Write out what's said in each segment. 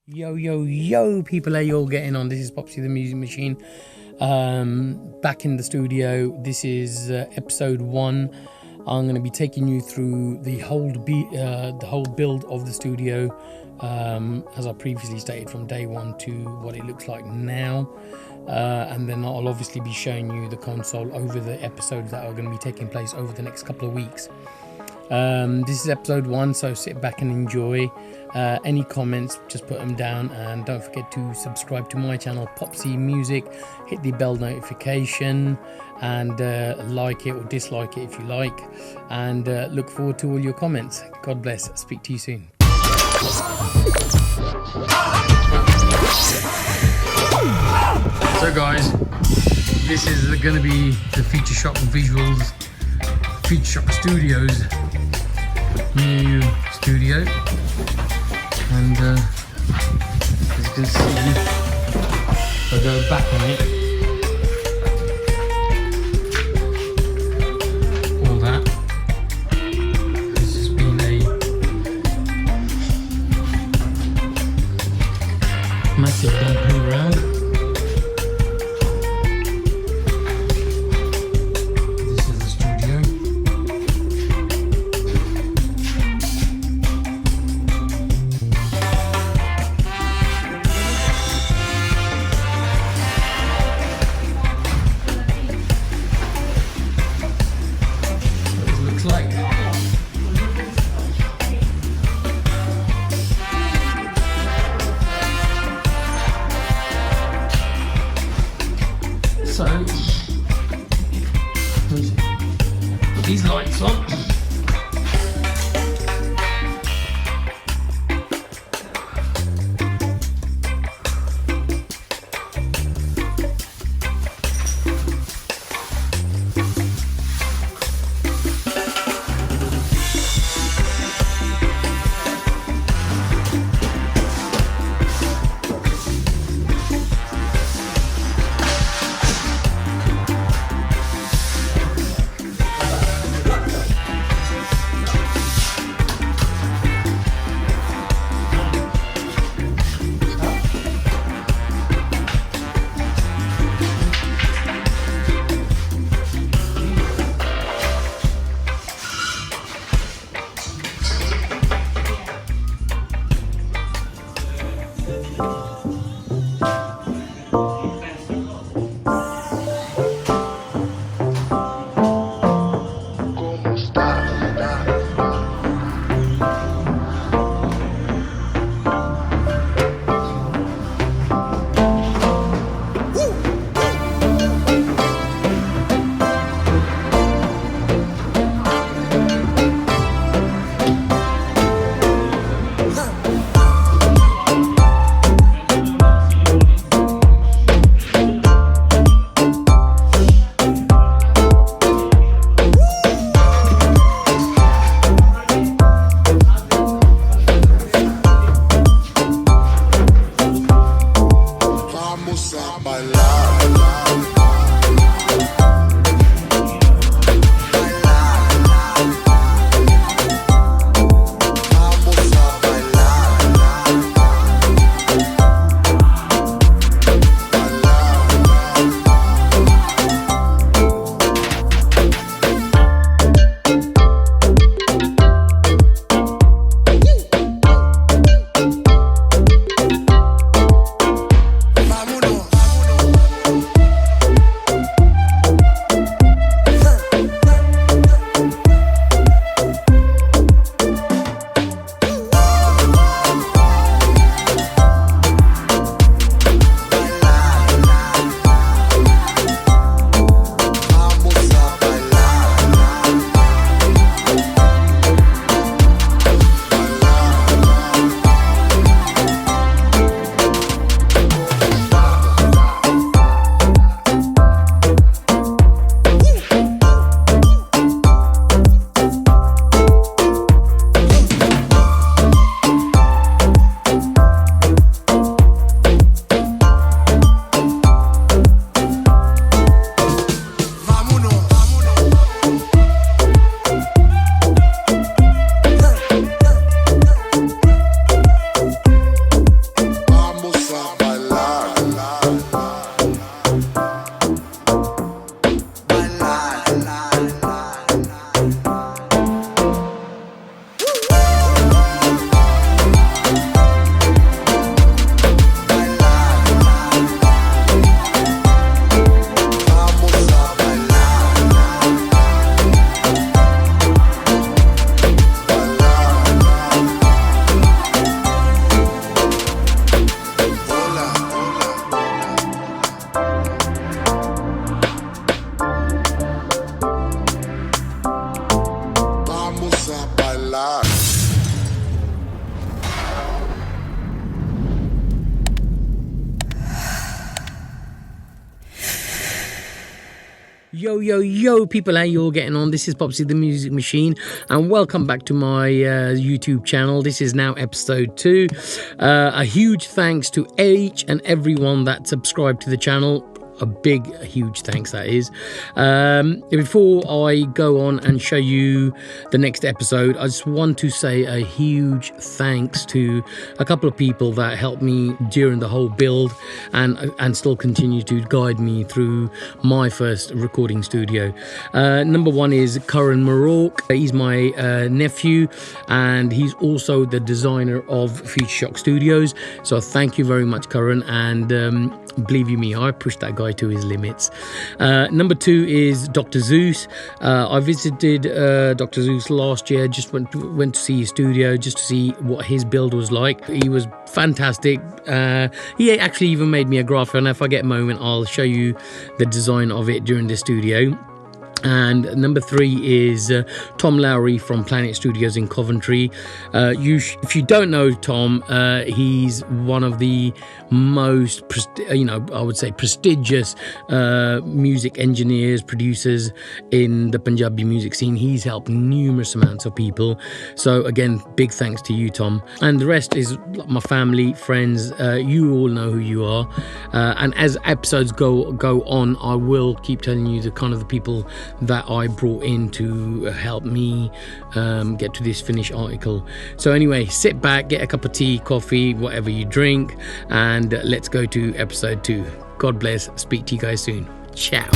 Yo, people, how you all getting on? This is Popsy the Music Machine, back in the studio. This is episode 1. I'm going to be taking you through the whole build of the studio, as I previously stated, from day 1 to what it looks like now, and then I'll obviously be showing you the console over the episodes that are going to be taking place over the next couple of weeks. This is episode 1, so sit back and enjoy. Any comments, just put them down, and don't forget to subscribe to my channel, POPSYMUSIC. Hit the bell notification and like it or dislike it if you like, and look forward to all your comments. God bless. Speak to you soon. So guys, this is going to be the Future Shock Visuals, Future Shock Studios new studio, and as you can see, if I go back on it, all that, this has been a massive dumping around. This is the studio. Like so, put these lights on. Yo, people, how you all getting on? This is Popsy the Music Machine, and welcome back to my YouTube channel. This is now episode 2. A huge thanks to each and everyone that subscribed to the channel. A huge thanks, that is. Before I go on and show you the next episode, I just want to say a huge thanks to a couple of people that helped me during the whole build and still continue to guide me through my first recording studio. Number one is Karan Maroc. He's my nephew, and he's also the designer of futureshockstudios. So thank you very much, Karan, and believe you me, I pushed that guy to his limits. Number 2 is Dr. Zeus. I visited Dr. Zeus last year, just went to see his studio just to see what his build was like. He was fantastic. He actually even made me a graphic, and if I get a moment I'll show you the design of it during the studio. And number 3 is Tom Lowry from Planet Studios in Coventry. If you don't know Tom, he's one of the most, I would say prestigious music engineers, producers in the Punjabi music scene. He's helped numerous amounts of people. So again, big thanks to you, Tom. And the rest is my family, friends. You all know who you are. And as episodes go on, I will keep telling you the kind of the people that I brought in to help me get to this finished article. So anyway, sit back, get a cup of tea, coffee, whatever you drink, and let's go to episode 2. God bless. Speak to you guys soon. Ciao.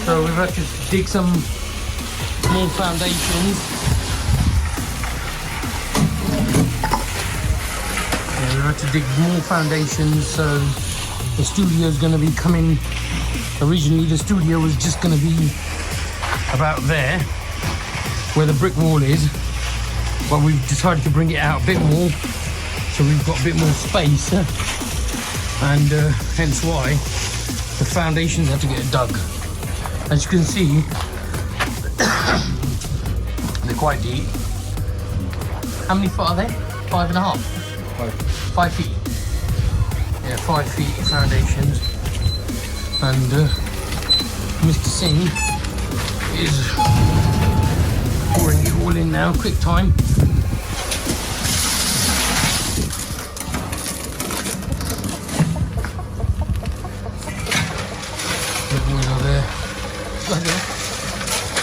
So we've had to dig some more foundations. Yeah, we've had to dig more foundations, so the studio is going to be coming. Originally the studio was just going to be about there, where the brick wall is, but we've decided to bring it out a bit more, so we've got a bit more space, and hence why the foundations had to get dug. As you can see, they're quite deep. How many foot are they? 5.5? 5 feet. Yeah, 5 feet foundations. And Mr. Singh is pouring it all in now, quick time. The boys are there.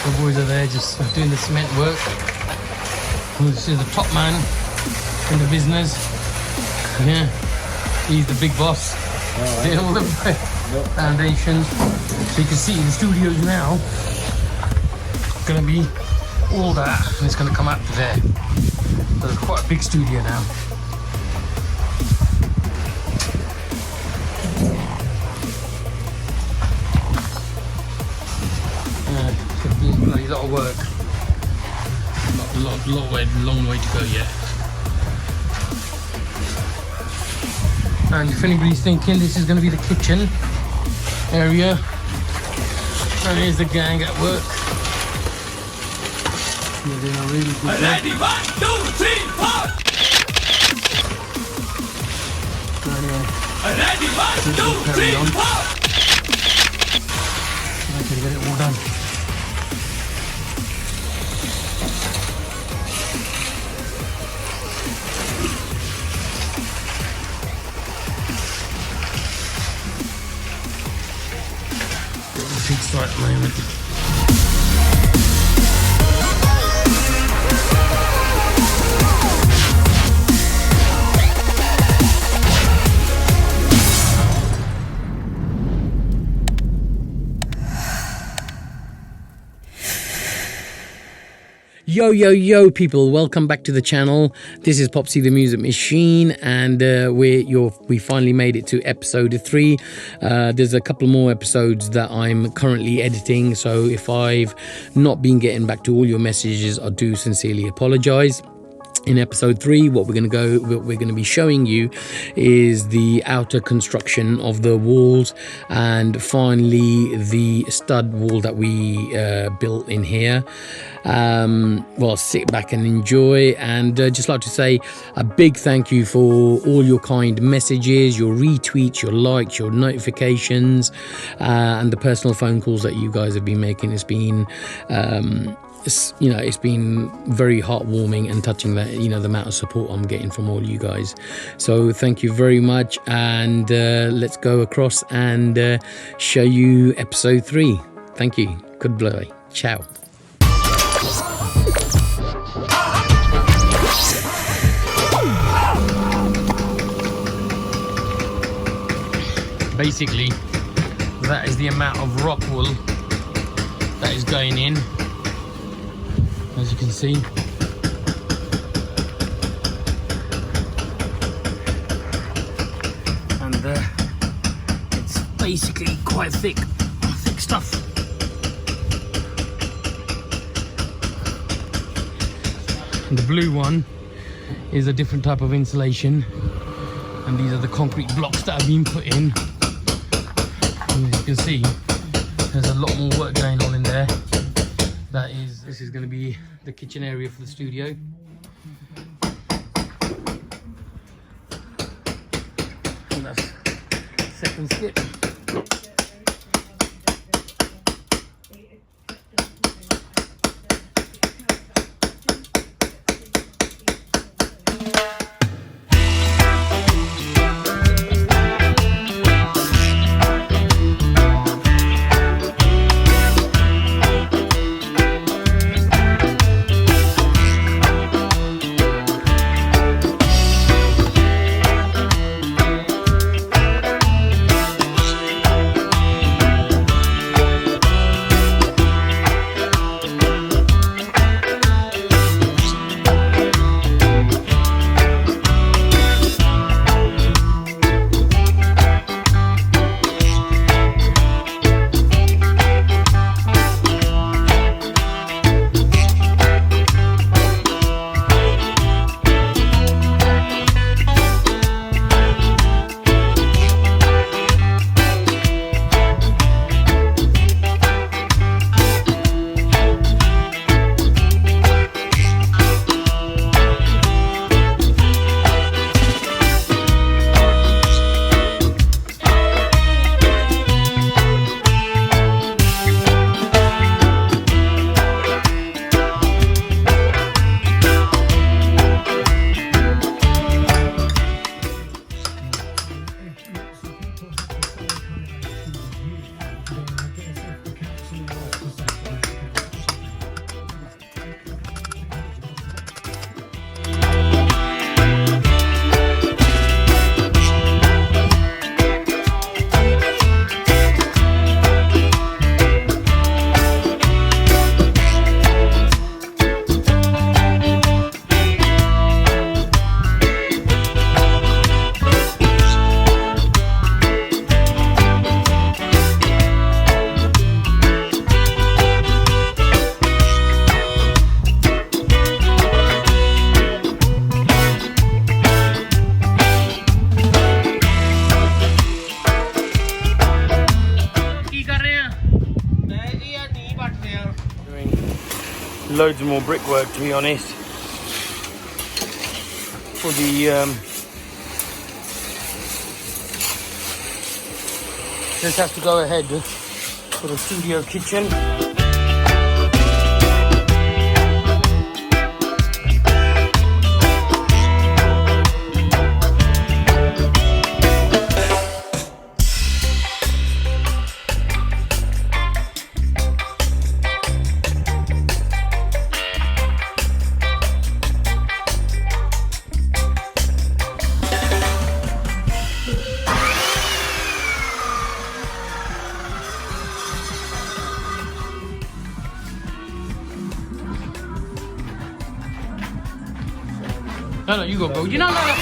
The boys are there just doing the cement work. This is the top man in the business. Yeah, he's the big boss. Doing all the foundations. So you can see the studio's now going to be all that, and it's going to come out to there. So it's quite a big studio now. A lot of work. Long way to go yet. And if anybody's thinking, this is going to be the kitchen area. And here's the gang at work. They're doing a really good job. Ready, 1, 2, 3, 4. Ready, 1, 2, 3, 4. I can get it all done. Right at the moment. Yo people, welcome back to the channel. This is Popsy the Music Machine, and we finally made it to episode 3. There's a couple more episodes that I'm currently editing, so if I've not been getting back to all your messages, I do sincerely apologize. In episode 3, what we're going to be showing you is the outer construction of the walls, and finally the stud wall that we built in here. Well, sit back and enjoy, and just like to say a big thank you for all your kind messages, your retweets, your likes, your notifications, and the personal phone calls that you guys have been making. It's been it's been very heartwarming and touching, that the amount of support I'm getting from all you guys. So thank you very much, and let's go across and show you episode 3. Thank you. Goodbye. Ciao. Basically, that is the amount of rock wool that is going in, as you can see. And it's basically quite thick stuff. And the blue one is a different type of insulation, and these are the concrete blocks that have been put in. And as you can see, there's a lot more work going on in there. This is going to be the kitchen area for the studio. And that's second skip. loads more brickwork, to be honest, for the just have to go ahead for the studio kitchen. No, you go, bro. You know, no.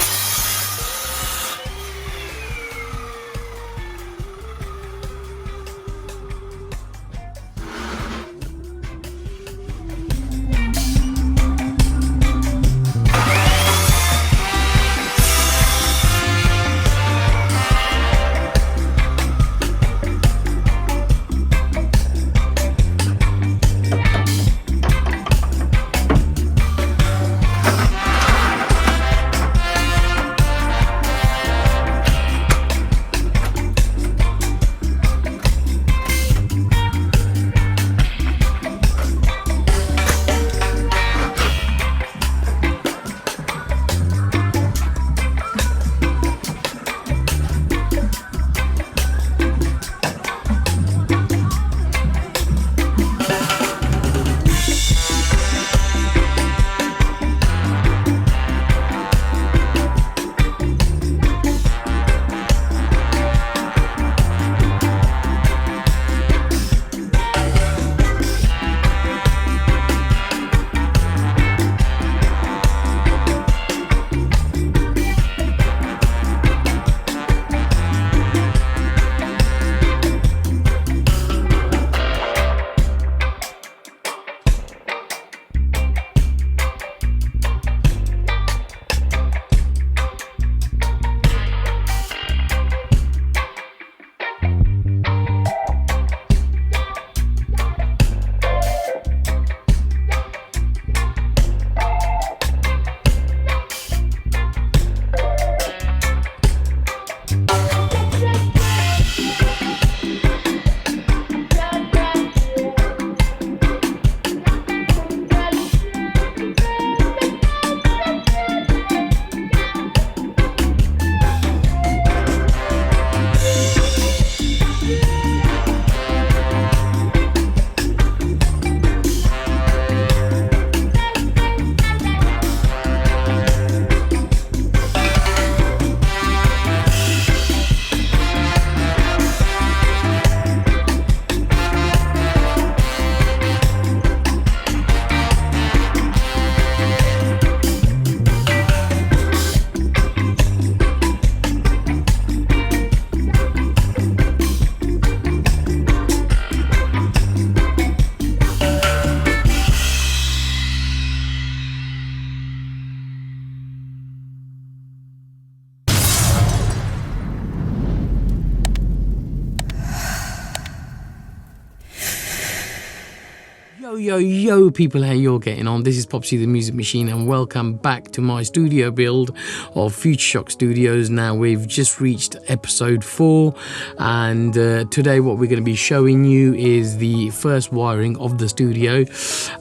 Yo people, how you're getting on? This is Popsy the Music Machine and welcome back to my studio build of Future Shock Studios. Now we've just reached episode 4 and today what we're going to be showing you is the first wiring of the studio,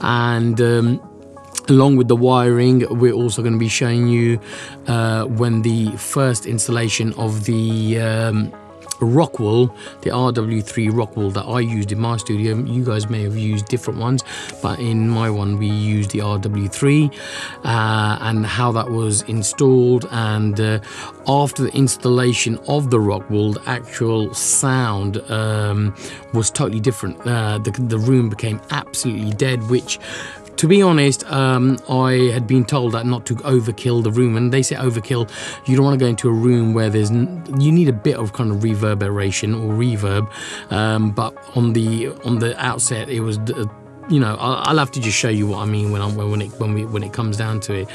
and along with the wiring we're also going to be showing you when the first installation of the rock wool, the RW3 rock wool that I used in my studio. You guys may have used different ones, but in my one we used the RW3, and how that was installed. And after the installation of the rock wool, the actual sound was totally different. The room became absolutely dead, which, to be honest, I had been told that not to overkill the room, and they say overkill, you don't want to go into a room where you need a bit of kind of reverberation or reverb, but on the outset it was you know, I'll have to just show you what I mean when it comes down to it.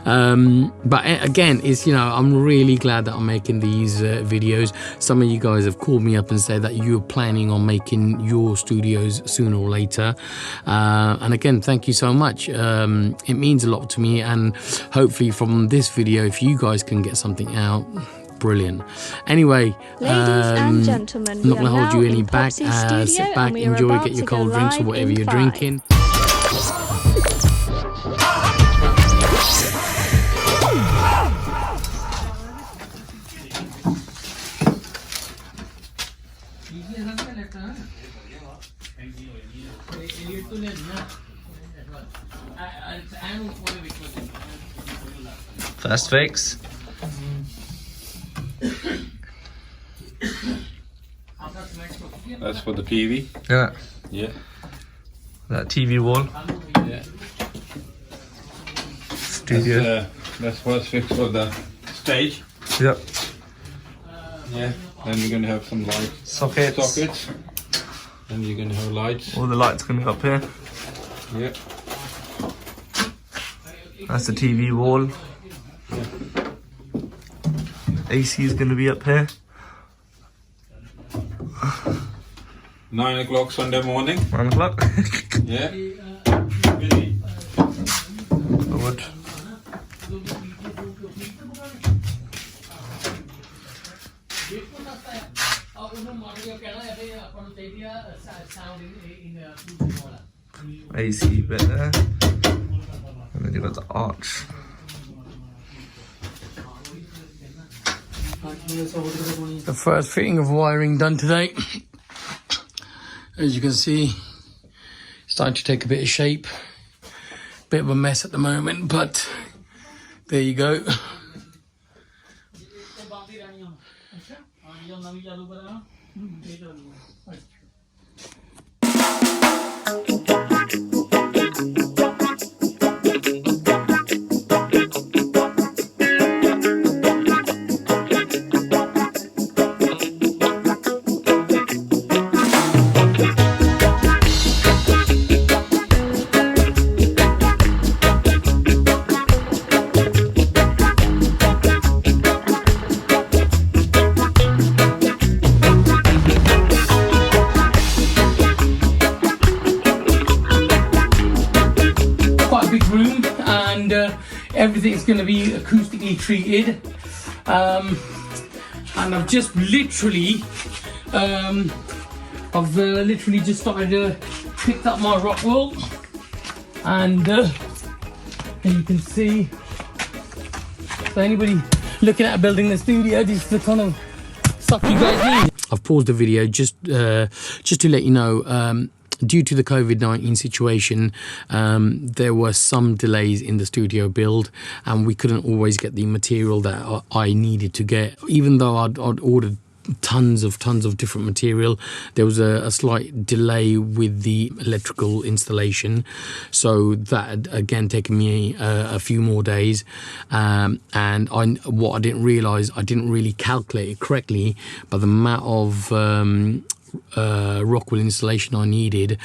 But again, it's, you know, I'm really glad that I'm making these videos. Some of you guys have called me up and said that you're planning on making your studios sooner or later, and again, thank you so much. It means a lot to me, and hopefully from this video, if you guys can get something out, brilliant. Anyway, ladies and gentlemen, I'm not going to hold you any back. Sit back, enjoy, get your cold drinks or whatever you're drinking. First fix. That's for the TV. Yeah. Yeah. That TV wall. Yeah. Studio. That's first fix for the stage. Yep. Yeah. Then we're gonna have some light Sockets. Then you're gonna have lights. All the lights coming up here. Yeah. That's the TV wall. AC is gonna be up here. 9 o'clock Sunday morning. 9 o'clock. Yeah. Good. AC bit there. And then you've got the arch. The first fitting of wiring done today. As you can see, starting to take a bit of shape. Bit of a mess at the moment, but there you go. Everything's going to be acoustically treated, and I've just literally just started picked up my rock wool, and you can see, so anybody looking at building the studio, this is the kind of stuff you guys need. I've paused the video just to let you know, due to the COVID-19 situation, there were some delays in the studio build, and we couldn't always get the material that I needed to get. Even though I'd ordered tons of different material, there was a slight delay with the electrical installation, so that had again taken me a few more days, and what I didn't realize, I didn't really calculate it correctly, but the amount of Rockwool installation I needed,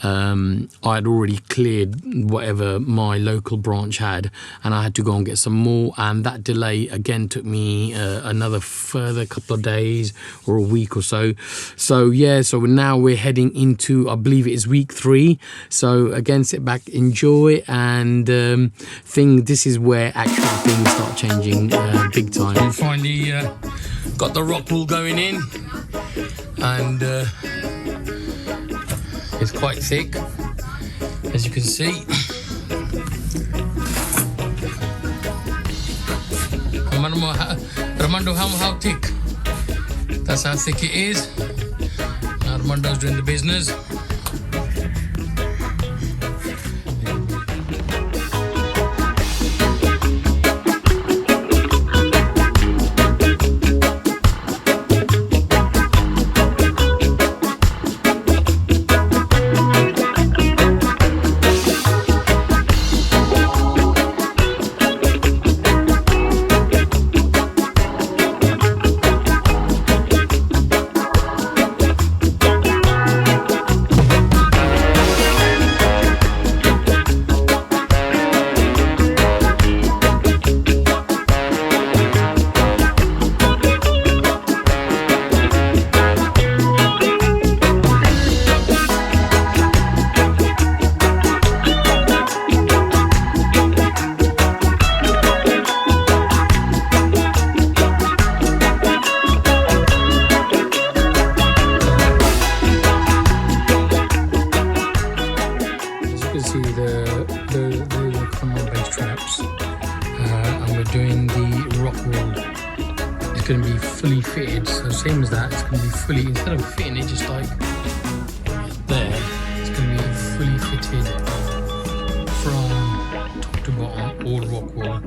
I had already cleared whatever my local branch had, and I had to go and get some more, and that delay again took me another further couple of days or a week or so. So yeah, so now we're heading into, I believe it is week 3. So again, sit back, enjoy, and this is where actual things start changing big time. We finally got the Rockwool going in, and it's quite thick, as you can see. Armando, how thick? That's how thick it is. Armando's doing the business. can see those are common bass traps, and we're doing the rock wall. It's going to be fully fitted, so same as that. It's going to be fully, instead of fitting it just like there, it's going to be fully fitted from top to bottom, all rock wall.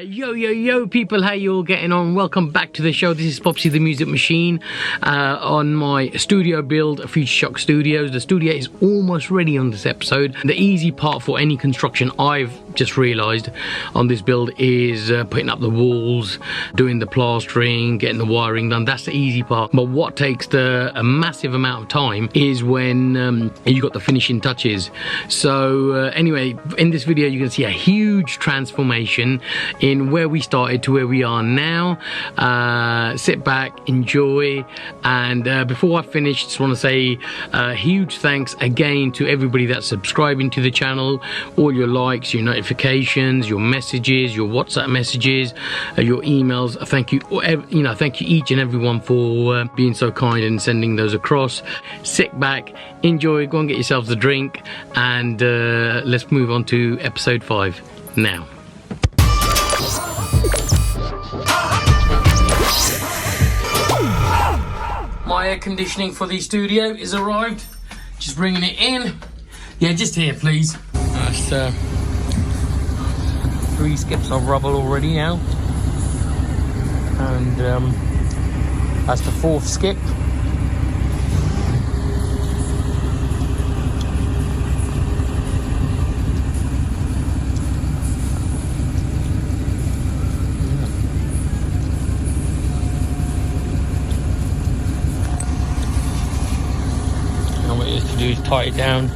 Yo people, how you all getting on? Welcome back to the show. This is Popsy the Music Machine on my studio build, Futureshock Studios. The studio is almost ready on this episode. The easy part for any construction, I've just realized, on this build is putting up the walls, doing the plastering, getting the wiring done. That's the easy part. But what takes a massive amount of time is when you got the finishing touches. So anyway, in this video you can see a huge transformation in where we started to where we are now. Sit back, enjoy, and before I finish, just want to say huge thanks again to everybody that's subscribing to the channel, all your likes, your notifications, your messages, your WhatsApp messages, your emails. Thank you, thank you each and everyone for being so kind and sending those across. Sit back, enjoy, go and get yourselves a drink, and let's move on to episode 5 now. My air conditioning for the studio is arrived. Just bringing it in. Yeah, just here, please. That's 3 skips of rubble already now, and that's the 4th skip. What it is to do is tie it down.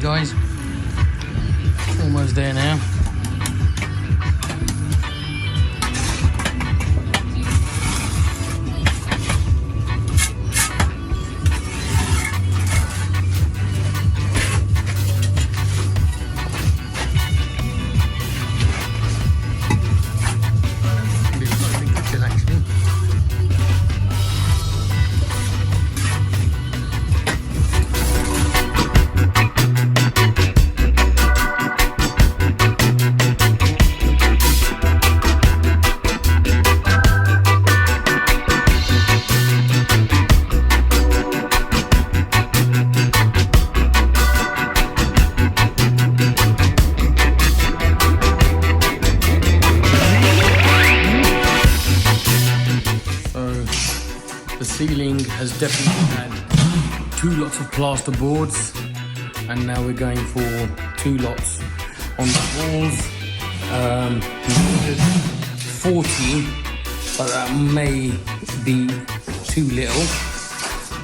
Guys, almost there now. Ceiling has definitely had 2 lots of plaster boards, and now we're going for 2 lots on the walls. 40, but that may be too little.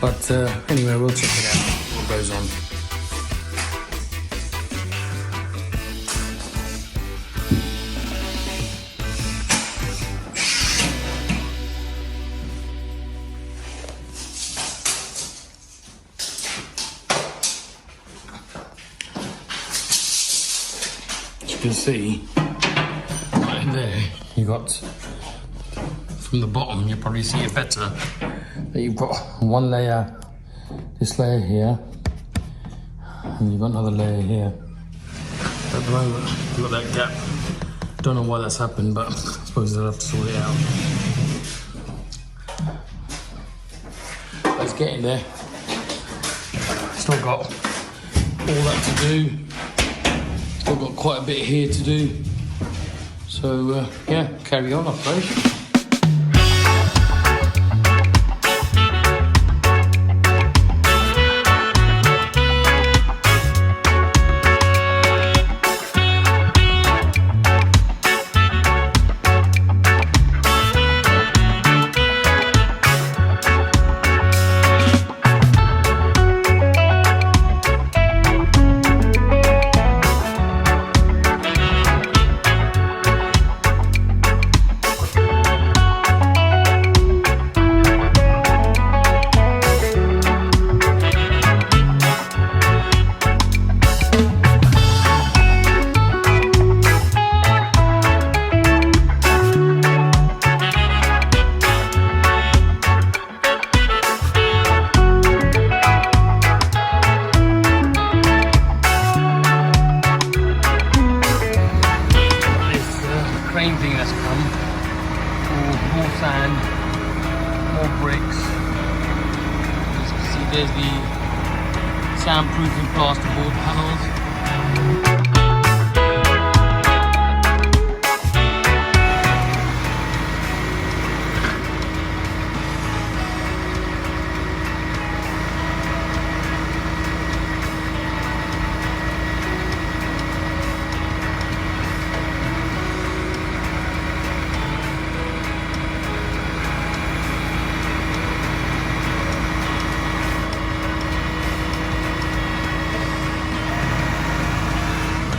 But anyway, we'll check it out what goes on. You can see right there you got from the bottom, you'll probably see it better. That you've got one layer, this layer here, and you've got another layer here. At the moment, you've got that gap. Don't know why that's happened, but I suppose they'll have to sort it out. Let's get in there. Still got all that to do. Still got quite a bit here to do. So yeah, carry on, I suppose. Thing that's come for more sand, more bricks. As you can see, there's the soundproofing plasterboard panels.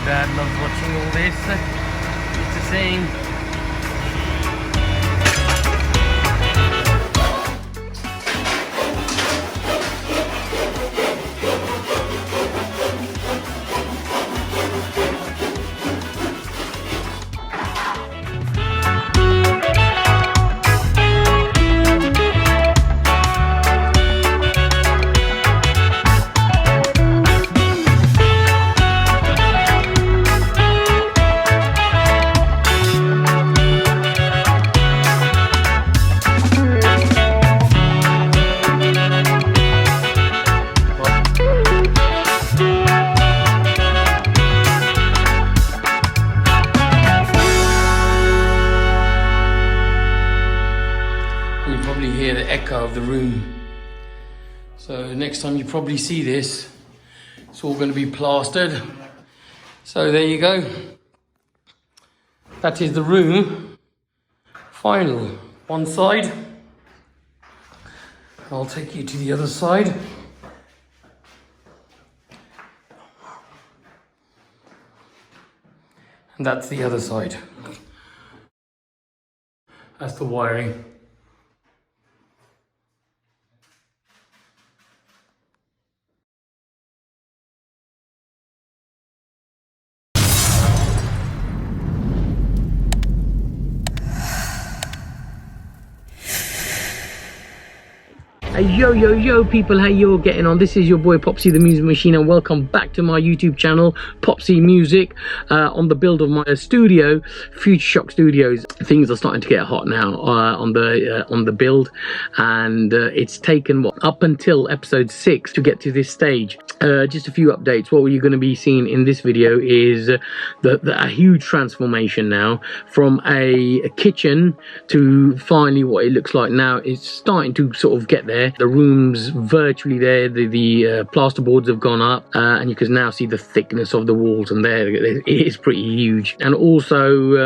Dad loves watching all this. It's the same. You probably hear the echo of the room. So next time you probably see this, it's all going to be plastered. So there you go. That is the room. Final. One side. I'll take you to the other side. And that's the other side. That's the wiring. Hey, yo people, how you all getting on? This is your boy Popsy the Music Machine, and welcome back to my YouTube channel Popsy Music, on the build of my studio, Future Shock Studios. Things are starting to get hot now on the build, and it's taken what, up until episode 6 to get to this stage. Just a few updates. What you're going to be seeing in this video is a huge transformation now from a kitchen to finally what it looks like now. It's starting to sort of get there. The room's virtually there. The plasterboards have gone up, and you can now see the thickness of the walls, and there it is pretty huge. And also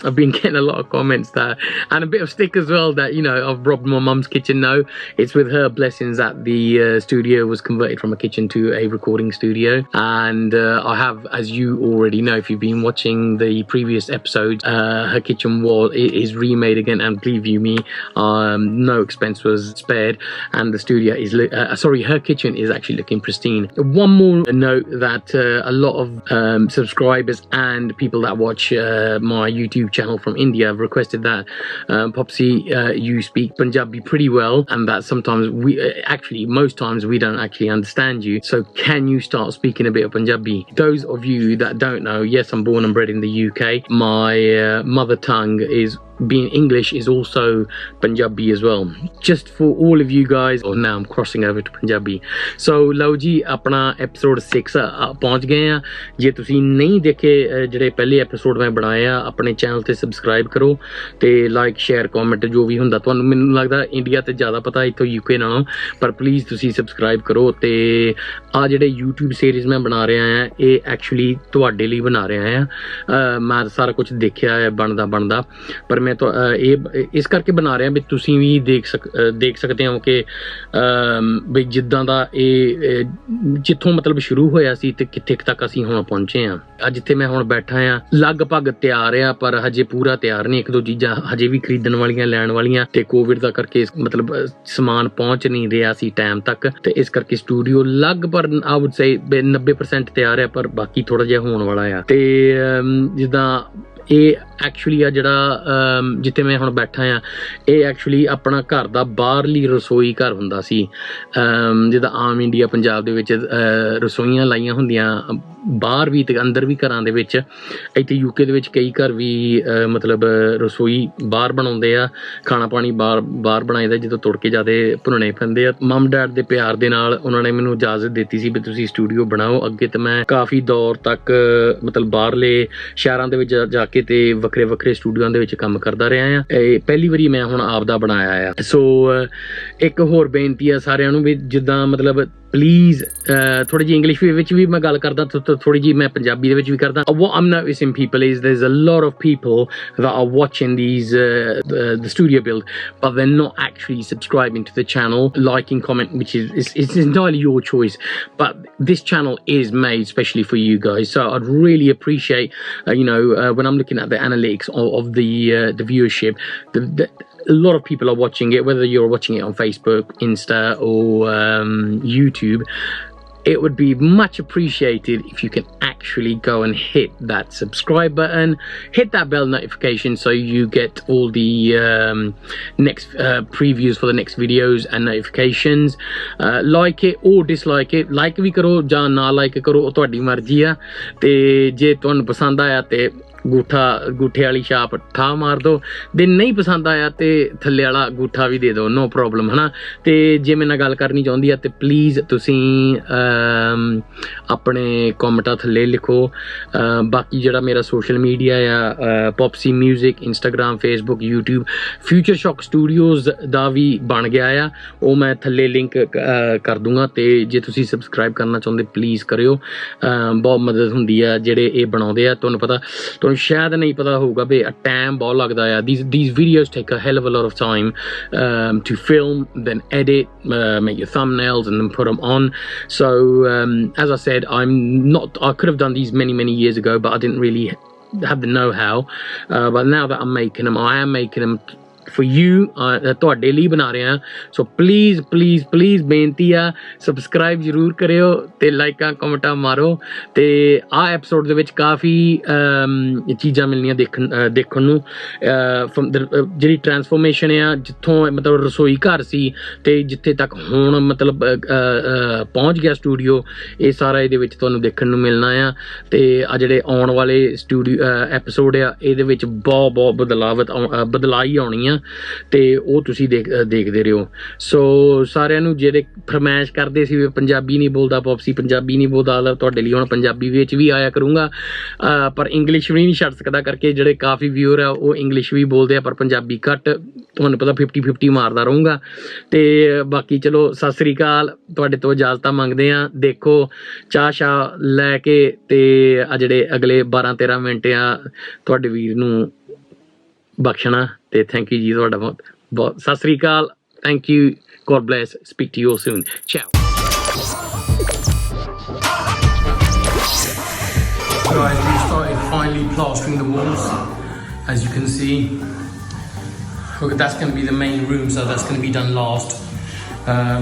I've been getting a lot of comments that, and a bit of stick as well, that, you know, I've robbed my mum's kitchen. No, it's with her blessings that the studio was converted from a kitchen to a recording studio. And I have, as you already know if you've been watching the previous episode, her kitchen wall is remade again, and believe you me, no expense was spared. and the studio is her kitchen is actually looking pristine. One more note that a lot of subscribers and people that watch my YouTube channel from India have requested that Popsy, you speak Punjabi pretty well, and that sometimes most times we don't actually understand you, so can you start speaking a bit of Punjabi? Those of you that don't know, yes, I'm born and bred in the UK. My mother tongue is being English is also Punjabi as well. Just for all of you guys, or now I'm crossing over to Punjabi. So ਲਓ ਜੀ ਆਪਣਾ episode 6 ਪਹੁੰਚ ਗਏ ਆ। ਜੇ ਤੁਸੀਂ ਨਹੀਂ ਦੇਖੇ ਜਿਹੜੇ ਪਹਿਲੇ ਐਪੀਸੋਡ ਮੈਂ ਬਣਾਏ ਆ, ਆਪਣੇ ਚੈਨਲ ਤੇ ਸਬਸਕ੍ਰਾਈਬ ਕਰੋ ਤੇ ਲਾਈਕ ਸ਼ੇਅਰ ਕਮੈਂਟ ਜੋ ਵੀ ਹੁੰਦਾ ਤੁਹਾਨੂੰ, ਮੈਨੂੰ ਲੱਗਦਾ ਇੰਡੀਆ ਤੇ ਜ਼ਿਆਦਾ ਪਤਾ ਇੱਥੋਂ UK ਨਾਲੋਂ, ਪਰ ਪਲੀਜ਼ ਤੁਸੀਂ ਸਬਸਕ੍ਰਾਈਬ ਕਰੋ। ਤੇ ਆ ਜਿਹੜੇ YouTube ਸੀਰੀਜ਼ ਮੈਂ ਬਣਾ ਰਿਹਾ ਆ ਇਹ ਐਕਚੁਅਲੀ ਤੁਹਾਡੇ ਲਈ ਬਣਾ ਰਿਹਾ ਆ। ਮੈਂ ਸਾਰਾ ਕੁਝ ਦੇਖਿਆ ਹੈ ਬਣਦਾ, ਪਰ ਮੈਂ ਇਹ ਇਸ ਕਰਕੇ ਬਣਾ ਰਿਹਾ ਵੀ ਤੁਸੀਂ ਵੀ ਦੇਖ ਸਕਦੇ ਹੋ ਕਿ ਬਈ ਜਿੱਦਾਂ ਦਾ ਇਹ ਜਿੱਥੋਂ ਮਤਲਬ ਸ਼ੁਰੂ ਹੋਇਆ ਸੀ ਤੇ ਕਿੱਥੇ ਤੱਕ ਅਸੀਂ ਹੁਣ ਪਹੁੰਚੇ ਆ। ਅੱਜ ਜਿੱਥੇ ਮੈਂ ਹੁਣ ਬੈਠਾ ਆ ਲਗਭਗ ਤਿਆਰ ਆ, ਪਰ ਹਜੇ ਪੂਰਾ ਤਿਆਰ ਨਹੀਂ। ਇੱਕ ਦੋ ਚੀਜ਼ਾਂ ਹਜੇ ਵੀ ਖਰੀਦਣ ਵਾਲੀਆਂ, ਲੈਣ ਵਾਲੀਆਂ, ਤੇ ਕੋਵਿਡ ਦਾ ਕਰਕੇ ਮਤਲਬ ਸਮਾਨ ਪਹੁੰਚ ਨਹੀਂ ਰਿਹਾ ਸੀ ਟਾਈਮ ਤੱਕ, ਤੇ ਇਸ ਕਰਕੇ ਸਟੂਡੀਓ ਲਗਭਗ ਆਈ ਵੁੱਡ ਸੇ 90% ਤਿਆਰ ਆ, ਪਰ ਬਾਕੀ ਥੋੜਾ ਜਿਹਾ ਹੋਣ ਵਾਲਾ ਆ। ਤੇ ਜਿੱਦਾਂ ਇਹ ਐਕਚੁਅਲੀ ਆ ਜਿਹੜਾ ਜਿੱਥੇ ਮੈਂ ਹੁਣ ਬੈਠਾ ਆ ਇਹ ਐਕਚੁਅਲੀ ਆਪਣਾ ਘਰ ਦਾ ਬਾਹਰਲੀ ਰਸੋਈ ਘਰ ਹੁੰਦਾ ਸੀ। ਜਿੱਦਾਂ ਆਮ ਇੰਡੀਆ ਪੰਜਾਬ ਦੇ ਵਿੱਚ ਰਸੋਈਆਂ ਲਾਈਆਂ ਹੁੰਦੀਆਂ ਬਾਹਰ ਵੀ ਤੇ ਅੰਦਰ ਵੀ ਘਰਾਂ ਦੇ ਵਿੱਚ, ਇੱਥੇ UK ਦੇ ਵਿੱਚ ਕਈ ਘਰ ਵੀ ਮਤਲਬ ਰਸੋਈ ਬਾਹਰ ਬਣਾਉਂਦੇ ਆ, ਖਾਣਾ ਪਾਣੀ ਬਾਹਰ ਬਣਾਈਦਾ ਜਦੋਂ ਤੁੜਕੇ ਜ਼ਿਆਦਾ ਭੁੰਨਣੇ ਪੈਂਦੇ ਆ। ਮਮ ਡੈਡ ਦੇ ਪਿਆਰ ਦੇ ਨਾਲ ਉਹਨਾਂ ਨੇ ਮੈਨੂੰ ਇਜਾਜ਼ਤ ਦਿੱਤੀ ਸੀ ਵੀ ਤੁਸੀਂ ਸਟੂਡੀਓ ਬਣਾਓ। ਅੱਗੇ ਤੇ ਮੈਂ ਕਾਫੀ ਦੌਰ ਤੱਕ ਮਤਲਬ ਬਾਹਰਲੇ ਸ਼ਹਿਰਾਂ ਦੇ ਵਿੱਚ ਜਾ ਕੇ ਤੇ ਵੱਖਰੇ ਸਟੂਡੀਓਆਂ ਦੇ ਵਿੱਚ ਕੰਮ ਕਰਦਾ ਰਿਹਾ ਆ। ਇਹ ਪਹਿਲੀ ਵਾਰੀ ਮੈਂ ਹੁਣ ਆਪ ਦਾ ਬਣਾਇਆ ਆ। ਸੋ ਇੱਕ ਹੋਰ ਬੇਨਤੀ ਆ ਸਾਰਿਆਂ ਨੂੰ ਵੀ ਜਿੱਦਾਂ ਮਤਲਬ ਪਲੀਜ਼ ਥੋੜੀ ਜਿਹੀ ਇੰਗਲਿਸ਼ ਵਿੱਚ ਵੀ ਮੈਂ ਗੱਲ ਕਰਦਾ, ਥੋੜੀ ਜਿਹੀ ਮੈਂ ਪੰਜਾਬੀ ਦੇ ਵਿੱਚ ਵੀ ਕਰਦਾ। What I'm noticing people is there's a lot of people that are watching these the studio build, but they're not actually subscribing to the channel, liking, comment, which is it's entirely your choice. But this channel is made especially for you guys, so I'd really appreciate when I'm looking at the analytics of the viewership, a lot of people are watching it, whether you're watching it on Facebook, Insta, or YouTube. It would be much appreciated if you can actually go and hit that subscribe button, hit that bell notification so you get all the next previews for the next videos and notifications. Like it or dislike it, like ਵੀ ਕਰੋ ਜਾਂ ਨਾ like ਕਰੋ, ਉਹ ਤੁਹਾਡੀ ਮਰਜ਼ੀ ਆ। ਤੇ ਜੇ ਤੁਹਾਨੂੰ ਪਸੰਦ ਆਇਆ ਤੇ ਗੂਠੇ ਵਾਲੀ ਛਾਪ ਠਾ ਮਾਰ ਦਿਓ, ਜੇ ਨਹੀਂ ਪਸੰਦ ਆਇਆ ਤੇ ਥੱਲੇ ਵਾਲਾ ਗੂਠਾ ਵੀ ਦੇ ਦਿਓ, ਨੋ ਪ੍ਰੋਬਲਮ ਹੈ ਨਾ। ਤੇ ਜੇ ਮੇਰੇ ਨਾਲ ਗੱਲ ਕਰਨੀ ਚਾਹੁੰਦੀ ਆ ਤੇ ਪਲੀਜ਼ ਤੁਸੀਂ ਆਪਣੇ ਕਮੈਂਟਾਂ ਥੱਲੇ ਲਿਖੋ। ਬਾਕੀ ਜਿਹੜਾ ਮੇਰਾ ਸੋਸ਼ਲ ਮੀਡੀਆ ਆ Popsy music, Instagram, Facebook, YouTube, future shock studios ਦਾ ਵੀ ਬਣ ਗਿਆ ਆ, ਉਹ ਮੈਂ ਥੱਲੇ ਲਿੰਕ ਕਰ ਦੂੰਗਾ। ਤੇ ਜੇ ਤੁਸੀਂ ਸਬਸਕ੍ਰਾਈਬ ਕਰਨਾ ਚਾਹੁੰਦੇ ਪਲੀਜ਼ ਕਰਿਓ, ਬਹੁਤ ਮਦਦ ਹੁੰਦੀ ਆ ਜਿਹੜੇ ਇਹ ਬਣਾਉਂਦੇ ਆ। ਤੁਹਾਨੂੰ ਸ਼ਾਇਦ ਨਹੀਂ ਪਤਾ ਹੋਊਗਾ ਵੀ ਟਾਈਮ ਬਹੁਤ ਲੱਗਦਾ ਆ। These videos take a hell of a lot of time to film, then edit, make your thumbnails and then put them on. So as I said, I could have done these many years ago, but I didn't really have the know-how. But now that I'm making them, I am making them for you, ਤੁਹਾਡੇ ਲਈ ਬਣਾ ਰਿਹਾ। So please ਬੇਨਤੀ ਆ subscribe ਜ਼ਰੂਰ ਕਰਿਓ ਤੇ ਲਾਈਕਾਂ ਕਮੈਂਟਾਂ ਮਾਰੋ। ਤੇ ਆਹ ਐਪੀਸੋਡ ਦੇ ਵਿੱਚ ਕਾਫੀ ਚੀਜ਼ਾਂ ਮਿਲਣੀਆਂ ਦੇਖਣ ਨੂੰ। ਜਿਹੜੀ ਟਰਾਂਸਫੋਰਮੇਸ਼ਨ ਆ ਜਿੱਥੋਂ ਮਤਲਬ ਰਸੋਈ ਘਰ ਸੀ ਤੇ ਜਿੱਥੇ ਤੱਕ ਹੁਣ ਮਤਲਬ ਪਹੁੰਚ ਗਿਆ ਸਟੂਡੀਓ, ਇਹ ਸਾਰਾ ਇਹਦੇ ਵਿੱਚ ਤੁਹਾਨੂੰ ਦੇਖਣ ਨੂੰ ਮਿਲਣਾ ਆ। ਤੇ ਆ ਜਿਹੜੇ ਆਉਣ ਵਾਲੇ ਐਪੀਸੋਡ ਆ ਇਹਦੇ ਵਿੱਚ ਬਹੁਤ ਬਦਲਾਈ ਆਉਣੀ ਆ ਤੇ ਉਹ ਤੁਸੀਂ ਦੇਖਦੇ ਰਹੋ। ਸੋ ਸਾਰਿਆਂ ਨੂੰ ਜਿਹੜੇ ਫਰਮਾਇਸ਼ ਕਰਦੇ ਸੀ ਵੀ ਪੰਜਾਬੀ ਨਹੀਂ ਬੋਲਦਾ ਪੌਪਸੀ, ਪੰਜਾਬੀ ਨਹੀਂ ਬੋਲਦਾ, ਤੁਹਾਡੇ ਲਈ ਹੁਣ ਪੰਜਾਬੀ ਵਿੱਚ ਵੀ ਆਇਆ ਕਰੂੰਗਾ, ਪਰ ਇੰਗਲਿਸ਼ ਵੀ ਨਹੀਂ ਛੱਡ ਸਕਦਾ ਕਰਕੇ ਜਿਹੜੇ ਕਾਫੀ ਵਿਊਅਰ ਆ ਉਹ ਇੰਗਲਿਸ਼ ਵੀ ਬੋਲਦੇ ਆ ਪਰ ਪੰਜਾਬੀ ਘੱਟ। ਤੁਹਾਨੂੰ ਪਤਾ 50-50 ਮਾਰਦਾ ਰਹੂੰਗਾ। ਤੇ ਬਾਕੀ ਚਲੋ ਸਤਿ ਸ੍ਰੀ ਅਕਾਲ, ਤੁਹਾਡੇ ਤੋਂ ਇਜਾਜ਼ਤਾਂ ਮੰਗਦੇ ਆ। ਦੇਖੋ ਚਾਹ ਲੈ ਕੇ ਤੇ ਆ ਜਿਹੜੇ ਅਗਲੇ 12-13 ਮਿੰਟ ਆ ਤੁਹਾਡੇ ਵੀਰ ਨੂੰ ਬਖਸ਼ਣਾ। ਤੇ ਥੈਂਕ ਯੂ ਜੀ ਤੁਹਾਡਾ ਬਹੁਤ ਸਤਿ ਸ੍ਰੀ ਅਕਾਲ। Thank you, God bless, speak to you soon, ciao. Guys, we started finally plastering the walls, as you can see. That's going to be the main room, so that's going to be done last.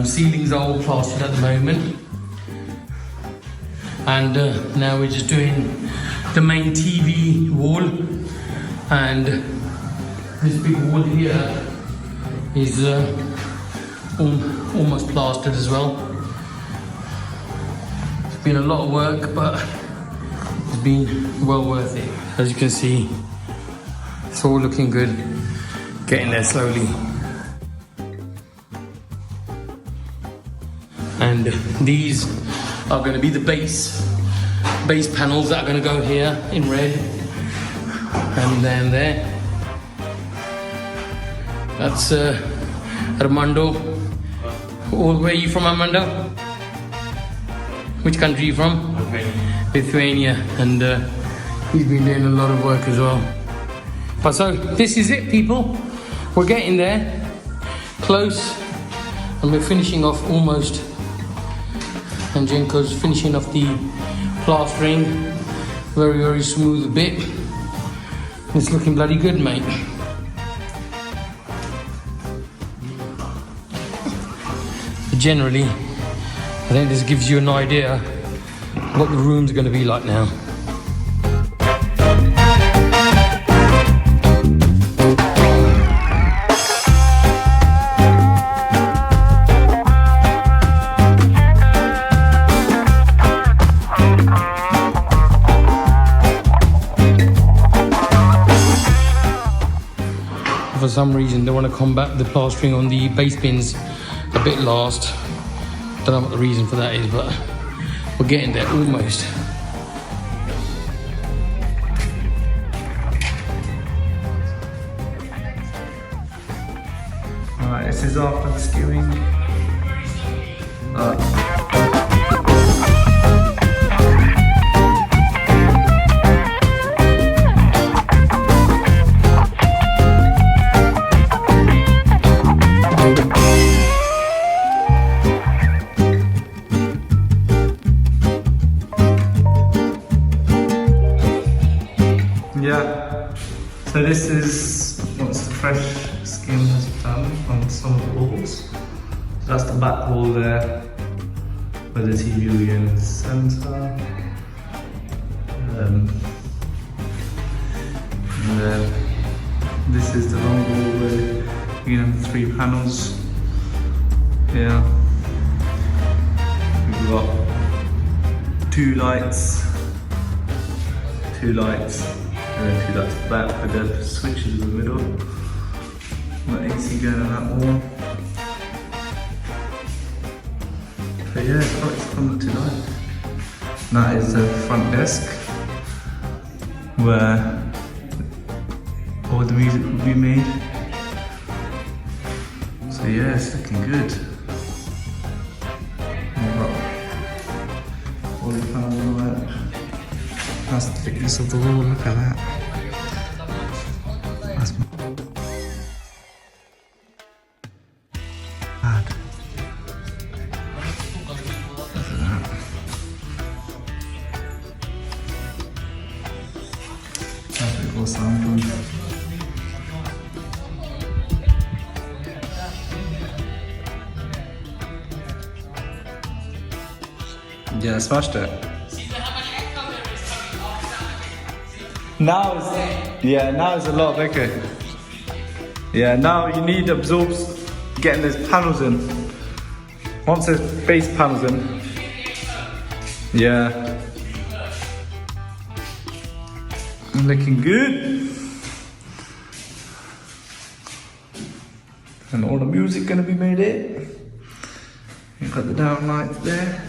Ceilings are all plastered at the moment. And now we're just doing the main TV wall. And this big wall here is almost plastered as well. It's been a lot of work, but it's been well worth it. As you can see, it's all looking good, getting there slowly. And these are going to be the base panels that are going to go here in red, and then there. That's Armando. Where are you from, Armando? Which country are you from? Lithuania. And he's been doing a lot of work as well. But so this is it, people. We're getting there, close, and we're finishing off almost. And Jenko's finishing off the plastering, very smooth bit. It's looking bloody good, mate. But generally, I think this gives you an idea what the room's going to be like now. For some reason they want to combat the plastering on the base bins a bit last. Don't know what the reason for that is, but we're getting there almost. Alright, this is after the skewing. Yeah, so this is once the fresh skin has done on some of the walls. So that's the back wall there, where the TV will be in the centre. And then this is the long wall where you can have the 3 panels. Yeah, we've got 2 lights, and then 2 lights at the back with the switches in the middle. Got AC going on that wall. So yeah, quite fun tonight. And that is the front desk where all the music will be made. So yeah, it's looking good. All the panels and all that. That's the thickness of the wall, look at that. That's bad. Look at that. That's pretty cool soundproof. Yeah, I smashed it. Now it's a lot bigger. Yeah, now you need absorbs getting those panels in. Once there's base panels in. Yeah. Looking good. And all the music gonna be made in. You've got the down lights there.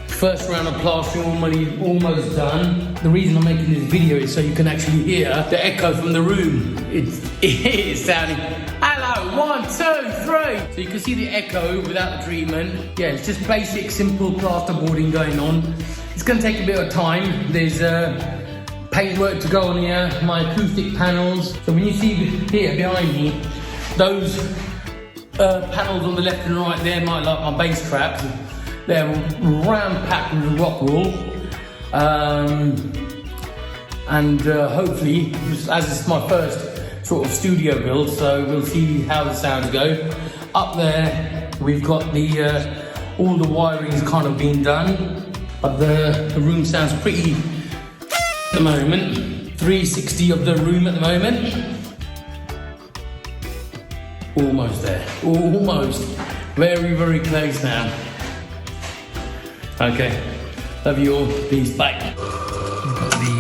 So First round of plastering almost done. The reason I'm making this video is so you can actually hear the echo from the room. It is sounding, hello, 1, 2, 3. So you can see the echo without the treatment. Yeah, it's just basic, simple plasterboarding going on. It's going to take a bit of time. There's paintwork to go on here, my acoustic panels. So when you see here behind me, those panels on the left and right there, like my bass traps. They're round packed with rock wool, and hopefully, as this is my first sort of studio build, so we'll see how the sounds go. Up there, we've got the all the wiring's kind of been done, but the room sounds pretty at the moment. 360 of the room at the moment. Almost there. Almost. Very, very close now. Okay, love you all. Peace. Bye. We've got the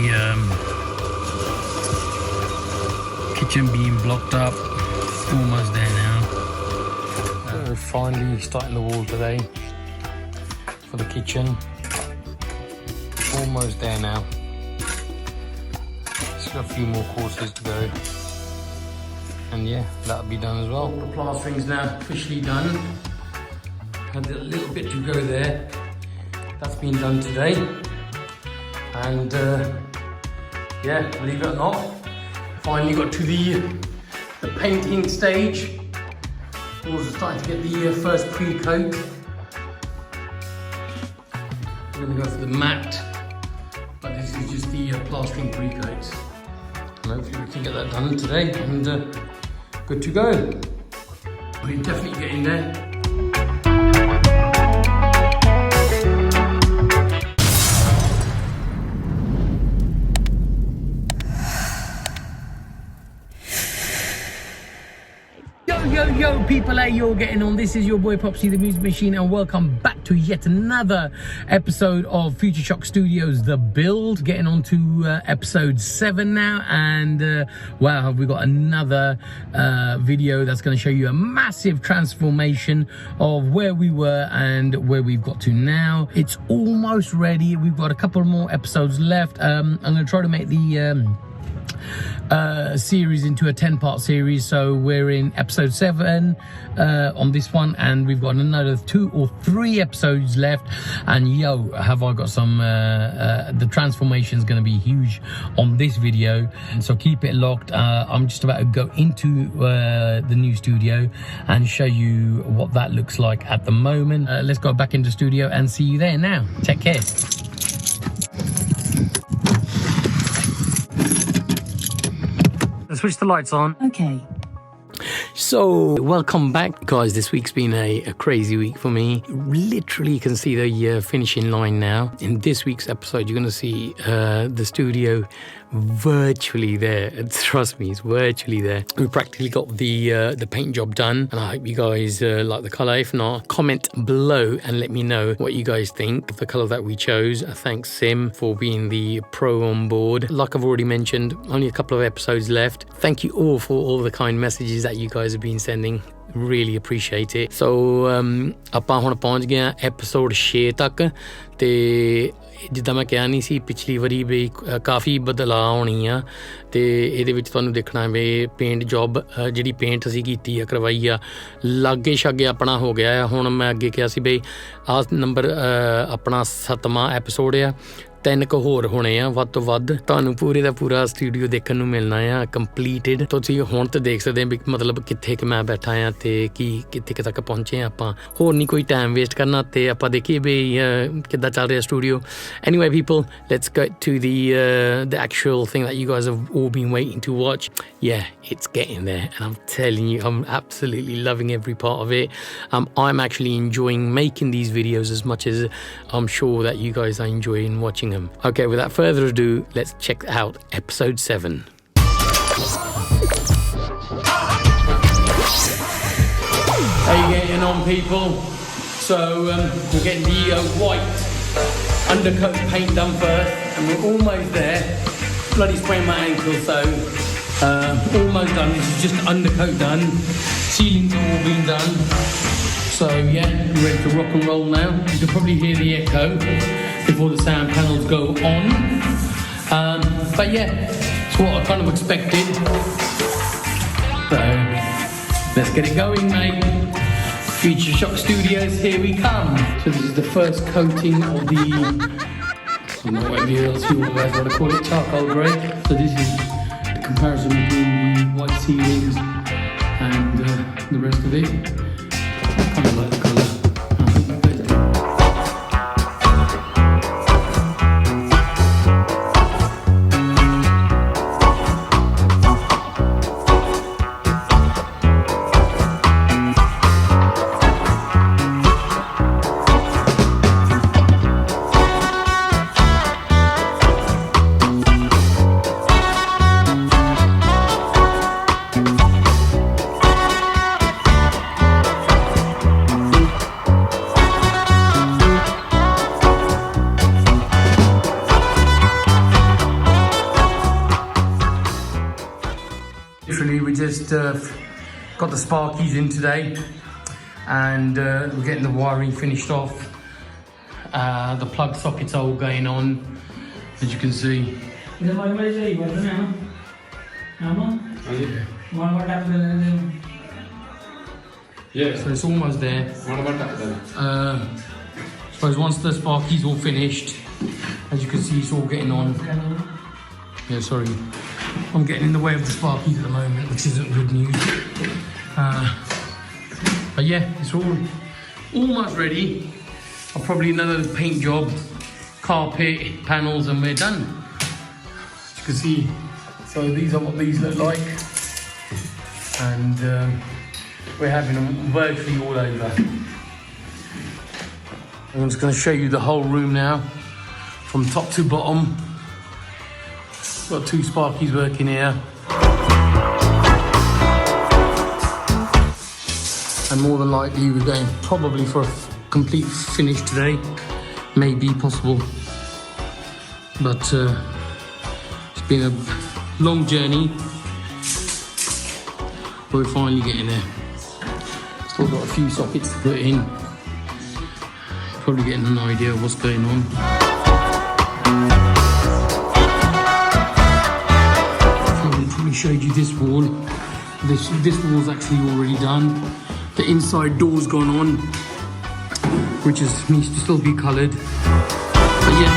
kitchen being blocked up. Almost there now. We're finally starting the wall today for the kitchen. Almost there now. Just got a few more courses to go. And yeah, that'll be done as well. All the plastering's now officially done. Had a little bit to go there. That's been done today, and yeah, believe it or not, finally got to the painting stage. Also starting to get the first pre-coat. I'm going to go for the matte, but this is just the plastering pre-coats. And hopefully we can get that done today, and good to go. We're definitely getting there. Yo people, how you're getting on? This is your boy Popsy the Music Machine, and welcome back to yet another episode of Future Shock Studios The Build. Getting on to episode 7 now, and wow, have we got another video that's going to show you a massive transformation of where we were and where we've got to now. It's almost ready. We've got a couple more episodes left. I'm going to try to make the series into a 10-part series, so we're in episode 7 on this one, and we've got another 2 or 3 episodes left. And yo, have I got some the transformation is going to be huge on this video, so keep it locked. I'm just about to go into the new studio and show you what that looks like at the moment. Let's go back into the studio and see you there now. Take care. Switch the lights on. Okay. So, welcome back, guys. This week's been a crazy week for me. Literally, you can see the finishing line now. In this week's episode, you're going to see the studio virtually there. Trust me, it's virtually there. We practically got the paint job done, and I hope you guys like the colour. If not, comment below and let me know what you guys think of the colour that we chose. Thanks Sim for being the pro on board. Like I've already mentioned, only a couple of episodes left. Thank you all for all the kind messages that you guys have been sending. Really appreciate it. So ਆਪਾਂ ਹੁਣ ਪਹੁੰਚ ਗਏ ਆ episode 6 ਤੱਕ, ਤੇ ਜਿੱਦਾਂ ਮੈਂ ਕਿਹਾ ਨਹੀਂ ਸੀ ਪਿਛਲੀ ਵਾਰੀ ਵੀ ਕਾਫੀ ਬਦਲਾਅ ਹੋਣੀ ਆ, ਤੇ ਇਹਦੇ ਵਿੱਚ ਤੁਹਾਨੂੰ ਦੇਖਣਾ ਵੀ ਪੇਂਟ ਜੌਬ ਜਿਹੜੀ ਪੇਂਟ ਅਸੀਂ ਕੀਤੀ ਆ ਕਰਵਾਈ ਆ ਲਾਗੇ ਛਾਗੇ ਆਪਣਾ ਹੋ ਗਿਆ ਆ। ਹੁਣ ਮੈਂ ਅੱਗੇ ਕਿਹਾ ਸੀ ਬਈ ਆਹ ਨੰਬਰ ਆਪਣਾ 7ਵਾਂ ਐਪੀਸੋਡ ਆ, 3 ਕੁ ਹੋਰ ਹੋਣੇ ਆ ਵੱਧ ਤੋਂ ਵੱਧ। ਤੁਹਾਨੂੰ ਪੂਰੇ ਦਾ ਪੂਰਾ ਸਟੂਡੀਓ ਦੇਖਣ ਨੂੰ ਮਿਲਣਾ ਆ ਕੰਪਲੀਟਡ। ਤੁਸੀਂ ਹੁਣ ਤੇ ਦੇਖ ਸਕਦੇ ਵੀ ਮਤਲਬ ਕਿੱਥੇ ਕਿ ਮੈਂ ਬੈਠਾ ਆ ਤੇ ਕੀ ਕਿੱਥੇ ਤੱਕ ਪਹੁੰਚੇ ਆ ਆਪਾਂ। ਹੋਰ ਨਹੀਂ ਕੋਈ ਟਾਈਮ ਵੇਸਟ ਕਰਨਾ, ਤੇ ਆਪਾਂ ਦੇਖੀਏ ਵੀ ਕਿੱਦਾਂ ਚੱਲ ਰਿਹਾ studio. Anyway people, let's get to the actual thing that you guys have all been waiting to watch. Yeah, it's getting there, and I'm telling you, I'm absolutely loving every part of it. I'm actually enjoying making these videos as much as I'm sure that you guys are enjoying watching them. Okay, without further ado, let's check out episode 7. How you getting on, people? So we're getting the white undercoat paint done first, and we're almost there. Bloody sprained my ankle, so almost done. This is just undercoat done. Ceilings have all been done. So yeah, we're ready to rock and roll now. You can probably hear the echo before the sound panels go on. But yeah, it's what I kind of expected. So let's get it going, mate. Future Shock Studios, here we come. So this is the first coating of the, I don't know whatever else you guys want to call it, charcoal grey. So this is the comparison between the white ceilings and the rest of it. Kind of like the colour. Literally, we just got the sparkies in today, and we're getting the wiring finished off. The plug sockets are all going on, as you can see. Yeah. So it's almost there. What about that then? Suppose once the sparkies all finished, as you can see, it's all getting on. Yeah, sorry. I'm getting in the way of the sparkies at the moment, which isn't good news. But yeah, it's all almost ready. I'll probably another paint job, carpet, panels, and we're done. As you can see, so these are what these look like. And we're having them virtually all over. I'm just going to show you the whole room now, from top to bottom. Got two sparkies working here. And more than likely we're going probably for a complete finish today. Maybe possible. But it's been a long journey. We're finally getting there. Still got a few sockets to put in. Probably getting an idea of what's going on. Showed you this wall. This wall's actually already done. The inside door's gone on, which needs to still be coloured. But yeah.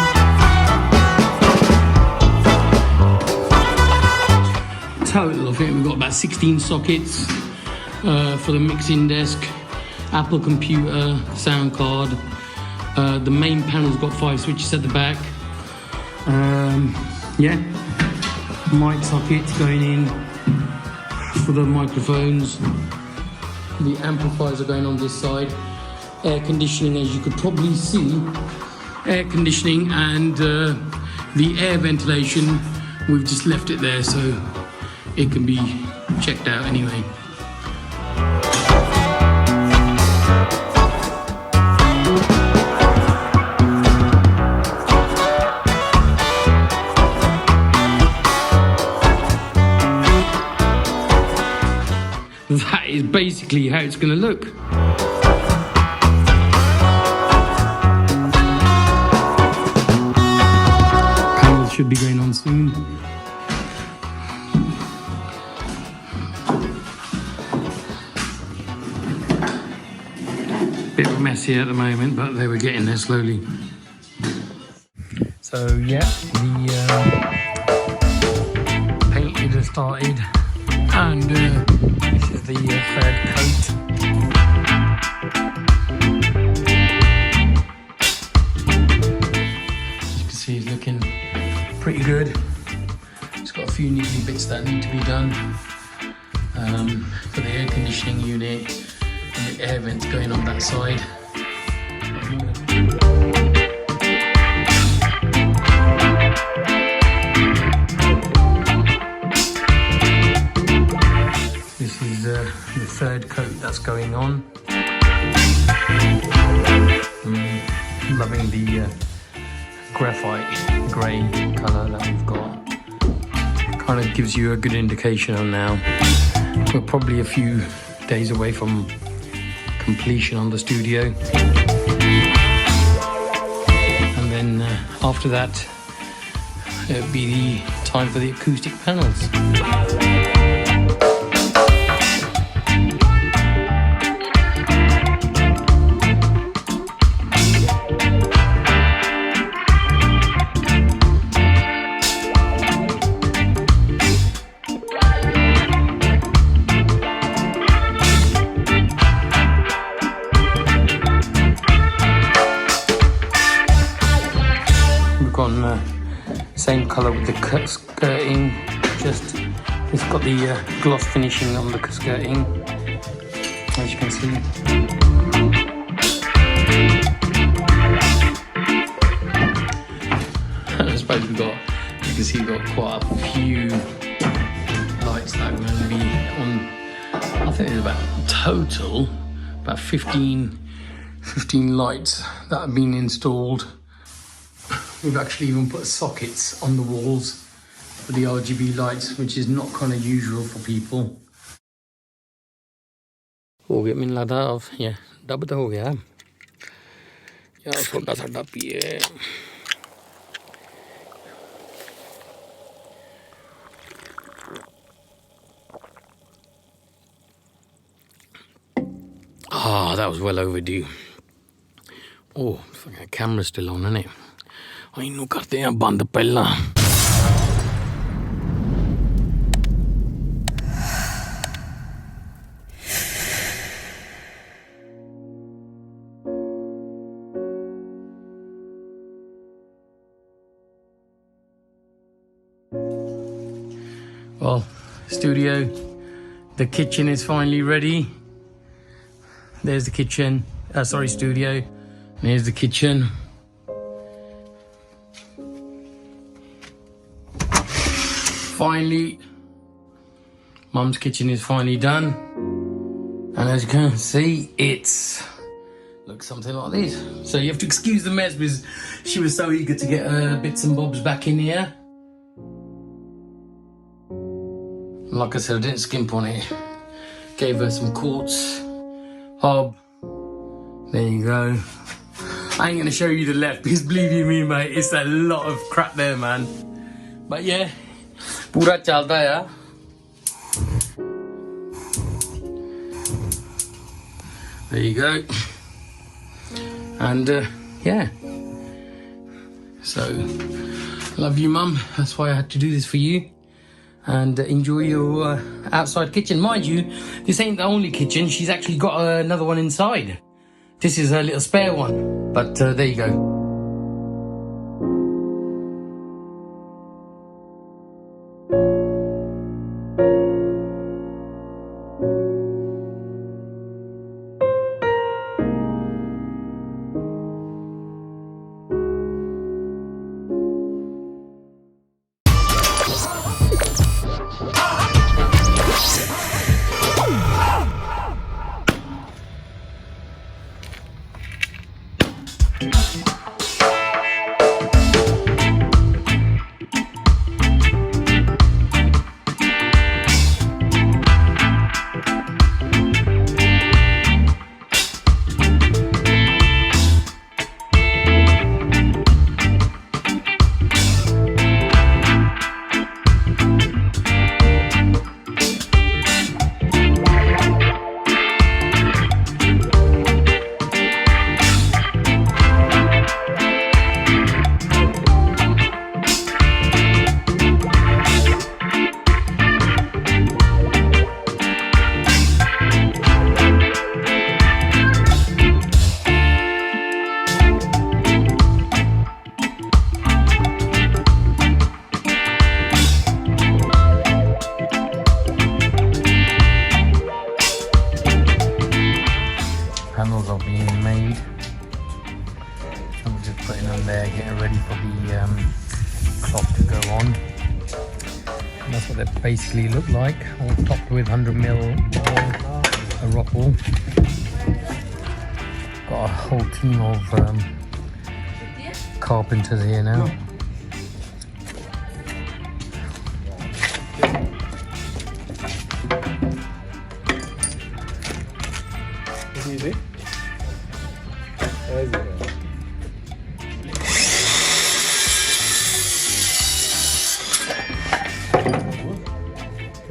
Total, I think we've got about 16 sockets for the mixing desk, Apple computer, sound card. The main panel's got 5 switches at the back. Yeah. Mic sockets going in for the microphones. The amplifiers are going on this side. Air conditioning, as you could probably see. Air conditioning and the air ventilation, we've just left it there so it can be checked out anyway. That is basically how it's going to look. Panels should be going on soon. Bit of a mess here at the moment, but they were getting there slowly. So yeah, the painting has started, and this is the third coat. As you can see, it's looking pretty good. It's got a few niggly bits that need to be done for the air conditioning unit and the air vents going on that side. This is the third coat that's going on. Loving the graphite grey colour that we've got. Kind of gives you a good indication on now. We're probably a few days away from completion on the studio. And then after that, it'll be the time for the acoustic panels. Same colour with the skirting, just it's got the gloss finishing on the skirting, as you can see. I suppose you can see we've got quite a few lights that are going to be on. I think there's about total about 15 lights that have been installed. We've actually even put sockets on the walls for the RGB lights, which is not kind of usual for people. हो गया मैंने लगा अब ये dub तो हो गया यार छोटा सा डब ही है that was well overdue. Oh, the camera's still on, isn't it? ਇਹਨੂੰ ਕਰਦੇ ਆ ਬੰਦ ਪਹਿਲਾਂ Well, studio, the kitchen is finally ready. There's the kitchen, sorry, studio. There's the kitchen. Finally, Mum's kitchen is finally done, and as you can see, looks something like this. So you have to excuse the mess because she was so eager to get her bits and bobs back in here. Like I said, I didn't skimp on it. Gave her some quartz, hob. There you go. I ain't gonna show you the left because believe you me, mate, it's a lot of crap there, man. But yeah. पूरा चलता है There you go. And yeah, so love you, Mum. That's why I had to do this for you. And enjoy your outside kitchen. Mind you, this ain't the only kitchen. She's actually got another one inside. This is her little spare one, but there you go. Panels are being made. I'm just putting them there, getting ready for the clock to go on. And that's what they basically look like, all topped with 100mm a rock wool. Got a whole team of carpenters here now. Easy. There's it.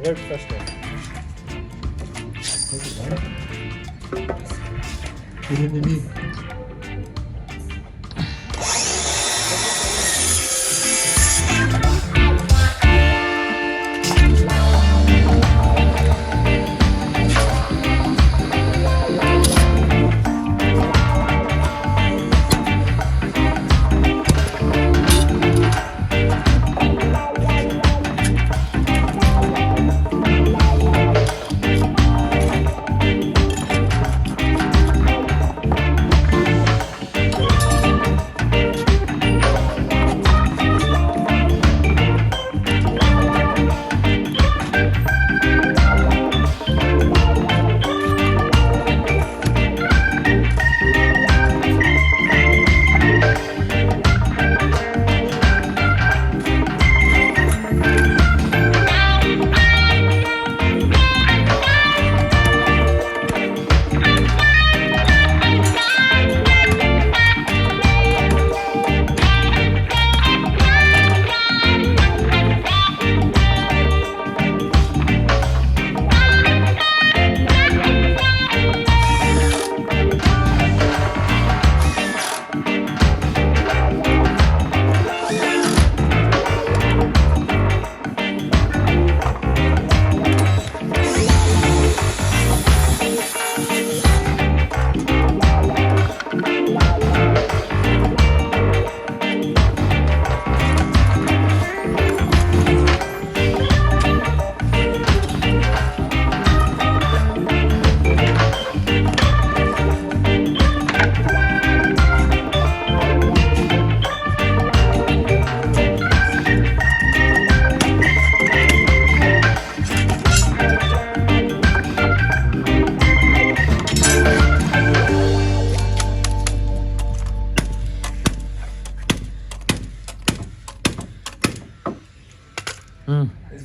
Very professional.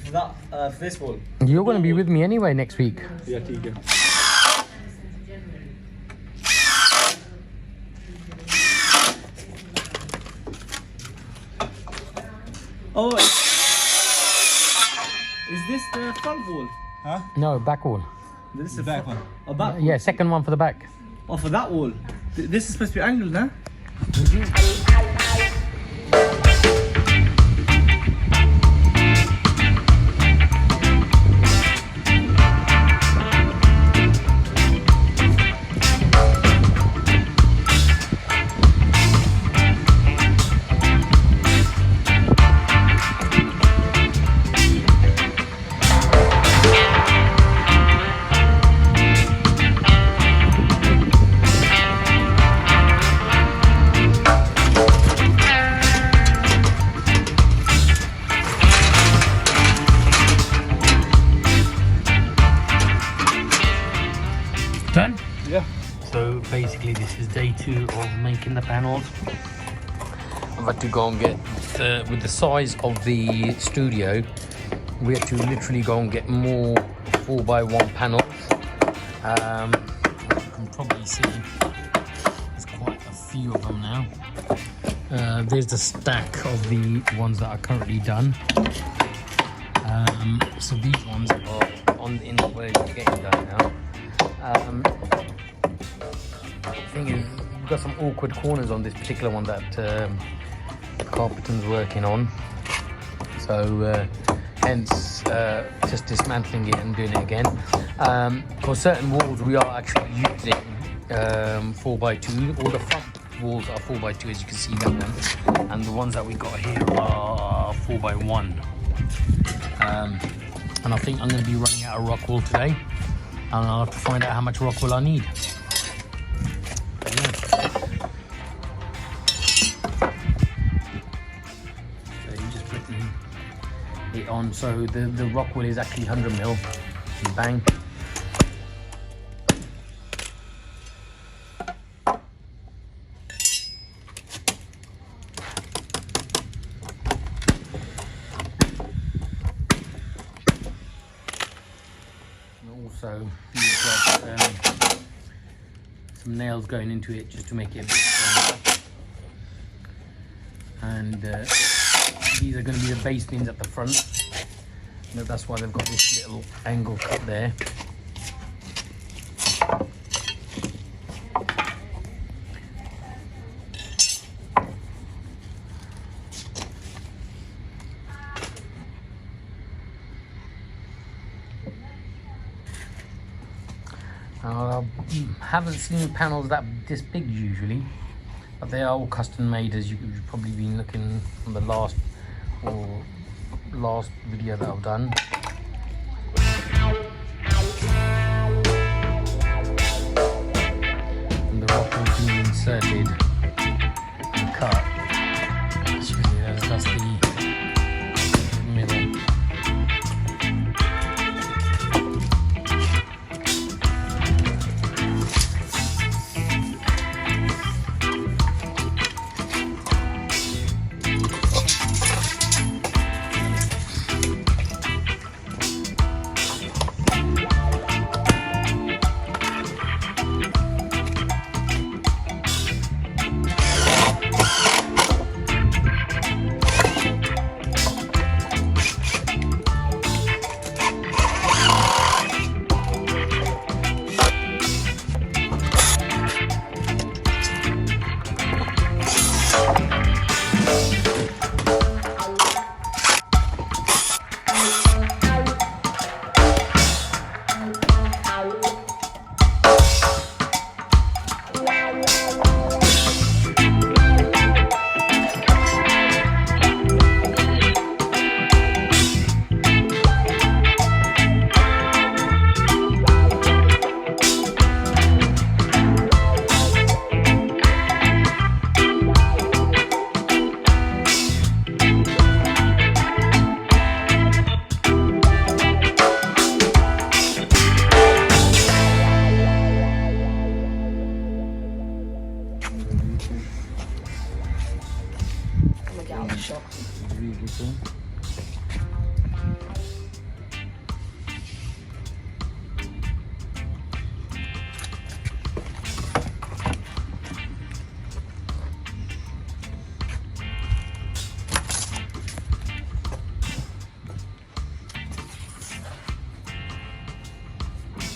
For that, for this wall. You're going to be with me anyway next week. Yeah, Tegan. Oh, is this the front wall? Huh? No, back wall. This is The back one. A back. Yeah, second one for the back. Oh, for that wall. This is supposed to be angled, nah? Done? Yeah. So basically this is day 2 of making the panels. I've had to go and get, with the size of the studio, we had to literally go and get more 4x1 panels. You can probably see there's quite a few of them now. There's the stack of the ones that are currently done. So these ones are in the way of getting done now. The thing is, we've got some awkward corners on this particular one that Carpenter's working on. So hence just dismantling it and doing it again. For certain walls we are actually using 4x2. All the front walls are 4x2, as you can see that one. And the ones that we got here are 4x1. And I think I'm going to be running out of rock wool today. And I'll have to find out how much rock wool I need. But yeah. So you just putting it on. So the rock wool is actually 100mm. Bang. Also, you've got some nails going into it just to make it a bit stronger. And these are going to be the base pins at the front. That's why they've got this little angle cut there. I haven't seen panels this big usually, but they are all custom made, as you've probably been looking on the last video that I've done. And the rock has been inserted and cut. As you can see, that's the middle.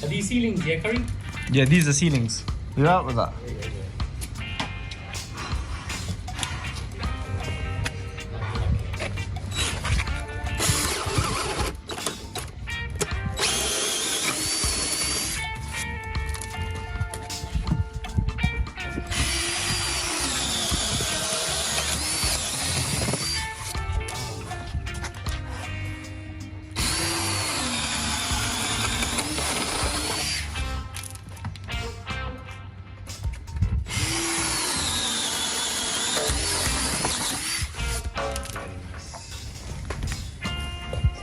Are these ceilings, yeah, Curry? Yeah, these are ceilings. You're out with that?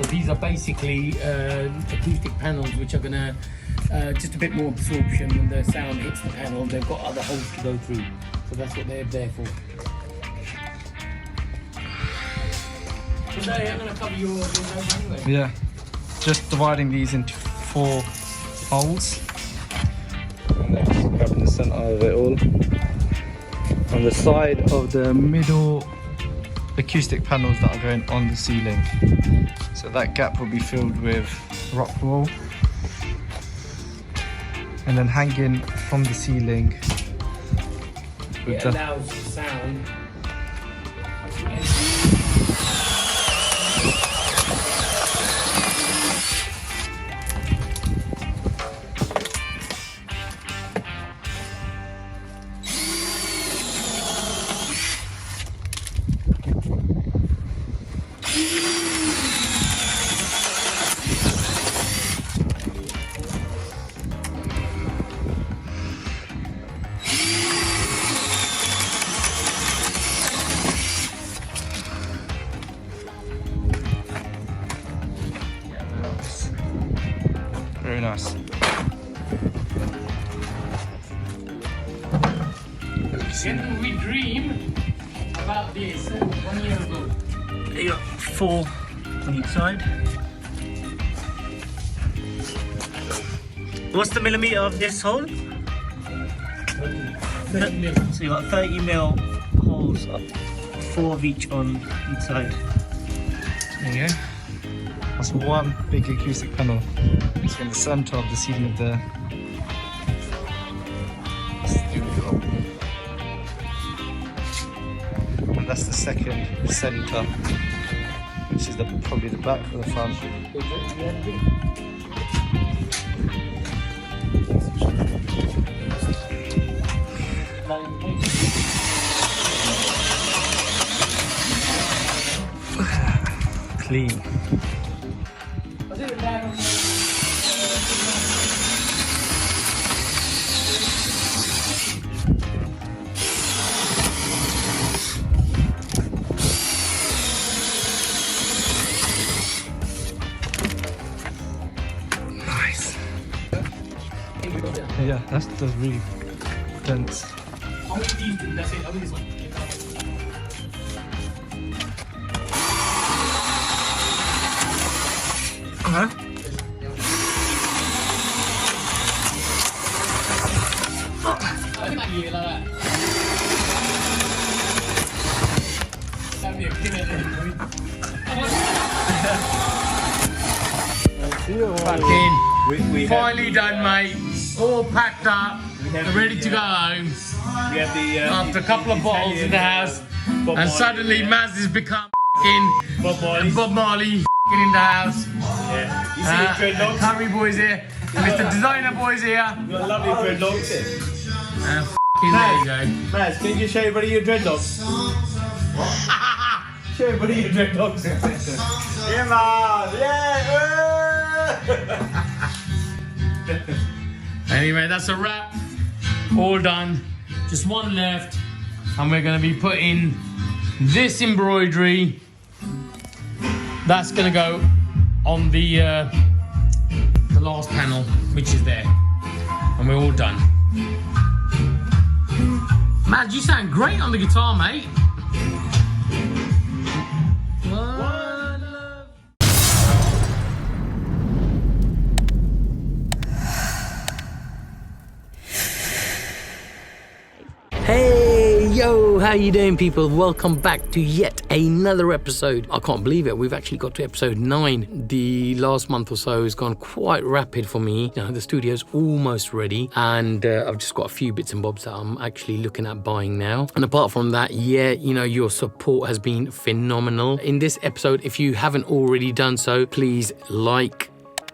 So these are basically acoustic panels which are going to just a bit more absorption when the sound hits the panel. They've got other holes to go through, so that's what they're there for. Today I'm going to cover your window anyway. Yeah, just dividing these into 4 holes. And then just grabbing the centre of it all. On the side of the middle acoustic panels that are going on the ceiling. So that gap will be filled with rock wool. And then hanging from the ceiling. It allows the sound. Very nice. Didn't we dream about this 1 year ago? You got 4 on each side. What's the millimeter of this hole? So you got 30mm holes, 4 of each on each side. There you go. That's one big acoustic panel. It's in the center of the ceiling there. Studio. And that's the second center, which is probably the back of the front. Clean. Nice. Yeah, that's really dense. That's it. This one. Huh? We finally done, mate. All packed up. We're ready to go home. We have the After a couple of bottles in the house, and suddenly Maz has become Bob Marley in the house. Yeah. You see the dreadlocks? Curry boys here. Mr. Designer boys here. You got lovely dreadlocks. There you go. Maz, can you just show everybody your dreadlocks? Show everybody your dreadlocks. Yeah, man. Yeah. Anyway, that's a wrap. All done. Just one left, and we're going to be putting this embroidery. That's going to go on the last panel, which is there, and we're all done. Maz, you sound great on the guitar, mate. Hey, yo, how you doing, people? Welcome back to yet another episode. I can't believe it. We've actually got to episode 9. The last month or so has gone quite rapid for me. You know, the studio's almost ready, and I've just got a few bits and bobs that I'm actually looking at buying now. And apart from that, yeah, you know, your support has been phenomenal. In this episode, if you haven't already done so, please like,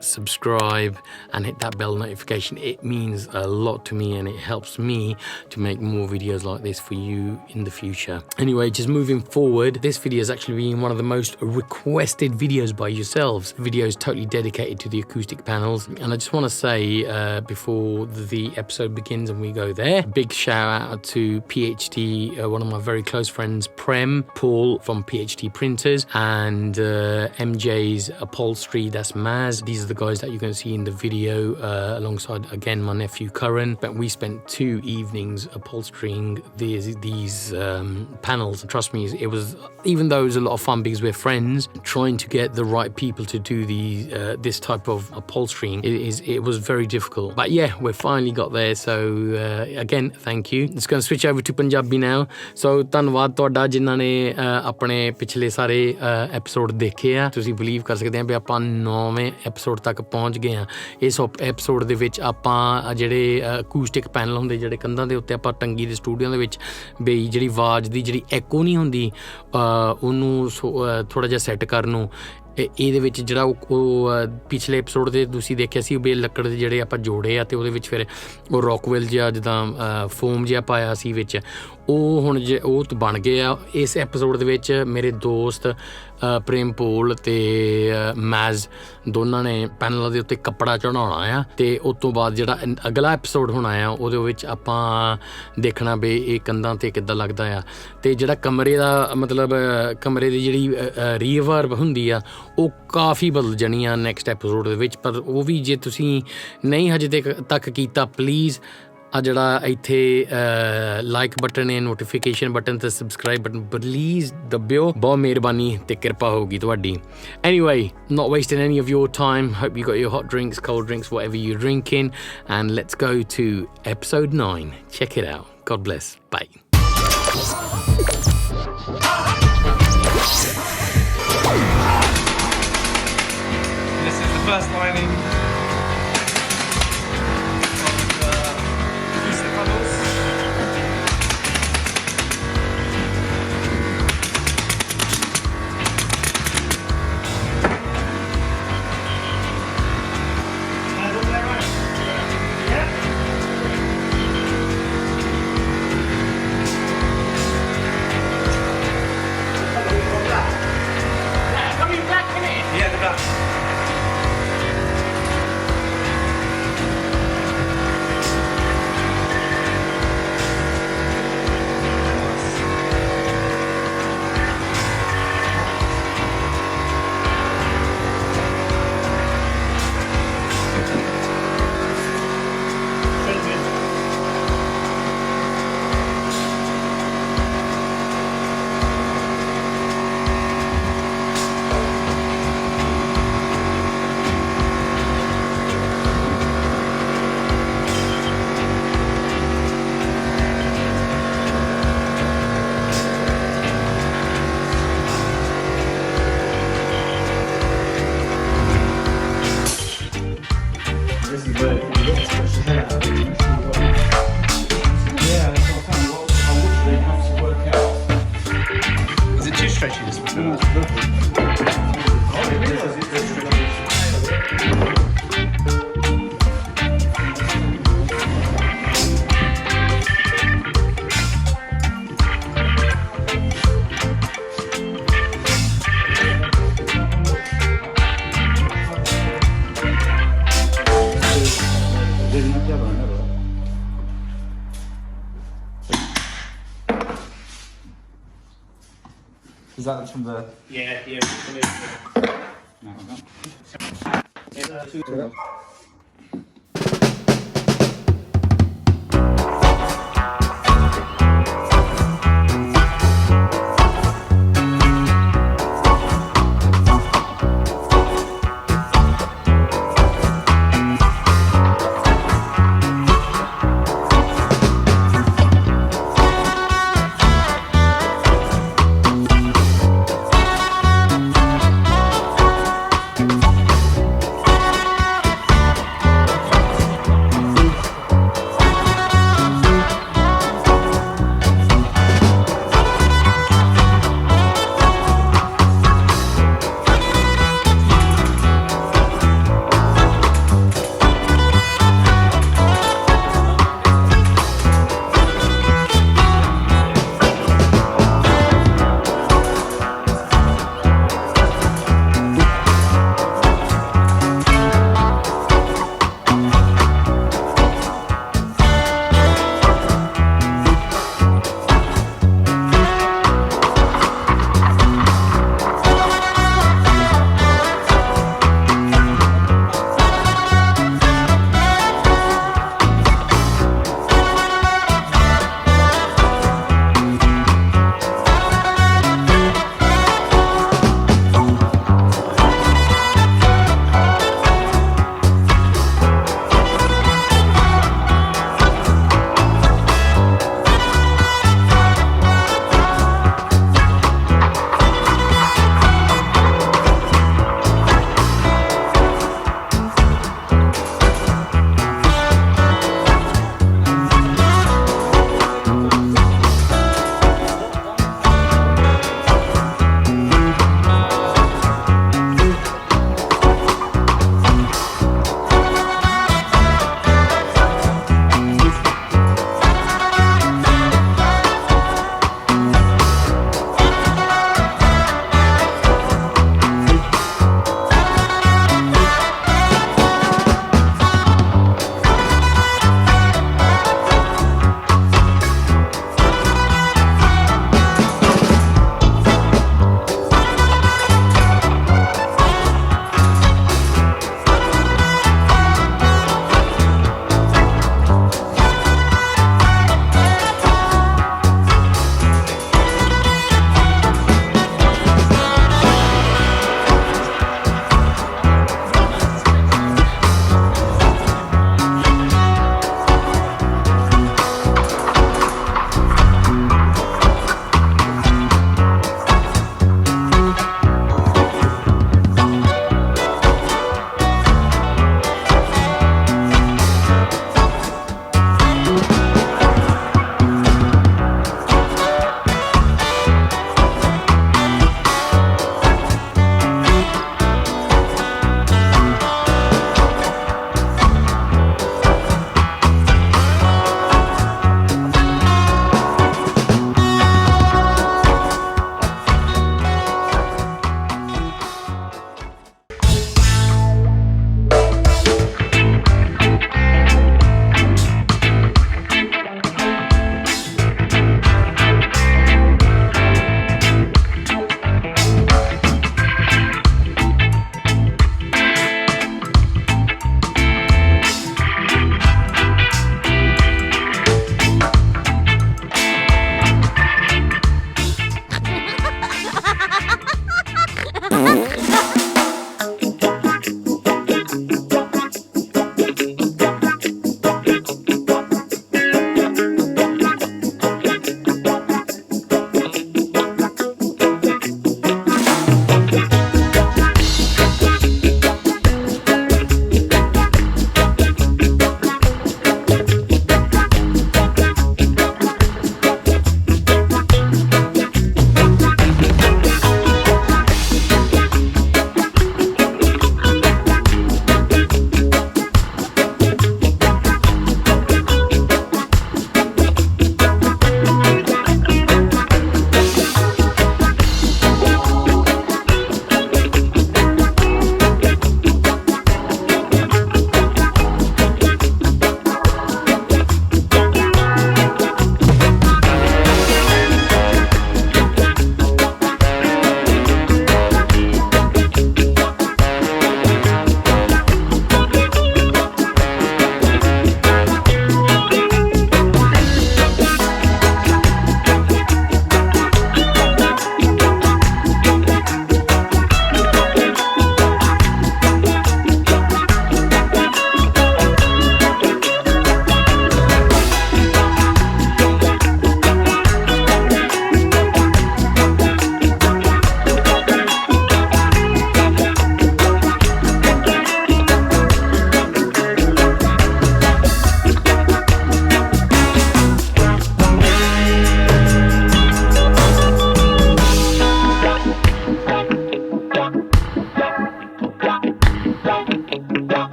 subscribe and hit that bell notification. It means a lot to me, and it helps me to make more videos like this for you in the future. Anyway, just moving forward, this video has actually been one of the most requested videos by yourselves. The video is totally dedicated to the acoustic panels, and I just want to say before the episode begins and we go there, big shout out to PHT, one of my very close friends, Paul from PHT Printers, and MJ's Upholstery, that's Maz. These are the guys that you're going to see in the video, alongside again my nephew Curran. But we spent 2 evenings upholstering these panels. Trust me, it was, even though it was a lot of fun because we're friends, trying to get the right people to do this type of upholstering, it was very difficult. But yeah, we finally got there, so again, thank you. Just going to switch over to Punjabi now. So ਧੰਨਵਾਦ ਤੁਹਾਡਾ ਜਿਨ੍ਹਾਂ ਨੇ ਆਪਣੇ ਪਿਛਲੇ ਸਾਰੇ episode ਦੇਖੇ ਆ। ਤੁਸੀਂ ਬਲੀਵ ਕਰ ਸਕਦੇ ਆ ਵੀ ਆਪਾਂ 9ਵੇਂ ਐਪੀਸੋਡ ਤੱਕ ਪਹੁੰਚ ਗਏ ਆ। ਇਸ ਐਪੀਸੋਡ ਦੇ ਵਿੱਚ ਆਪਾਂ ਜਿਹੜੇ ਅਕੂਸਟਿਕ ਪੈਨਲ ਹੁੰਦੇ ਜਿਹੜੇ ਕੰਧਾਂ ਦੇ ਉੱਤੇ ਆਪਾਂ ਟੰਗੀ ਦੇ ਸਟੂਡੀਓ ਦੇ ਵਿੱਚ ਬਈ ਜਿਹੜੀ ਆਵਾਜ਼ ਦੀ ਜਿਹੜੀ ਐਕੋ ਨਹੀਂ ਹੁੰਦੀ, ਉਹਨੂੰ ਥੋੜਾ ਜਿਹਾ ਸੈੱਟ ਕਰਨ ਨੂੰ ਇਹਦੇ ਵਿੱਚ ਜਿਹੜਾ ਉਹ ਪਿਛਲੇ ਐਪੀਸੋਡ ਦੇ ਤੁਸੀਂ ਦੇਖਿਆ ਸੀ ਵੀ ਲੱਕੜ ਦੇ ਜਿਹੜੇ ਆਪਾਂ ਜੋੜੇ ਆ ਤੇ ਉਹਦੇ ਵਿੱਚ ਫਿਰ ਉਹ ਰੌਕਵੈਲ ਜਿਹਾ ਜਿੱਦਾਂ ਫੋਮ ਜਿਹਾ ਪਾਇਆ ਸੀ ਵਿੱਚ, ਉਹ ਹੁਣ ਉਹ ਬਣ ਗਏ ਆ। ਇਸ ਐਪੀਸੋਡ ਦੇ ਵਿੱਚ ਮੇਰੇ ਦੋਸਤ ਪ੍ਰੇਮ ਪੋਲ ਤੇ ਮੈਜ਼ ਦੋਨਾਂ ਨੇ ਪੈਨਲਾਂ ਦੇ ਉੱਤੇ ਕੱਪੜਾ ਚੜਾਉਣਾ ਆ, ਤੇ ਉਸ ਤੋਂ ਬਾਅਦ ਜਿਹੜਾ ਅਗਲਾ ਐਪੀਸੋਡ ਹੋਣਾ ਆ ਉਹਦੇ ਵਿੱਚ ਆਪਾਂ ਦੇਖਣਾ ਵੀ ਇਹ ਕੰਧਾਂ ਤੇ ਕਿੱਦਾਂ ਲੱਗਦਾ ਆ, ਤੇ ਜਿਹੜਾ ਕਮਰੇ ਦਾ ਮਤਲਬ ਕਮਰੇ ਦੀ ਜਿਹੜੀ ਰੀਵਰਬ ਹੁੰਦੀ ਆ ਉਹ ਕਾਫੀ ਬਦਲ ਜਾਣੀ ਆ ਨੈਕਸਟ ਐਪੀਸੋਡ ਦੇ ਵਿੱਚ। ਪਰ ਉਹ ਵੀ ਜੇ ਤੁਸੀਂ ਨਹੀਂ ਹਜੇ ਤੱਕ ਕੀਤਾ, ਪਲੀਜ਼ ਆ ਜਿਹੜਾ ਇੱਥੇ ਲਾਈਕ ਬਟਨ ਹੈ, ਨੋਟੀਫਿਕੇਸ਼ਨ ਬਟਨ ਤੇ ਸਬਸਕ੍ਰਾਈਬ ਬਟਨ ਪਲੀਜ਼ ਦੱਬਿਓ, ਬਹੁਤ ਮਿਹਰਬਾਨੀ ਤੇ ਕਿਰਪਾ ਹੋਊਗੀ ਤੁਹਾਡੀ। Anyway, not wasting any of your time. Hope you got your hot drinks, cold drinks, whatever you're drinking, and let's go to episode 9. Check it out. God bless. Bye. This is the first lining of the panels. Yeah, the black. This is where you got to stretch the hair out. Yeah, that's what I'm saying. I wish they have to work out. Is it too stretchy this one? Is that from the... Yeah, yeah.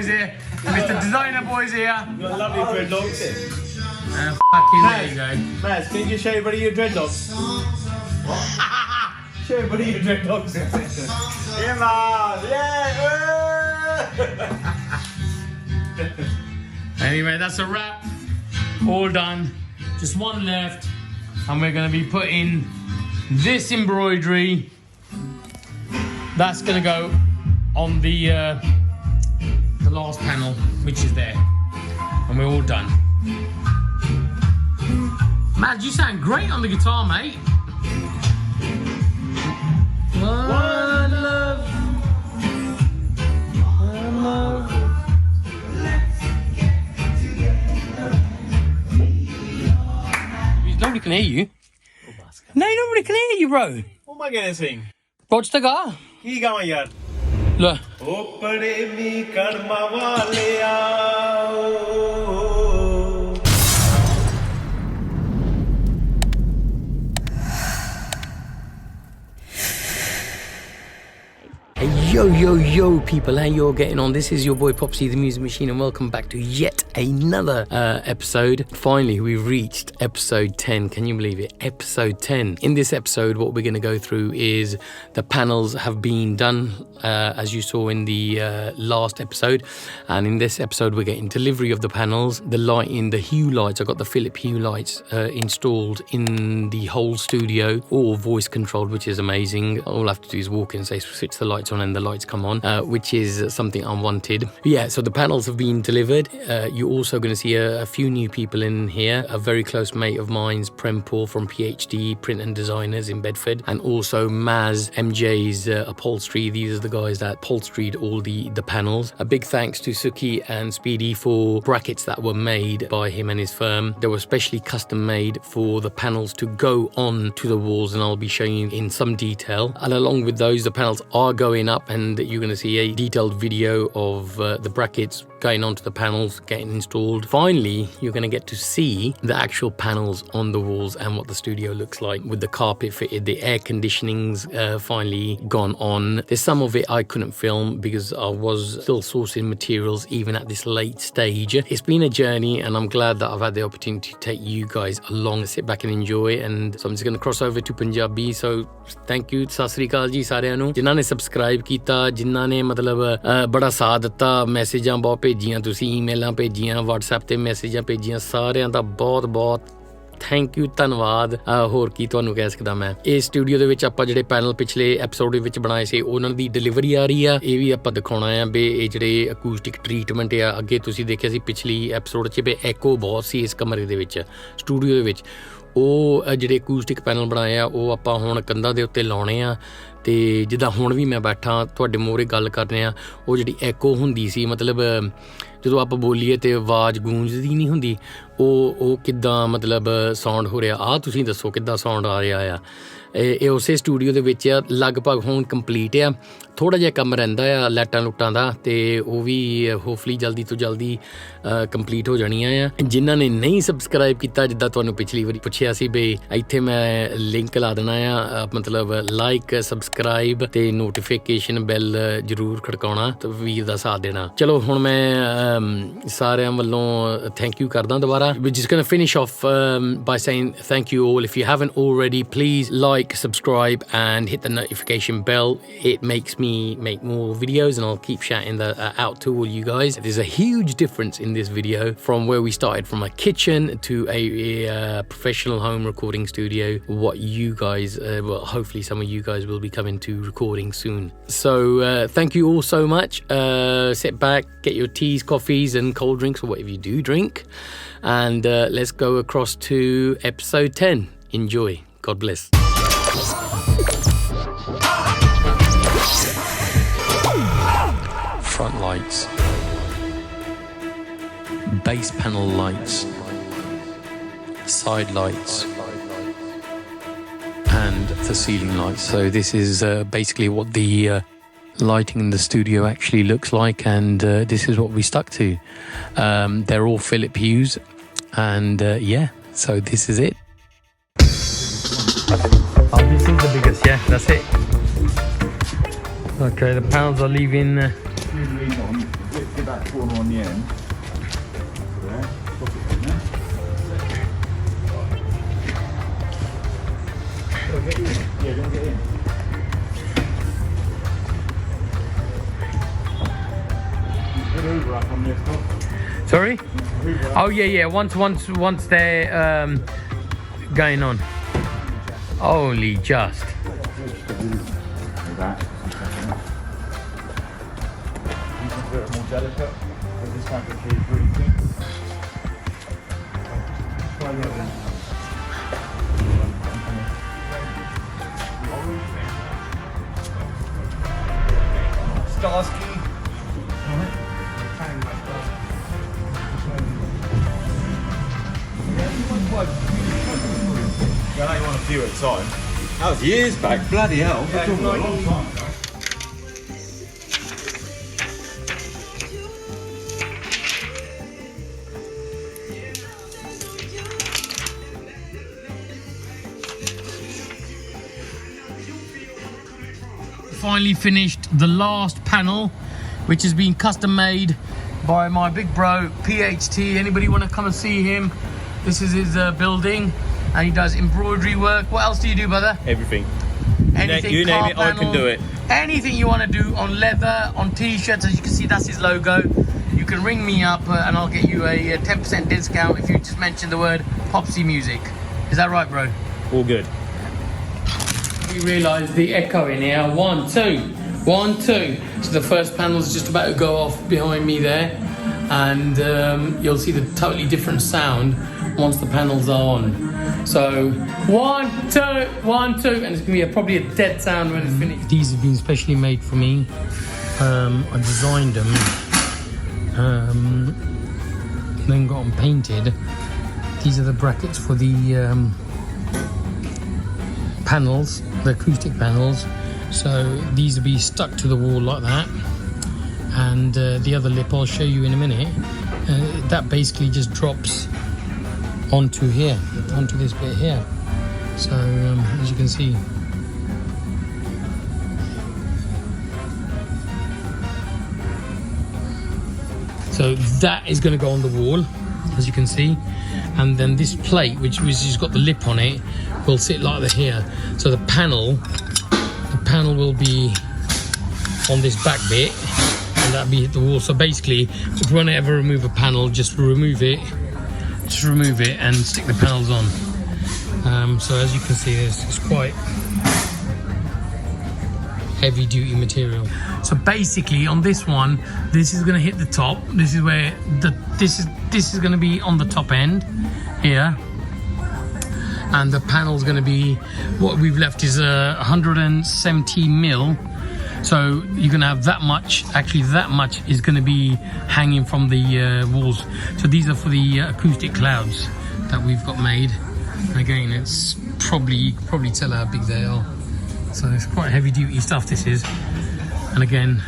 boys here. Mr. Designer boys here. You've got lovely dreadlocks. Fucking there you go. Maz, can you just show everybody your dreadlocks? Show everybody your dreadlocks. Yeah, man. Yeah. Anyway, that's a wrap. All done. Just one left. And we're going to be putting this embroidery. That's going to go on the last panel, which is there. And we're all done. Mad, you sound great on the guitar, mate. One love. One love. Nobody can hear you. No, nobody can hear you, bro. What am I going to sing? What's the guy? Keep going, yaar. Look. Yo, people, how you're getting on? This is your boy Popsy, the Music Machine, and welcome back to yet another episode. Finally, we've reached episode 10. Can you believe it? Episode 10. In this episode, what we're going to go through is the panels have been done, as you saw in the last episode. And in this episode, we're getting delivery of the panels, the lighting, the Hue lights. I got the Philips Hue lights installed in the whole studio, all voice controlled, which is amazing. All I have to do is walk in and say, switch the lights on, and the lights come on, which is something I wanted. Yeah, so the panels have been delivered. You're also going to see a few new people in here. A very close mate of mine's, Prem Paul from PhD Print and Designers in Bedford, and also Maz, MJ's Upholstery. These are the guys that upholstered all the panels. A big thanks to Suki and Speedy for brackets that were made by him and his firm. They were specially custom made for the panels to go on to the walls, and I'll be showing you in some detail. And along with those, the panels are going up, and you're going to see a detailed video of the brackets going onto the panels, getting installed. Finally, you're going to get to see the actual panels on the walls and what the studio looks like with the carpet fitted, the air conditioning's finally gone on. There's some of it I couldn't film because I was still sourcing materials even at this late stage. It's been a journey, and I'm glad that I've had the opportunity to take you guys along, sit back and enjoy. And so I'm just going to cross over to Punjabi. So thank you, sat sri akal ji ਸਾਰਿਆਂ ਨੂੰ ਜਿਨ੍ਹਾਂ ਨੇ subscribe ਕੀਤਾ, ਜਿਨ੍ਹਾਂ ਨੇ ਮਤਲਬ ਬੜਾ ਸਾਥ ਦਿੱਤਾ, ਮੈਸੇਜਾਂ ਬਹੁਤ ਭੇਜੀਆਂ, ਤੁਸੀਂ ਈਮੇਲਾਂ ਭੇਜੀਆਂ, WhatsApp ਤੇ ਮੈਸੇਜਾਂ ਭੇਜੀਆਂ, ਸਾਰਿਆਂ ਦਾ ਬਹੁਤ ਬਹੁਤ ਥੈਂਕ ਯੂ, ਧੰਨਵਾਦ। ਹੋਰ ਕੀ ਤੁਹਾਨੂੰ ਕਹਿ ਸਕਦਾ ਮੈਂ। ਇਸ ਸਟੂਡੀਓ ਦੇ ਵਿੱਚ ਆਪਾਂ ਜਿਹੜੇ ਪੈਨਲ ਪਿਛਲੇ ਐਪੀਸੋਡ ਦੇ ਵਿੱਚ ਬਣਾਏ ਸੀ, ਉਹਨਾਂ ਦੀ ਡਿਲੀਵਰੀ ਆ ਰਹੀ ਆ। ਇਹ ਵੀ ਆਪਾਂ ਦਿਖਾਉਣਾ ਆ ਵੀ ਇਹ ਜਿਹੜੇ ਅਕੂਸਟਿਕ ਟਰੀਟਮੈਂਟ ਆ, ਅੱਗੇ ਤੁਸੀਂ ਦੇਖਿਆ ਸੀ ਪਿਛਲੀ ਐਪੀਸੋਡ 'ਚ ਵੀ ਐਕੋ ਬਹੁਤ ਸੀ ਇਸ ਕਮਰੇ ਦੇ ਵਿੱਚ, ਸਟੂਡੀਓ ਦੇ ਵਿੱਚ। ਉਹ ਜਿਹੜੇ ਅਕੂਸਟਿਕ ਪੈਨਲ ਬਣਾਏ ਆ, ਉਹ ਆਪਾਂ ਹੁਣ ਕੰਧਾਂ ਦੇ ਉੱਤੇ ਲਾਉਣੇ ਆ। ਤੇ ਜਿੱਦਾਂ ਹੁਣ ਵੀ ਮੈਂ ਬੈਠਾ ਤੁਹਾਡੇ ਮੂਹਰੇ ਗੱਲ ਕਰ ਰਿਹਾ, ਉਹ ਜਿਹੜੀ ਐਕੋ ਹੁੰਦੀ ਸੀ, ਮਤਲਬ ਜਦੋਂ ਆਪਾਂ ਬੋਲੀਏ ਤੇ ਆਵਾਜ਼ ਗੂੰਜਦੀ ਨਹੀਂ ਹੁੰਦੀ, ਉਹ ਕਿੱਦਾਂ ਮਤਲਬ ਸਾਊਂਡ ਹੋ ਰਿਹਾ। ਆਹ ਤੁਸੀਂ ਦੱਸੋ ਕਿੱਦਾਂ ਸਾਊਂਡ ਆ ਰਿਹਾ ਆ। ਇਹ ਉਸੇ ਸਟੂਡੀਓ ਦੇ ਵਿੱਚ ਆ, ਲਗਭਗ ਹੁਣ ਕੰਪਲੀਟ ਆ। ਥੋੜ੍ਹਾ ਜਿਹਾ ਕੰਮ ਰਹਿੰਦਾ ਆ ਲਾਈਟਾਂ ਲੁੱਟਾਂ ਦਾ, ਤੇ ਉਹ ਵੀ ਹੋਪਫੁਲੀ ਜਲਦੀ ਤੋਂ ਜਲਦੀ ਕੰਪਲੀਟ ਹੋ ਜਾਣੀਆਂ ਆ। ਜਿਨ੍ਹਾਂ ਨੇ ਨਹੀਂ ਸਬਸਕ੍ਰਾਈਬ ਕੀਤਾ, ਜਿੱਦਾਂ ਤੁਹਾਨੂੰ ਪਿਛਲੀ ਵਾਰੀ ਪੁੱਛਿਆ ਸੀ ਵੀ ਇੱਥੇ ਮੈਂ ਲਿੰਕ ਲਾ ਦੇਣਾ ਆ, ਮਤਲਬ ਲਾਈਕ, ਸਬਸਕ੍ਰਾਈਬ ਤੇ ਨੋਟੀਫਿਕੇਸ਼ਨ ਬੈਲ ਜ਼ਰੂਰ ਖੜਕਾਉਣਾ ਤੇ ਵੀਰ ਦਾ ਸਾਥ ਦੇਣਾ। ਚਲੋ ਹੁਣ ਮੈਂ ਸਾਰਿਆਂ ਵੱਲੋਂ ਥੈਂਕ ਯੂ ਕਰਦਾ ਦੁਬਾਰਾ। We're just going to finish off by saying thank you all. If you haven't already, please like, subscribe and hit the notification bell. It makes me make more videos, and I'll keep shouting that out to all you guys. There's a huge difference in this video from where we started, from a kitchen to a professional home recording studio. What you guys, well, hopefully some of you guys will be coming to recording soon. So thank you all so much. Sit back, get your teas, coffees and cold drinks, or whatever you do drink, and let's go across to episode 10. Enjoy. God bless. Front lights, base panel lights, side lights and the ceiling lights. So this is basically what the lighting in the studio actually looks like, and this is what we stuck to. They're all Philips Hues, and yeah, so this is it. Oh, this is the biggest, yeah, that's it. Okay, the panels are leaving get that corner on the end. There, pop it in there. Get in. Yeah, don't get in. Put over up on this top. Sorry? Oh yeah. Once they're going on. Holy just. That. This is a bit more delicate. This type of key is really thin. Try the other one. Starsky. I know you want a few at a time. That was years back, bloody hell. Yeah, it's not a long time ago. Finally finished the last panel, which has been custom made by my big bro PHT. Anybody want to come and see him? This is his building, and he does embroidery work. What else do you do, brother? Everything. Anything, You name car it, I can do it. Anything you want to do on leather, on t-shirts. As you can see, that's his logo. You can ring me up and I'll get you a 10% discount if you just mention the word POPSYMUSIC. Is that right, bro? All good. We realised the echo in here. 1, 2, 1, 2. So the first panel's just about to go off behind me there, and you'll see the totally different sound once the panels are on. So 1, 2, 1, 2, and it's gonna be probably a dead sound when it's finished. These have been specially made for me. I designed them, then got them painted. These are the brackets for the panels, the acoustic panels. So these will be stuck to the wall like that, and the other lip I'll show you in a minute. That basically just drops onto here, onto this bit here. So as you can see, so that is going to go on the wall, as you can see, and then this plate, which has got the lip on it, will sit like that here. So the panel will be on this back bit, and that'll be the wall. So basically, if you want to ever remove a panel, just remove it and stick the panels on. So as you can see, it's quite heavy duty material. So basically on this one, this is going to hit the top. This is where this is going to be on the top end here, and the panel's going to be, what we've left is 170 mil. So you're going to have that much. Actually, that much is going to be hanging from the walls. So these are for the acoustic clouds that we've got made. And again, it's you can probably tell how big they are. So it's quite heavy duty stuff, this is. And again,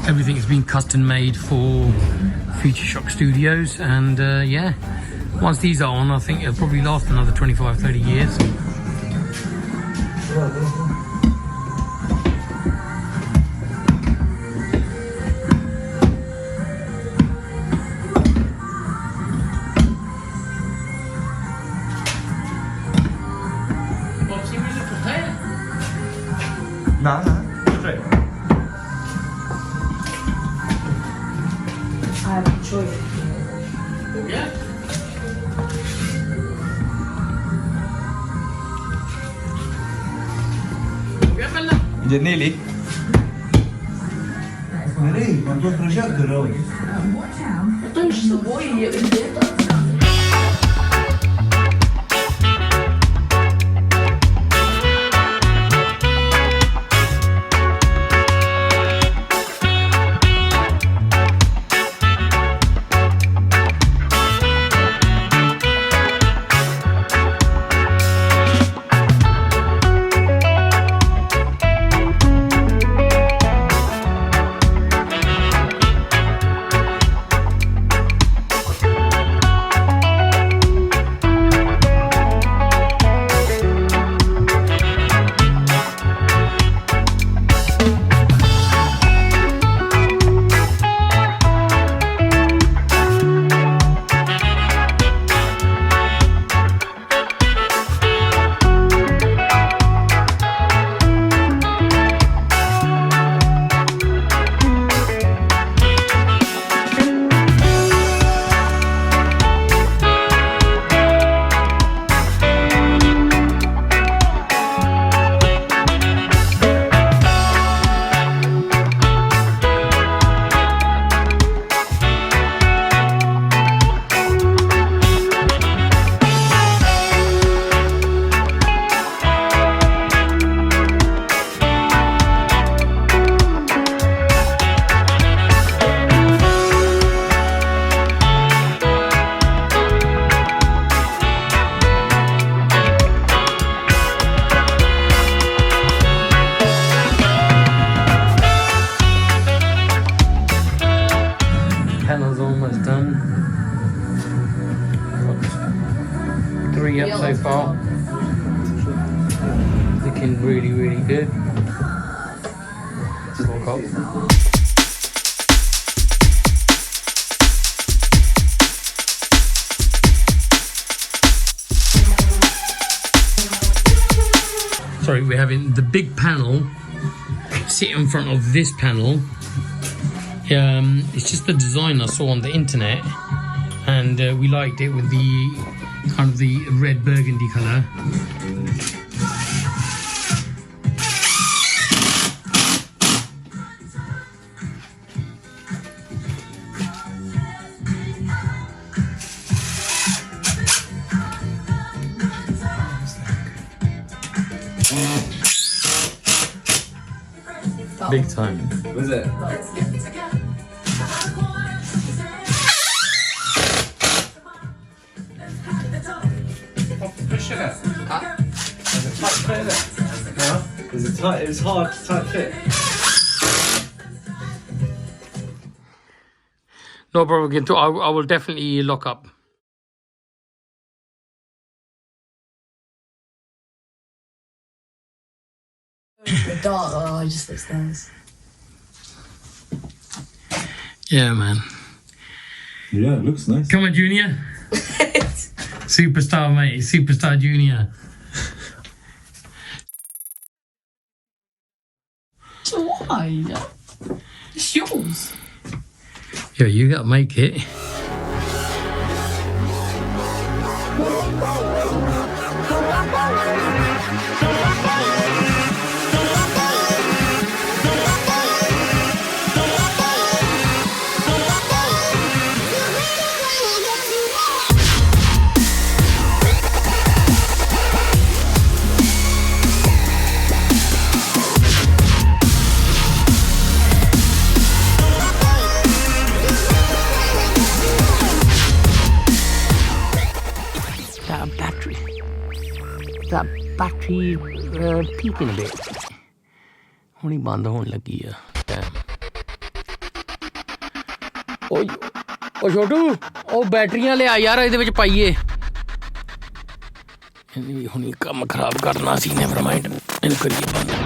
everything has been custom made for FutureShockStudios. And yeah, once these are on, I think it'll probably last another 25-30 years. No. Straight. I have a choice. Yeah. Yeah, nearly. far. Looking really, really good. Let's walk up. Sorry, we're having the big panel sit in front of this panel. It's just the design I saw on the internet, and we liked it with the kind of the red burgundy colour. Big time. Was it? Push it out. There's a tight fit in it. Huh? It's hard, tight fit. No problem, Ginto. I will definitely lock up. Dark. Oh, I just looks nice. Yeah, man. Yeah, it looks nice. Come on, Junior. Superstar, mate. Superstar Junior. So why? It's yours. Yeah, you gotta make it. That battery peaking a bit. Only band होने लगी है. Damn. ओ छोटू, ओ बैटरियां ले आ यार ਇਹਦੇ ਵਿੱਚ ਪਾਈਏ. ਇਹਨੇ ਵੀ ਹੁਣੀ ਕੰਮ ਖਰਾਬ ਕਰਨਾ ਸੀ. Never mind. ਇਹਨੂੰ ਕਰੀਏ ਬੰਦ.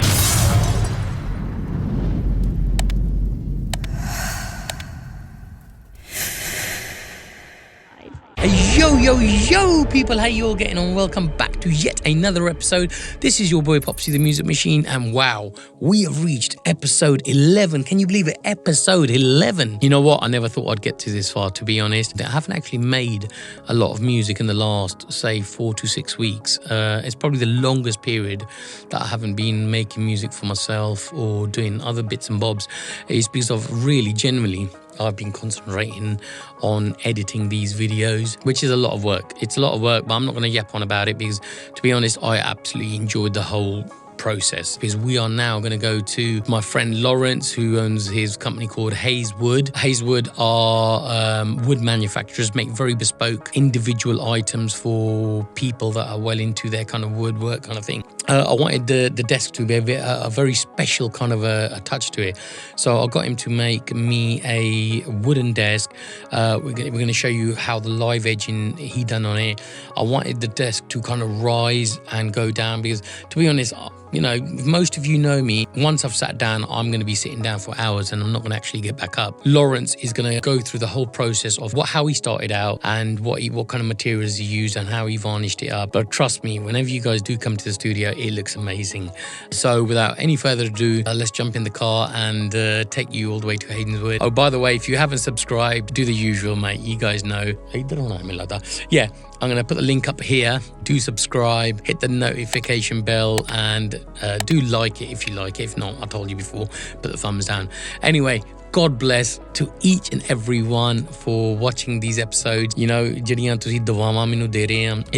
Yo, people, how you all getting on? Welcome back to yet another episode. This is your boy Popsy the Music Machine, and wow, we have reached episode 11. Can you believe it? Episode 11. You know what? I never thought I'd get to this far, to be honest. I haven't actually made a lot of music in the last, say, 4 to 6 weeks. It's probably the longest period that I haven't been making music for myself or doing other bits and bobs. It's because of really, genuinely, I've been concentrating on editing these videos, which is a lot of work. It's a lot of work, but I'm not going to yap on about it because, to be honest, I absolutely enjoyed the whole process, because we are now going to go to my friend Lawrence, who owns his company called Hayeswood. Hayeswood are wood manufacturers, make very bespoke individual items for people that are well into their kind of woodwork kind of thing. I wanted the desk to be a very special kind of a touch to it, so I got him to make me a wooden desk. We're going to show you how the live edging he done on it. I wanted the desk to kind of rise and go down, because, to be honest, you know, most of you know me. Once I've sat down, I'm going to be sitting down for hours and I'm not going to actually get back up. Lawrence is going to go through the whole process of how he started out and what kind of materials he used and how he varnished it up. But trust me, whenever you guys do come to the studio, it looks amazing. So without any further ado, let's jump in the car and take you all the way to Hayeswood. Oh, by the way, if you haven't subscribed, do the usual, mate. You guys know. Yeah, I'm going to put the link up here. Do subscribe, hit the notification bell, and do like it if you like it. If not, I told you before, put the thumbs down. Anyway, God bless to each and every one for watching these episodes. You know, it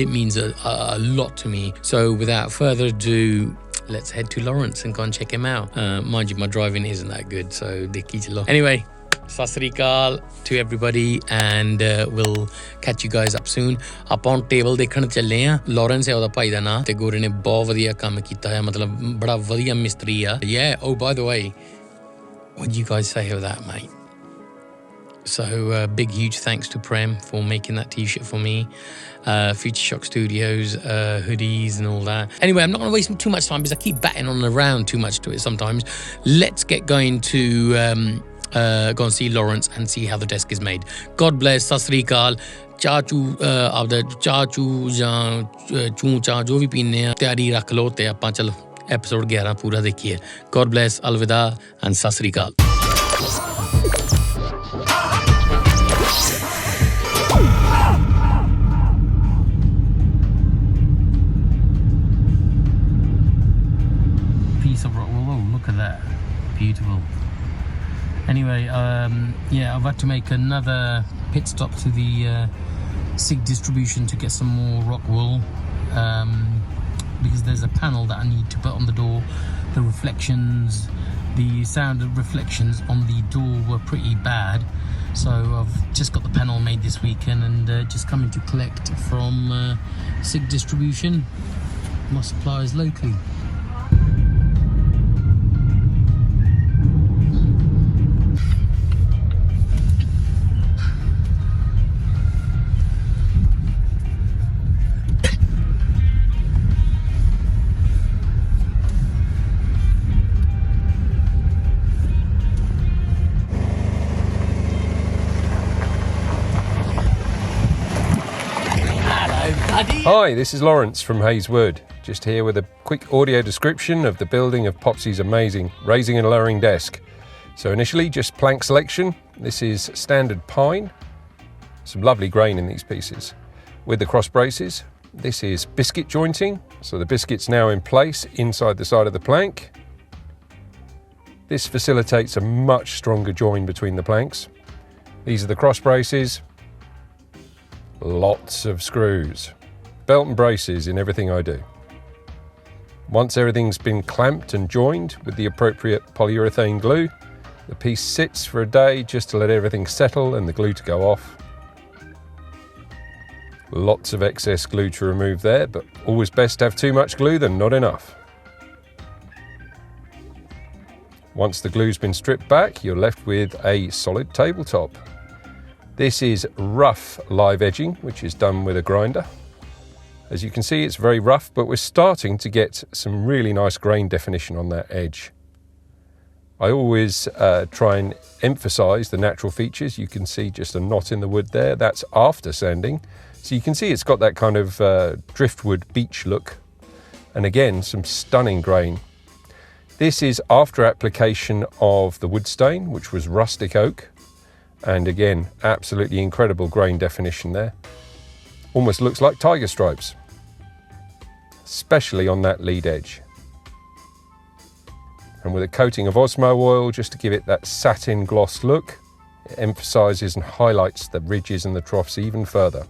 means a lot to me. So without further ado, let's head to Lawrence and go and check him out. Mind you, my driving isn't that good, so anyway, Sat Sri Akal to everybody, and we'll catch you guys up soon. ਆਪਾਂ table ਦੇਖਣ ਚੱਲੇ ਆ। Lawrence ਹੈ ਉਹਦਾ ਭਾਈ ਦਾ ਨਾਂ, ਤੇ ਗੋਰੇ ਨੇ ਬਹੁਤ ਵਧੀਆ ਕੰਮ ਕੀਤਾ ਹੈ, ਮਤਲਬ ਬੜਾ ਵਧੀਆ ਮਿਸਤਰੀ ਆ। Yeah, oh, by the way, what do you guys say of that, mate? So big, huge thanks to Prem for making that t-shirt for me. Future Shock Studios, hoodies and all that. Anyway, I'm not going to waste too much time because I keep batting on around too much to it sometimes. Let's get going to go and see Lawrence and see how the desk is made. God bless, Sat Sri Akal, ਚਾਚੂ ਆਪਦਾ ਚਾਚੂ ਜਾਂ ਚੂੰ ਚਾਹ ਜੋ ਵੀ ਪੀਂਦੇ ਆ ਤਿਆਰੀ ਰੱਖ ਲਓ ਤੇ ਆਪਾਂ ਚਲੋ ਐਪੀਸੋਡ 11 ਪੂਰਾ ਦੇਖੀਏ. God bless, ਅਲਵਿਦਾ and ਸਤਿ ਸ੍ਰੀ ਅਕਾਲ. Piece of rock. Whoa, look at that. Beautiful. Anyway, yeah, I've had to make another pit stop to the SIG distribution to get some more rock wool because there's a panel that I need to put on the door. The reflections, the sound of reflections on the door were pretty bad, so I've just got the panel made this weekend and just coming to collect from SIG distribution, my suppliers locally. Hi, this is Lawrence from Hayes Wood, just here with a quick audio description of the building of Popsy's amazing raising and lowering desk. So initially just plank selection. This is standard pine, some lovely grain in these pieces. With the cross braces, this is biscuit jointing, so the biscuit's now in place inside the side of the plank. This facilitates a much stronger join between the planks. These are the cross braces, lots of screws. Belt and braces in everything I do. Once everything's been clamped and joined with the appropriate polyurethane glue, the piece sits for a day just to let everything settle and the glue to go off. Lots of excess glue to remove there, but always best to have too much glue than not enough. Once the glue's been stripped back, you're left with a solid tabletop. This is rough live edging, which is done with a grinder. As you can see, it's very rough, but we're starting to get some really nice grain definition on that edge. I always try and emphasize the natural features. You can see just a knot in the wood there. That's after sanding. So you can see it's got that kind of driftwood beech look. And again, some stunning grain. This is after application of the wood stain, which was rustic oak. And again, absolutely incredible grain definition there. Almost looks like tiger stripes, especially on that lead edge. And with a coating of Osmo oil, just to give it that satin gloss look, it emphasises and highlights the ridges and the troughs even further.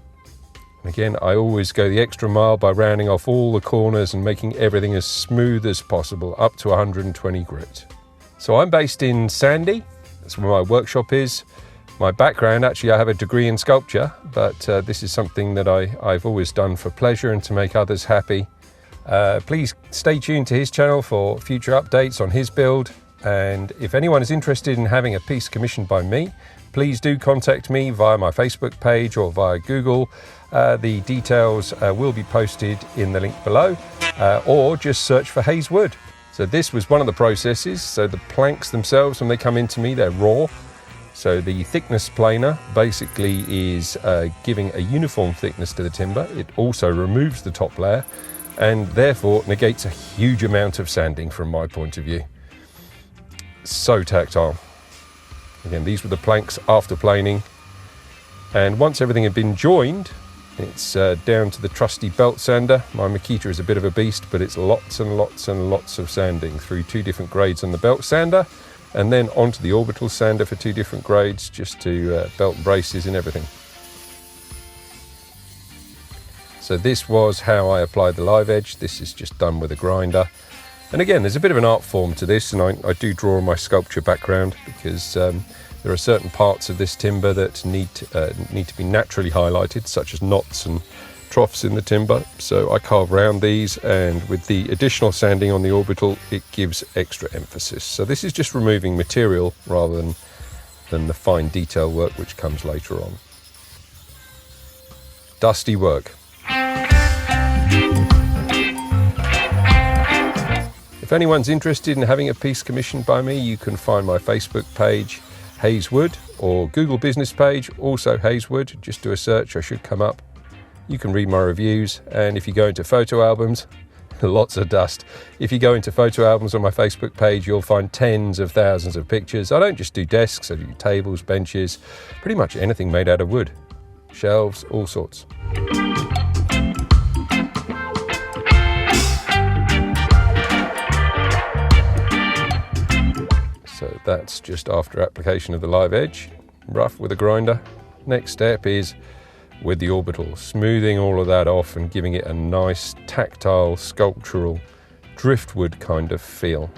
And again, I always go the extra mile by rounding off all the corners and making everything as smooth as possible, up to 120 grit. So I'm based in Sandy, that's where my workshop is. My background, actually, I have a degree in sculpture, but this is something that I've always done for pleasure and to make others happy. Please stay tuned to his channel for future updates on his build. And if anyone is interested in having a piece commissioned by me, please do contact me via my Facebook page or via Google. The details will be posted in the link below, or just search for Hayes Wood. So this was one of the processes. So the planks themselves, when they come into me, they're raw. So the thickness planer basically is giving a uniform thickness to the timber. It also removes the top layer and therefore negates a huge amount of sanding from my point of view. So tactile. Again, these were the planks after planing. And once everything had been joined, it's down to the trusty belt sander. My Makita is a bit of a beast, but it's lots and lots and lots of sanding through 2 different grades on the belt sander, and then onto the orbital sander for 2 different grades, just to belt and braces and everything. So this was how I applied the live edge. This is just done with a grinder. And again, there's a bit of an art form to this, and I do draw on my sculpture background, because there are certain parts of this timber that need to be naturally highlighted, such as knots and troughs in the timber. So I carve around these, and with the additional sanding on the orbital, it gives extra emphasis. So this is just removing material rather than than the fine detail work which comes later on. Dusty work. If anyone's interested in having a piece commissioned by me, you can find my Facebook page, Hayeswood, or Google business page, also Hayeswood. Just do a search, I should come up. You can read my reviews, and if you go into photo albums, lots of dust. If you go into photo albums on my Facebook page, you'll find tens of thousands of pictures. I don't just do desks, I do tables, benches, pretty much anything made out of wood. Shelves, all sorts. So that's just after application of the live edge, rough with a grinder. Next step is with the orbital, smoothing all of that off and giving it a nice tactile, sculptural, driftwood kind of feel.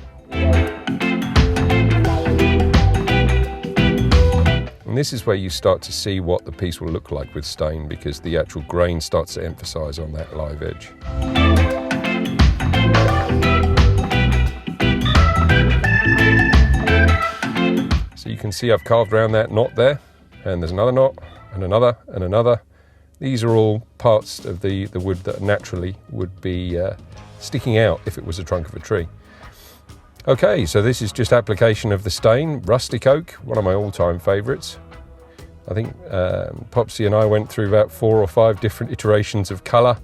And this is where you start to see what the piece will look like with stain, because the actual grain starts to emphasize on that live edge. So you can see I've carved around that knot there, and there's another knot, and another, and another. These are all parts of the wood that naturally would be sticking out if it was a trunk of a tree. Okay, so this is just application of the stain. Rustic oak, one of my all-time favourites. I think Popsy and I went through about 4 or 5 different iterations of colour.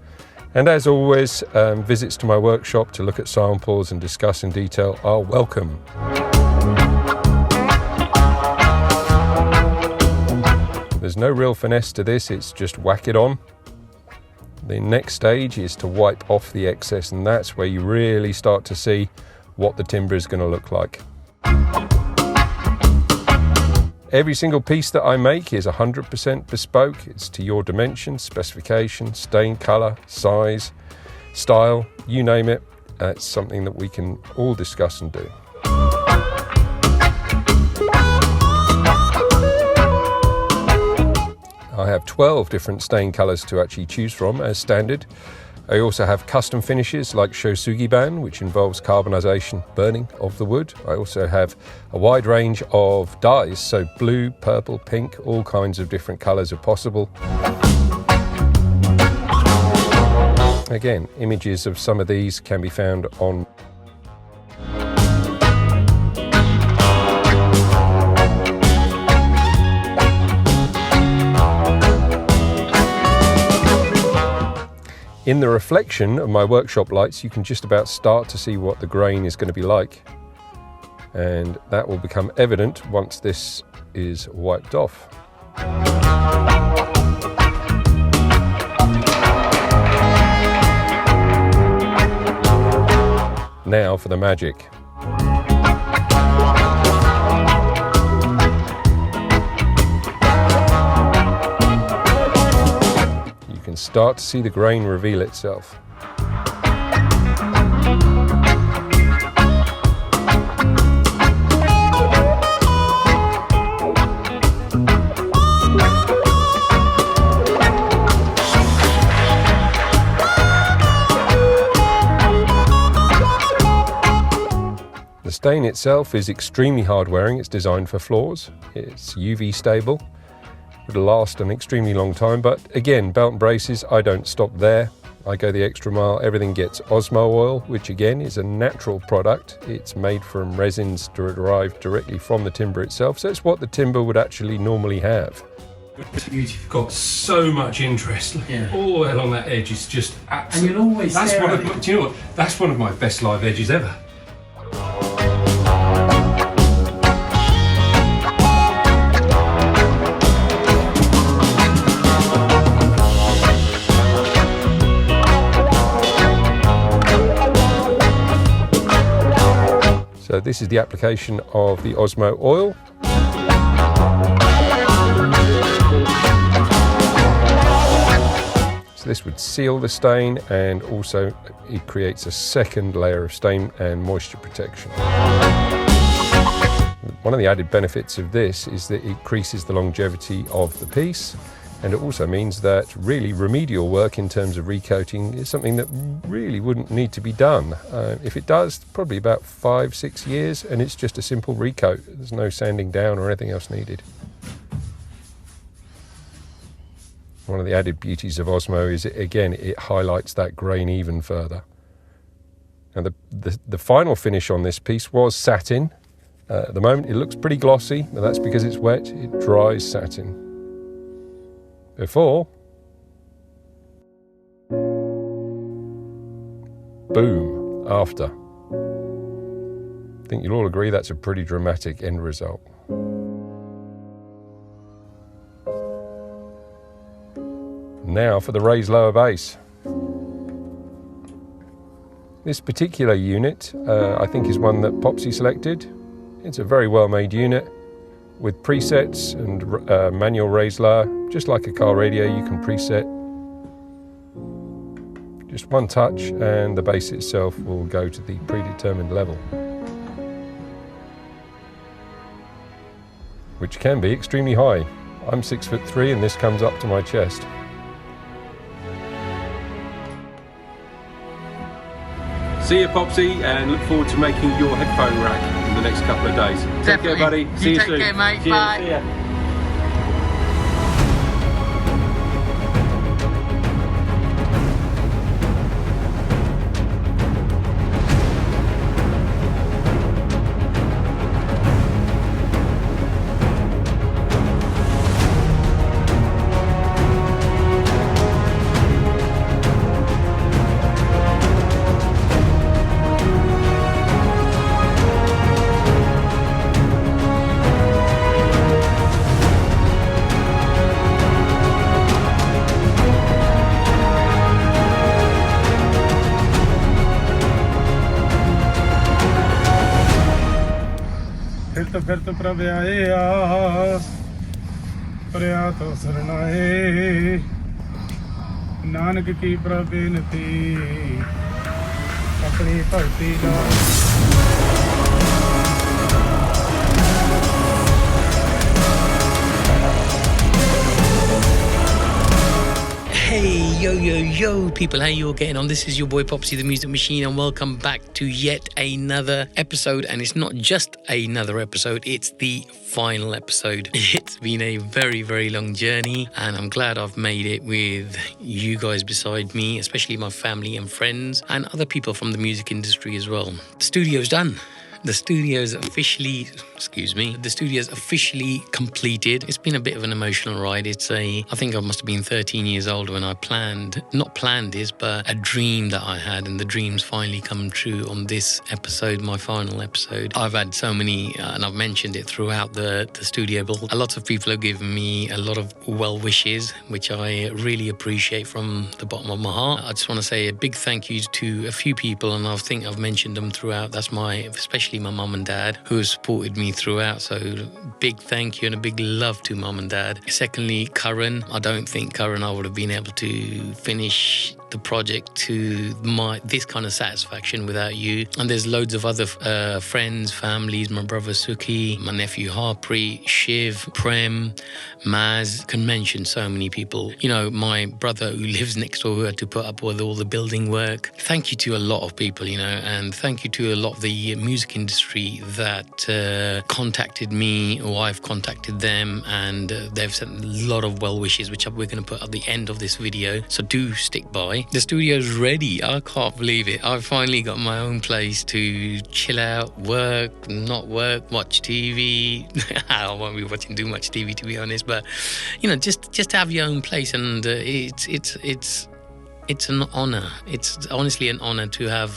And as always, visits to my workshop to look at samples and discuss in detail are welcome. There's no real finesse to this, it's just whack it on. The next stage is to wipe off the excess, and that's where you really start to see what the timber is going to look like. Every single piece that I make is 100% bespoke. It's to your dimensions, specification, stain colour, size, style, you name it. It's something that we can all discuss and do. I have 12 different stain colours to actually choose from as standard. I also have custom finishes like Shosugiban, which involves carbonisation, burning of the wood. I also have a wide range of dyes, so blue, purple, pink, all kinds of different colours are possible. Again, images of some of these can be found on In the reflection of my workshop lights, you can just about start to see what the grain is going to be like. And that will become evident once this is wiped off. Now for the magic. Start to see the grain reveal itself. The stain itself is extremely hard wearing. It's designed for floors. It's UV stable. It'll last an extremely long time, but again, belt and braces, I don't stop there. I go the extra mile. Everything gets Osmo oil, which again is a natural product. It's made from resins derived directly from the timber itself, so it's what the timber would actually normally have. You've got so much interest all the way along that edge. It's just absolutely. And you'll always do you know what? That's one of my best live edges ever. So this is the application of the Osmo oil. So this would seal the stain, and also it creates a second layer of stain and moisture protection. One of the added benefits of this is that it increases the longevity of the piece, And it also means that really remedial work in terms of recoating is something that really wouldn't need to be done. If it does, probably about 5-6 years, and it's just a simple recoat. There's no sanding down or anything else needed. One of the added beauties of Osmo is, it highlights that grain even further. Now the final finish on this piece was satin. At the moment it looks pretty glossy, but that's because it's wet. It dries satin. Before, boom, after. I think you'll all agree that's a pretty dramatic end result. Now for the raised lower bass. This particular unit, I think, is one that Popsy selected. It's a very well-made unit with presets and manual raised lower. Just like a car radio, you can preset. Just one touch and the bass itself will go to the predetermined level, which can be extremely high. I'm 6'3" and this comes up to my chest. See you, Popsy, and look forward to making your headphone rack in the next couple of days. Definitely. Take care, buddy. See you soon. Take care, mate. Cheers. Bye. See ya. फिर तो प्रभ आए प्रया तो सरनाए नानक की प्रबेनती अपनी भक्ति ला Hey, yo, people, how you all getting on? This is your boy Popsy, the Music Machine, and welcome back to yet another episode. And it's not just another episode, it's the final episode. It's been a very, very long journey, and I'm glad I've made it with you guys beside me, especially my family and friends, and other people from the music industry as well. The studio's done. The studio's officially completed. It's been a bit of an emotional ride. I think I must have been 13 years old when I not planned this, but a dream that I had, and the dream's finally come true on this episode, my final episode. I've had so many, and I've mentioned it throughout the studio, but a lot of people have given me a lot of well wishes, which I really appreciate from the bottom of my heart. I just want to say a big thank you to a few people, and I think I've mentioned them throughout. That's especially my mum and dad, who have supported me throughout, so big thank you and a big love to mum and dad. Secondly, Curran. I don't think I would have been able to finish the project to this kind of satisfaction without you. And there's loads of other friends, families, my brother Suki, my nephew Harpreet, Shiv, Prem, Maz. Can mention so many people. You know, my brother who lives next door, who had to put up with all the building work. Thank you to a lot of people, and thank you to a lot of the music industry that contacted me, or I've contacted them, and they've sent a lot of well wishes, which we're going to put at the end of this video, so do stick by. The studio's ready. I can't believe it. I've finally got my own place to chill out, work, not work, watch TV. I won't be watching too much TV, to be honest, but just have your own place, and it's an honor. It's honestly an honor to have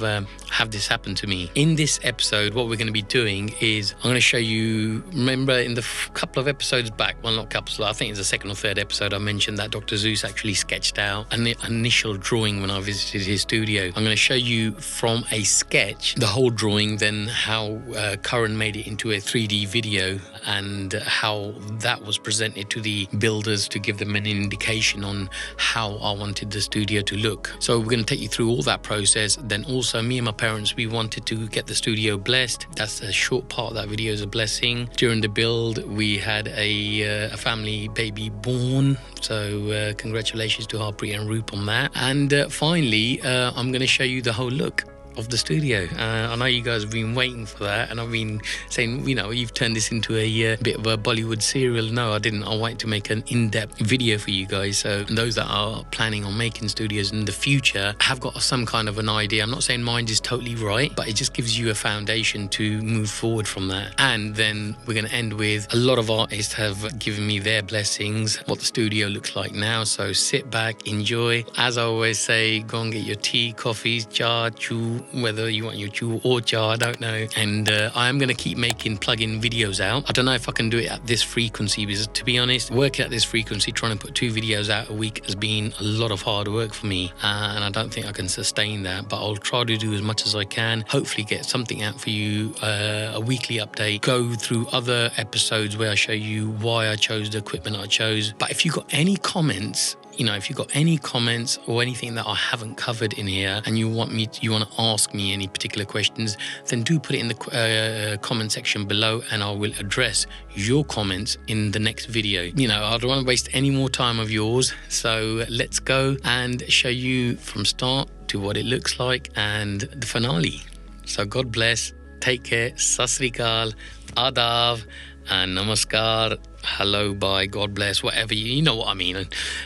this happen to me. In this episode, what we're going to be doing is I'm going to show you, remember in the couple of episodes back, well, not couple, I think it's the second or third episode, I mentioned that Dr. Zeus actually sketched out an initial drawing when I visited his studio. I'm going to show you from a sketch, the whole drawing, then how Curran made it into a 3D video, and how that was presented to the builders to give them an indication on how I wanted the studio to look. So we're going to take you through all that process. Then also me and my parents, we wanted to get the studio blessed. That's a short part of that video is a blessing. During the build, we had a family baby born. So congratulations to Harpreet and Roop on that. And finally, I'm going to show you the whole look of the studio. I know you guys have been waiting for that, and I've been saying, you know, you've turned this into a bit of a Bollywood serial. No, I didn't. I wanted to make an in-depth video for you guys, so those that are planning on making studios in the future have got some kind of an idea. I'm not saying mine is totally right, but it just gives you a foundation to move forward from that. And then we're going to end with a lot of artists have given me their blessings, what the studio looks like now. So sit back, enjoy. As I always say, go and get your tea, coffees, cha, chu, whether you want your chu or cha, I don't know. And I am going to keep making plug-in videos out. I don't know if I can do it at this frequency, because to be honest, working at this frequency, trying to put 2 videos out a week has been a lot of hard work for me, and I don't think I can sustain that, but I'll try to do as much as I can, hopefully get something out for you, a weekly update, go through other episodes where I show you why I chose the equipment I chose. But if you've got any comments, you know, if you've got any comments or anything that I haven't covered in here and you want to ask me any particular questions, then do put it in the comment section below, and I will address your comments in the next video. You know, I don't want to waste any more time of yours, so let's go and show you from start to what it looks like and the finale. So God bless, take care, Sat Sri Akal, Adab, and Namaskar, hello, bye, God bless, whatever, you know what I mean.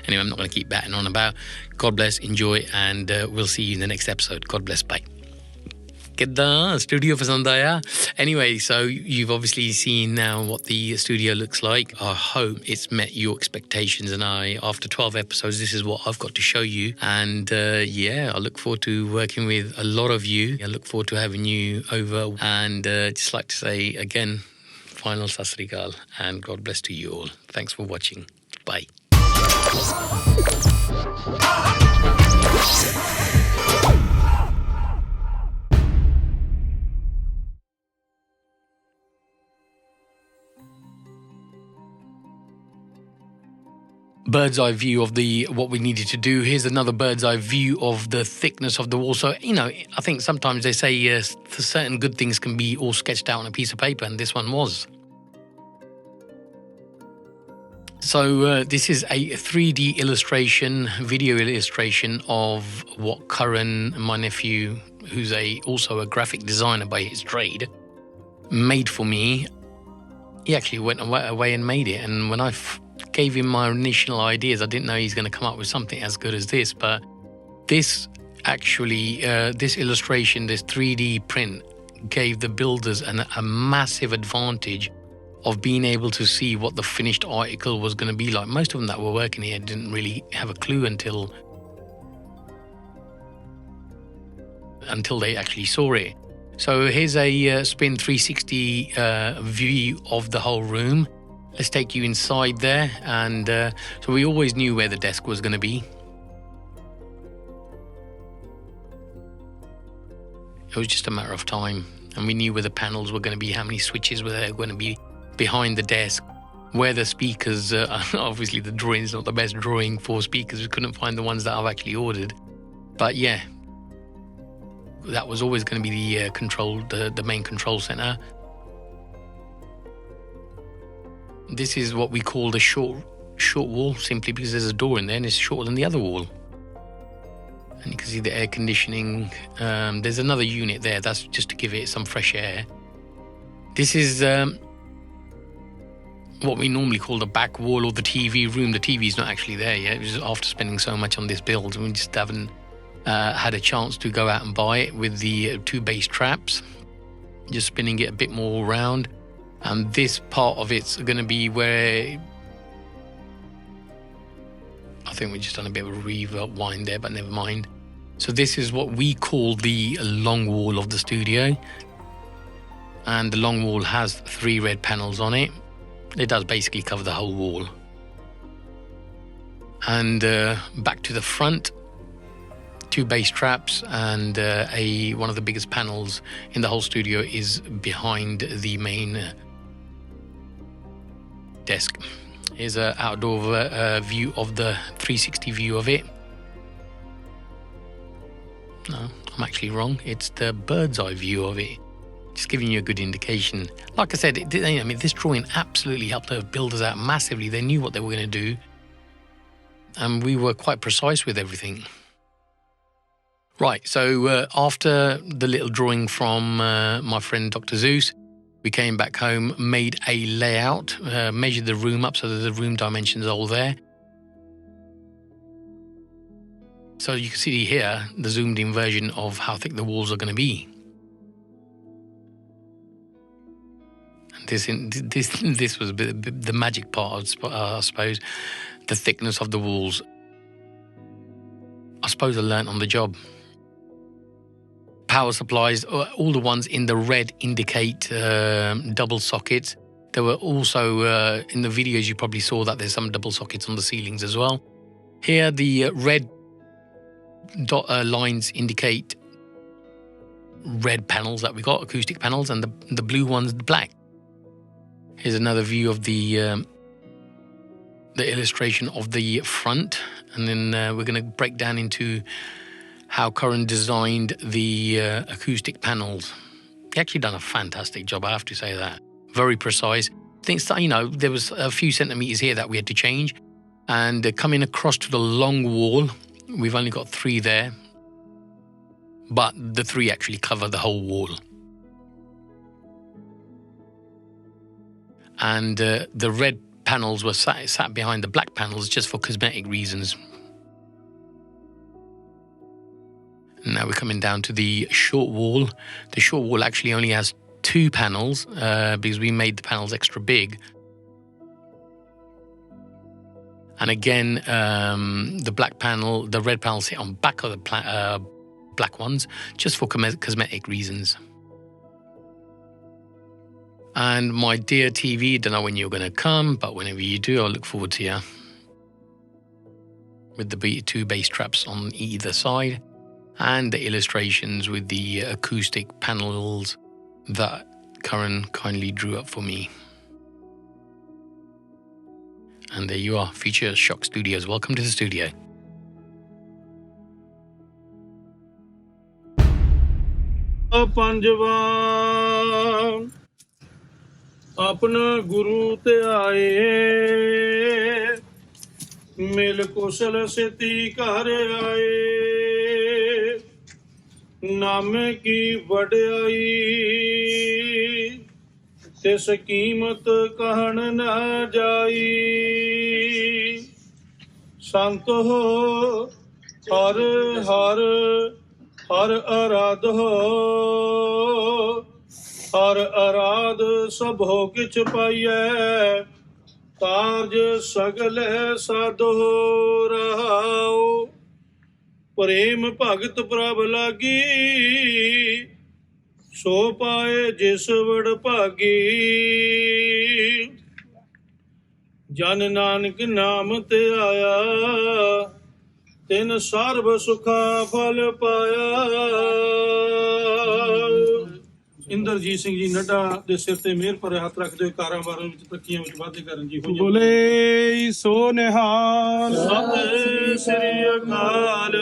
Anyway, I'm not going to keep batting on about. God bless, enjoy, and we'll see you in the next episode. God bless, bye. Kidda studio pasand aaya? Anyway, so you've obviously seen now what the studio looks like. I hope it's met your expectations, and after 12 episodes, this is what I've got to show you. And yeah, I look forward to working with a lot of you. I look forward to having you over, and just like to say again, final Sat Sri Akal, and God bless to you all. Thanks for watching. Bye. Bird's eye view of what we needed to do. Here's another bird's eye view of the thickness of the wall. So, you know, I think sometimes they say certain good things can be all sketched out on a piece of paper, and this one was. So this is a 3D illustration, video illustration of what Karan, my nephew, who's also a graphic designer by his trade, made for me. He actually went away and made it, and when I gave him my initial ideas, I didn't know he's going to come up with something as good as this. But this actually, this illustration, this 3D print, gave the builders a massive advantage of being able to see what the finished article was going to be like. Most of them that were working here didn't really have a clue until they actually saw it. So here's a spin 360 view of the whole room. Let's take you inside there. And so we always knew where the desk was going to be. It was just a matter of time. And we knew where the panels were going to be, how many switches were there going to be behind the desk, where the speakers, obviously the drawing is not the best drawing for speakers. We couldn't find the ones that I've actually ordered. But yeah, that was always going to be the main control center. This is what we call the short wall, simply because there's a door in there and it's shorter than the other wall. And you can see the air conditioning. There's another unit there. That's just to give it some fresh air. This is what we normally call the back wall or the TV room. The TV is not actually there yet. It was after spending so much on this build, we just haven't had a chance to go out and buy it with the 2 bass traps. Just spinning it a bit more around. And this part of it's going to be where I think we've just done a bit of a rewind there, but never mind. So this is what we call the long wall of the studio. And the long wall has 3 red panels on it. It does basically cover the whole wall. And back to the front, 2 bass traps, and one of the biggest panels in the whole studio is behind the main desk. Here's an outdoor view of the 360 view of it. No, I'm actually wrong. It's the bird's eye view of it. Just giving you a good indication. Like I said, this drawing absolutely helped the builders out massively. They knew what they were going to do. And we were quite precise with everything. Right, so after the little drawing from my friend Dr. Zeus, we came back home, made a layout, measured the room up so that the room dimensions are all there. So you can see here the zoomed in version of how thick the walls are going to be. And this was the magic part, I suppose, the thickness of the walls. I suppose I learnt on the job. Power supplies, all the ones in the red indicate double sockets. There were also, in the videos you probably saw that there's some double sockets on the ceilings as well. Here the red dot lines indicate red panels that we got, acoustic panels, and the blue ones black. Here's another view of the illustration of the front, and then we're going to break down into how Curran designed the acoustic panels. He actually done a fantastic job, I have to say that. Very precise. Things that, there was a few centimeters here that we had to change, and coming across to the long wall, we've only got 3 there, but the 3 actually cover the whole wall. And the red panels were sat behind the black panels just for cosmetic reasons. Now we're coming down to the short wall. The short wall actually only has 2 panels because we made the panels extra big. And again, the red panels sit on back of the black ones just for cosmetic reasons. And my dear TV, don't know when you're going to come, but whenever you do, I'll look forward to you. With the 2 bass traps on either side, and the illustrations with the acoustic panels that Curran kindly drew up for me. And there you are, Future Shock Studios. Welcome to the studio. पंजवा अपना गुरु ते आए मिल कुशल सिद्धि घर आए नामे की वड्याई तिस कीमत कहन न जाई संत हो हर हर हर आराध हो हर आराध सब हो किछ पाइयै कारज सगल साधो रहाओ प्रेम भगत प्रभ लागी सो पाए जिस वड भागी जन नानक नाम ते आया तिन सर्व सुखा फल पाया इंद्रजीत सिंह जी नड्डा दे सिर ते मेहर पर हथ रखदे कारोबारां विच तरक्कीआं विच वाधे करन जी बोले सो निहाल सत श्री अकाल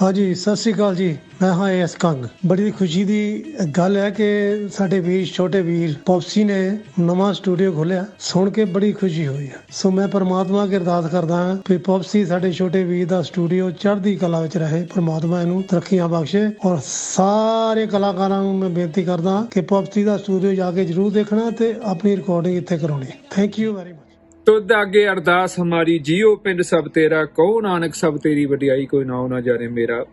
ਹਾਂਜੀ ਸਤਿ ਸ਼੍ਰੀ ਅਕਾਲ ਜੀ ਮੈਂ ਹਾਂ ਐਸ ਕੰਗ ਬੜੀ ਖੁਸ਼ੀ ਦੀ ਗੱਲ ਹੈ ਕਿ ਸਾਡੇ ਵੀਰ ਛੋਟੇ ਵੀਰ ਪੌਪਸੀ ਨੇ ਨਵਾਂ ਸਟੂਡੀਓ ਖੋਲਿਆ ਸੁਣ ਕੇ ਬੜੀ ਖੁਸ਼ੀ ਹੋਈ ਹੈ ਸੋ ਮੈਂ ਪਰਮਾਤਮਾ ਅੱਗੇ ਅਰਦਾਸ ਕਰਦਾ ਹਾਂ ਕਿ ਪੌਪਸੀ ਸਾਡੇ ਛੋਟੇ ਵੀਰ ਦਾ ਸਟੂਡੀਓ ਚੜ੍ਹਦੀ ਕਲਾ ਵਿੱਚ ਰਹੇ ਪਰਮਾਤਮਾ ਇਹਨੂੰ ਤਰੱਕੀਆਂ ਬਖਸ਼ੇ ਔਰ ਸਾਰੇ ਕਲਾਕਾਰਾਂ ਨੂੰ ਮੈਂ ਬੇਨਤੀ ਕਰਦਾ ਕਿ ਪੌਪਸੀ ਦਾ ਸਟੂਡੀਓ ਜਾ ਕੇ ਜ਼ਰੂਰ ਦੇਖਣਾ ਤੇ ਆਪਣੀ ਰਿਕਾਰਡਿੰਗ ਇੱਥੇ ਕਰਾਉਣੀ ਥੈਂਕ ਯੂ ਵੈਰੀ ਮਚ ਤੁਧ ਅੱਗੇ ਅਰਦਾਸ ਹਮਾਰੀ ਜੀਓ ਪਿੰਡ ਸਭ ਤੇਰਾ ਕਹੋ ਨਾਨਕ ਸਭ ਤੇਰੀ ਵਡਿਆਈ ਕੋਈ ਨਾਉ ਨਾ ਜਾਣੇ ਮੇਰਾ